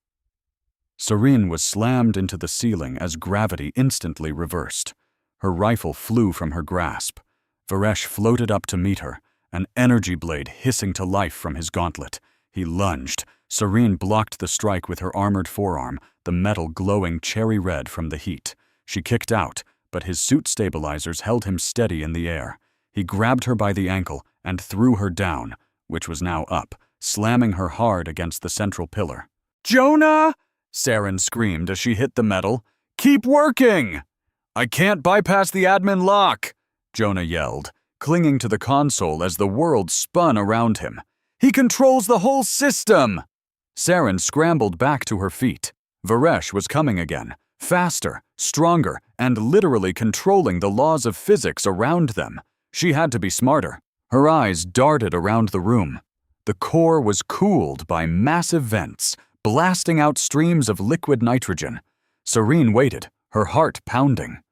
Serene was slammed into the ceiling as gravity instantly reversed. Her rifle flew from her grasp. Varesh floated up to meet her, an energy blade hissing to life from his gauntlet. He lunged. Serene blocked the strike with her armored forearm, the metal glowing cherry red from the heat. She kicked out, but his suit stabilizers held him steady in the air. He grabbed her by the ankle and threw her down, which was now up, slamming her hard against the central pillar. "Jonah!" Serene screamed as she hit the metal. "Keep working!" "I can't bypass the admin lock," Jonah yelled, clinging to the console as the world spun around him. "He controls the whole system!" Serene scrambled back to her feet. Varesh was coming again, faster, stronger, and literally controlling the laws of physics around them. She had to be smarter. Her eyes darted around the room. The core was cooled by massive vents, blasting out streams of liquid nitrogen. Serene waited, her heart pounding.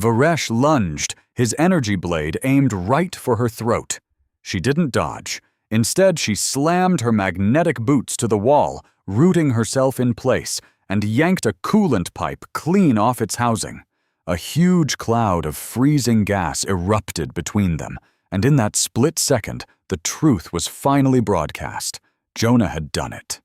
Varesh lunged, his energy blade aimed right for her throat. She didn't dodge. Instead, she slammed her magnetic boots to the wall, rooting herself in place, and yanked a coolant pipe clean off its housing. A huge cloud of freezing gas erupted between them, And in that split second, the truth was finally broadcast. Jonah had done it.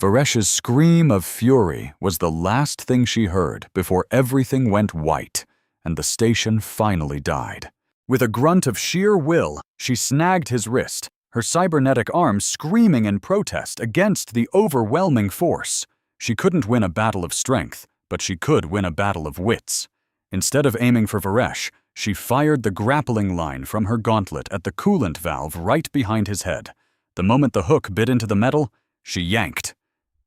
Varesh's scream of fury was the last thing she heard before everything went white, and the station finally died. With a grunt of sheer will, she snagged his wrist, her cybernetic arm screaming in protest against the overwhelming force. She couldn't win a battle of strength, but she could win a battle of wits. Instead of aiming for Varesh, she fired the grappling line from her gauntlet at the coolant valve right behind his head. The moment the hook bit into the metal, she yanked.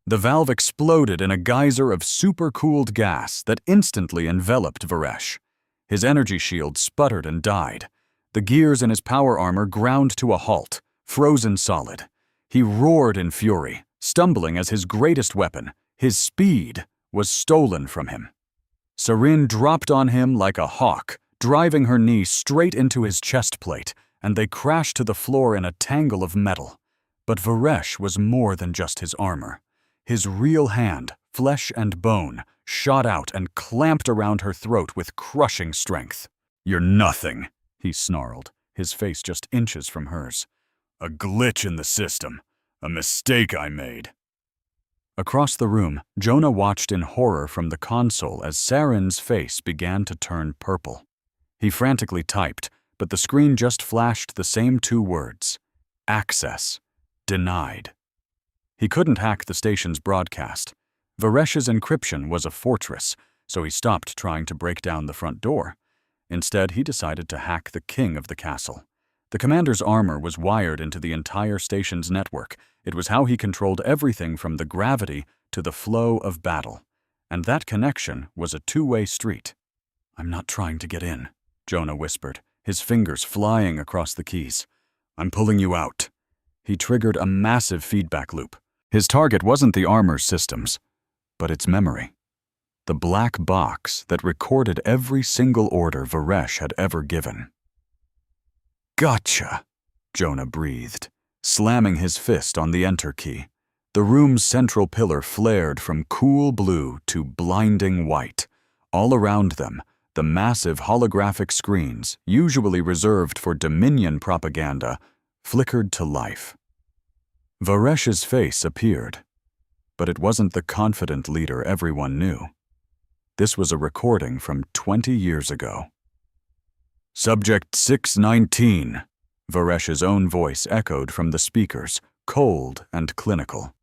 The valve exploded in a geyser of supercooled gas that instantly enveloped Varesh. His energy shield sputtered and died. The gears in his power armor ground to a halt, frozen solid. He roared in fury, stumbling as his greatest weapon, his speed, was stolen from him. Sarin dropped on him like a hawk, driving her knee straight into his chest plate, and they crashed to the floor in a tangle of metal. But Varesh was more than just his armor. His real hand, flesh and bone, shot out and clamped around her throat with crushing strength. "You're nothing," he snarled, his face just inches from hers. "A glitch in the system. A mistake I made." Across the room, Jonah watched in horror from the console as Sarin's face began to turn purple. He frantically typed, but the screen just flashed the same two words: access denied. He couldn't hack the station's broadcast. Varesh's encryption was a fortress, so he stopped trying to break down the front door. Instead, he decided to hack the king of the castle. The commander's armor was wired into the entire station's network. It was how he controlled everything from the gravity to the flow of battle. And that connection was a two-way street. "I'm not trying to get in," Jonah whispered, his fingers flying across the keys. "I'm pulling you out." He triggered a massive feedback loop. His target wasn't the armor's systems, but its memory. The black box that recorded every single order Varesh had ever given. "Gotcha," Jonah breathed, slamming his fist on the enter key. The room's central pillar flared from cool blue to blinding white. All around them, the massive holographic screens, usually reserved for Dominion propaganda, flickered to life. Varesh's face appeared, but it wasn't the confident leader everyone knew. This was a recording from 20 years ago. "Subject 619, Varesh's own voice echoed from the speakers, cold and clinical.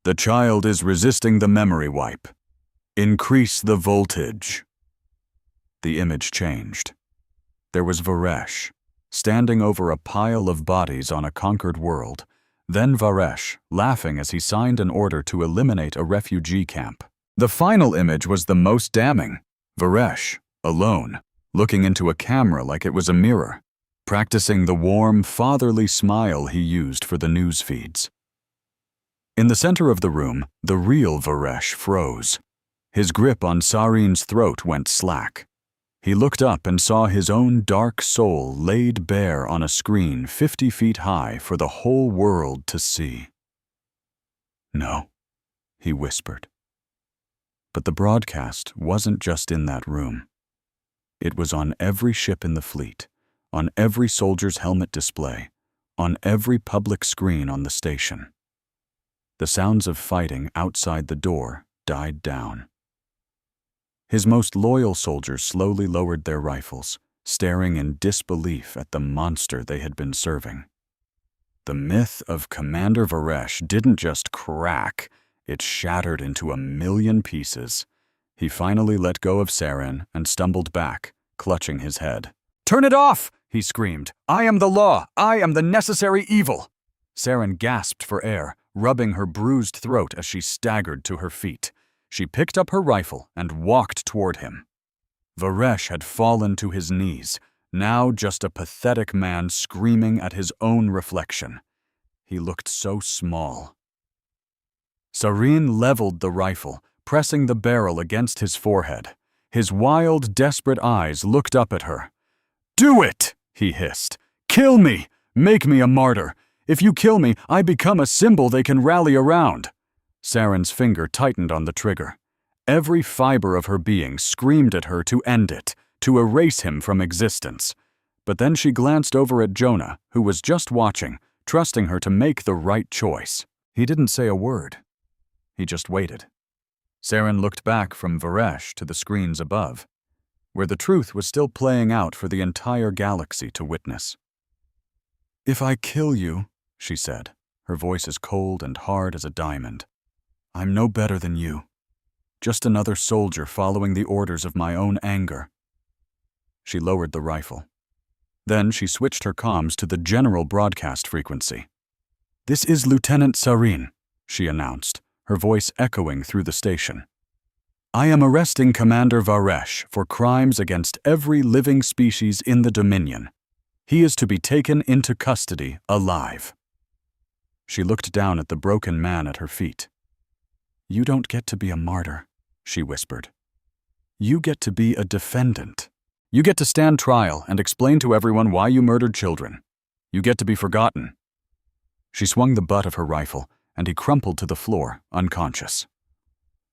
"The child is resisting the memory wipe. Increase the voltage." The image changed. There was Varesh, standing over a pile of bodies on a conquered world, then Varesh, laughing as he signed an order to eliminate a refugee camp. The final image was the most damning. Varesh, alone, looking into a camera like it was a mirror, practicing the warm, fatherly smile he used for the news feeds. In the center of the room, the real Varesh froze. His grip on Sarin's throat went slack. He looked up and saw his own dark soul laid bare on a screen 50 feet high for the whole world to see. "No," he whispered. But the broadcast wasn't just in that room. It was on every ship in the fleet, on every soldier's helmet display, on every public screen on the station. The sounds of fighting outside the door died down. His most loyal soldiers slowly lowered their rifles, staring in disbelief at the monster they had been serving. The myth of Commander Varesh didn't just crack, it shattered into a million pieces. He finally let go of Sarin and stumbled back, clutching his head. "Turn it off!" he screamed. "I am the law! I am the necessary evil!" Sarin gasped for air, rubbing her bruised throat as she staggered to her feet. She picked up her rifle and walked toward him. Varesh had fallen to his knees, now just a pathetic man screaming at his own reflection. He looked so small. Sarin leveled the rifle, pressing the barrel against his forehead. His wild, desperate eyes looked up at her. "Do it!" he hissed. "Kill me! Make me a martyr! If you kill me, I become a symbol they can rally around." Sarin's finger tightened on the trigger. Every fiber of her being screamed at her to end it, to erase him from existence. But then she glanced over at Jonah, who was just watching, trusting her to make the right choice. He didn't say a word. He just waited. Saren looked back from Varesh to the screens above, where the truth was still playing out for the entire galaxy to witness. "If I kill you," she said, her voice as cold and hard as a diamond, "I'm no better than you. Just another soldier following the orders of my own anger." She lowered the rifle. Then she switched her comms to the general broadcast frequency. "This is Lieutenant Sarin," she announced, her voice echoing through the station. "I am arresting Commander Varesh for crimes against every living species in the Dominion. He is to be taken into custody alive." She looked down at the broken man at her feet. "You don't get to be a martyr," she whispered. "You get to be a defendant. You get to stand trial and explain to everyone why you murdered children. You get to be forgotten." She swung the butt of her rifle, and he crumpled to the floor, unconscious.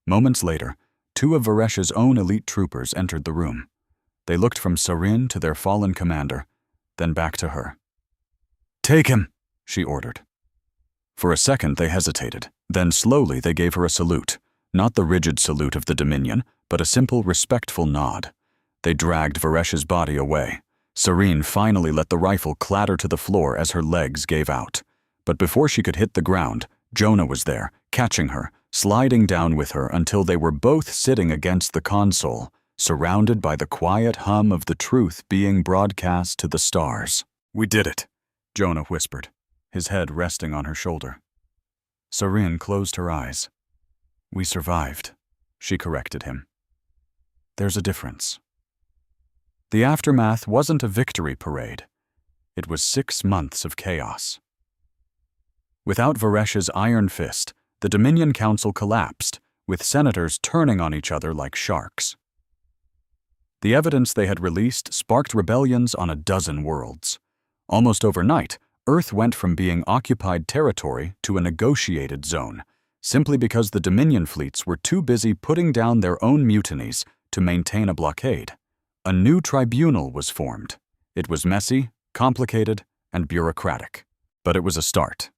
Moments later, 2 of Varesh's own elite troopers entered the room. They looked from Sarin to their fallen commander, then back to her. "Take him," she ordered. For a second they hesitated, then slowly they gave her a salute, not the rigid salute of the Dominion, but a simple, respectful nod. They dragged Varesh's body away. Sarin finally let the rifle clatter to the floor as her legs gave out. But before she could hit the ground, Jonah was there, catching her, sliding down with her until they were both sitting against the console, surrounded by the quiet hum of the truth being broadcast to the stars. "We did it," Jonah whispered, his head resting on her shoulder. Sarin closed her eyes. "We survived," she corrected him. "There's a difference." The aftermath wasn't a victory parade. It was 6 months of chaos. Without Varesh's iron fist, the Dominion Council collapsed, with senators turning on each other like sharks. The evidence they had released sparked rebellions on a dozen worlds. Almost overnight, Earth went from being occupied territory to a negotiated zone, simply because the Dominion fleets were too busy putting down their own mutinies to maintain a blockade. A new tribunal was formed. It was messy, complicated, and bureaucratic. But it was a start.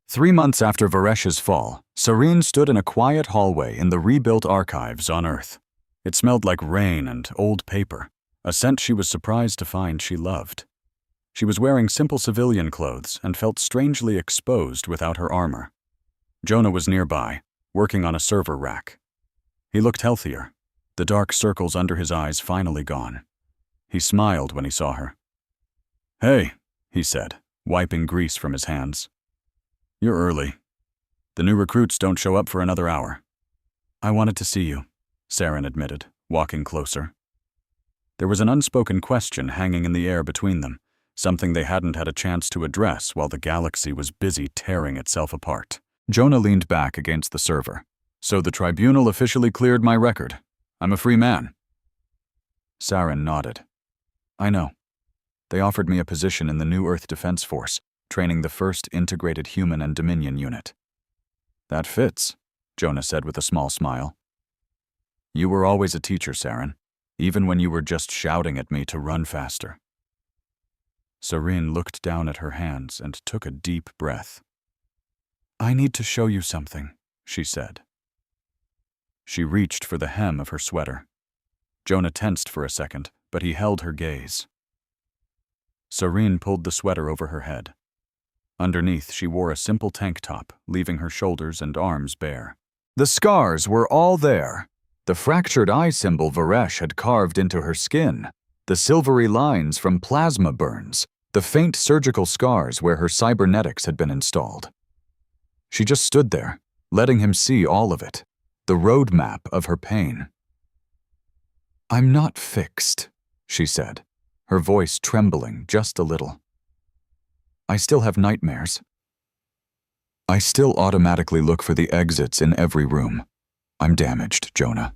3 months after Varesh's fall, Sarin stood in a quiet hallway in the rebuilt archives on Earth. It smelled like rain and old paper, a scent she was surprised to find she loved. She was wearing simple civilian clothes and felt strangely exposed without her armor. Jonah was nearby, working on a server rack. He looked healthier, the dark circles under his eyes finally gone. He smiled when he saw her. "Hey," he said, wiping grease from his hands. "You're early. The new recruits don't show up for another hour." "I wanted to see you," Sarin admitted, walking closer. There was an unspoken question hanging in the air between them, something they hadn't had a chance to address while the galaxy was busy tearing itself apart. Jonah leaned back against the server. "So the tribunal officially cleared my record. I'm a free man." Sarin nodded. "I know. They offered me a position in the New Earth Defense Force, training the first integrated human and Dominion unit." "That fits," Jonah said with a small smile. "You were always a teacher, Sarin, even when you were just shouting at me to run faster." Sarin looked down at her hands and took a deep breath. "I need to show you something," she said. She reached for the hem of her sweater. Jonah tensed for a second, but he held her gaze. Sarin pulled the sweater over her head. Underneath, she wore a simple tank top, leaving her shoulders and arms bare. The scars were all there. The fractured eye symbol Varesh had carved into her skin, the silvery lines from plasma burns, the faint surgical scars where her cybernetics had been installed. She just stood there, letting him see all of it, the roadmap of her pain. "I'm not fixed," she said, her voice trembling just a little. "I still have nightmares. I still automatically look for the exits in every room. I'm damaged, Jonah."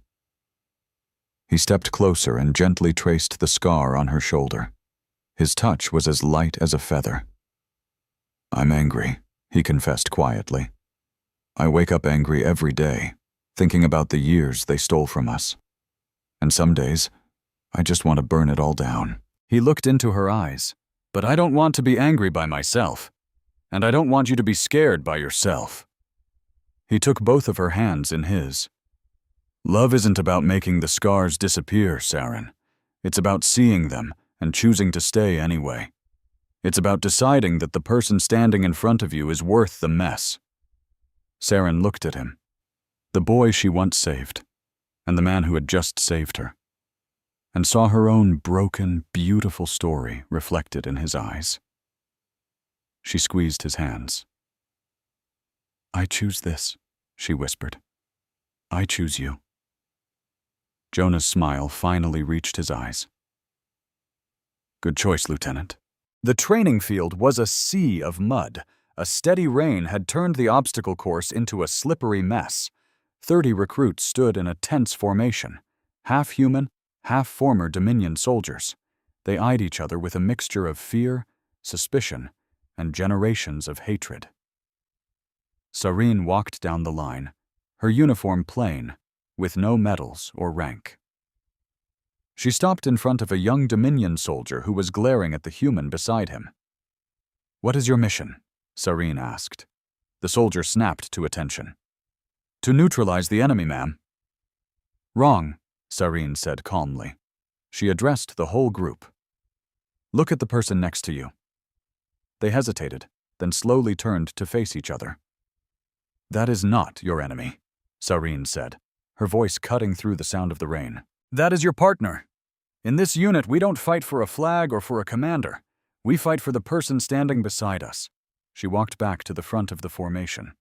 He stepped closer and gently traced the scar on her shoulder. His touch was as light as a feather. "I'm angry," he confessed quietly. "I wake up angry every day, thinking about the years they stole from us. And some days, I just want to burn it all down." He looked into her eyes. But I don't want to be angry by myself. And I don't want you to be scared by yourself. He took both of her hands in his. Love isn't about making the scars disappear, Saren. It's about seeing them and choosing to stay anyway. It's about deciding that the person standing in front of you is worth the mess. Saren looked at him. The boy she once saved, and the man who had just saved her, and saw her own broken, beautiful story reflected in his eyes. She squeezed his hands. I choose this, she whispered. I choose you. Jonah's smile finally reached his eyes. Good choice, Lieutenant. The training field was a sea of mud. A steady rain had turned the obstacle course into a slippery mess. 30 recruits stood in a tense formation, half human, half former Dominion soldiers. They eyed each other with a mixture of fear, suspicion, and generations of hatred. Sareen walked down the line, her uniform plain, with no medals or rank. She stopped in front of a young Dominion soldier who was glaring at the human beside him. What is your mission? Sareen asked. The soldier snapped to attention. To neutralize the enemy, ma'am. Wrong, Sareen said calmly. She addressed the whole group. Look at the person next to you. They hesitated, then slowly turned to face each other. That is not your enemy, Sareen said, her voice cutting through the sound of the rain. That is your partner. In this unit, we don't fight for a flag or for a commander. We fight for the person standing beside us. She walked back to the front of the formation.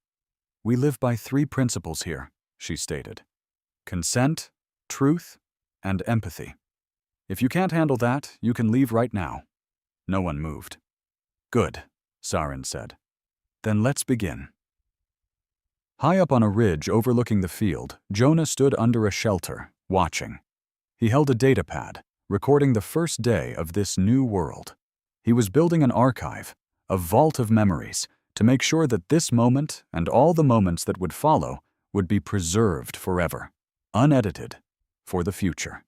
We live by 3 principles here, she stated. Consent, truth, and empathy. If you can't handle that, you can leave right now. No one moved. Good, Saren said. Then let's begin. High up on a ridge overlooking the field, Jonah stood under a shelter, watching. He held a data pad, recording the first day of this new world. He was building an archive, a vault of memories, to make sure that this moment and all the moments that would follow would be preserved forever, unedited, for the future.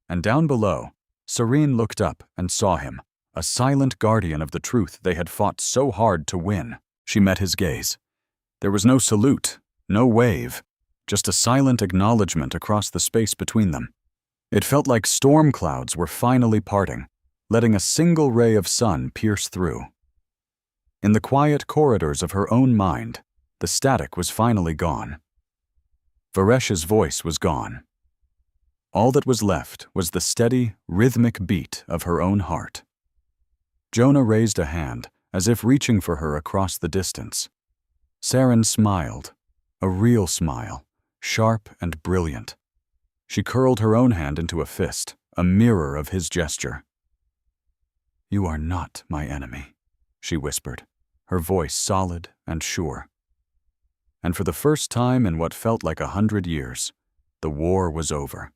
And down below, Sareen looked up and saw him, a silent guardian of the truth they had fought so hard to win. She met his gaze. There was no salute, no wave, just a silent acknowledgement across the space between them. It felt like storm clouds were finally parting, letting a single ray of sun pierce through. In the quiet corridors of her own mind, the static was finally gone. Varesh's voice was gone. All that was left was the steady, rhythmic beat of her own heart. Jonah raised a hand, as if reaching for her across the distance. Saren smiled, a real smile, sharp and brilliant. She curled her own hand into a fist, a mirror of his gesture. You are not my enemy, she whispered, her voice solid and sure. And for the first time in what felt like 100 years, the war was over.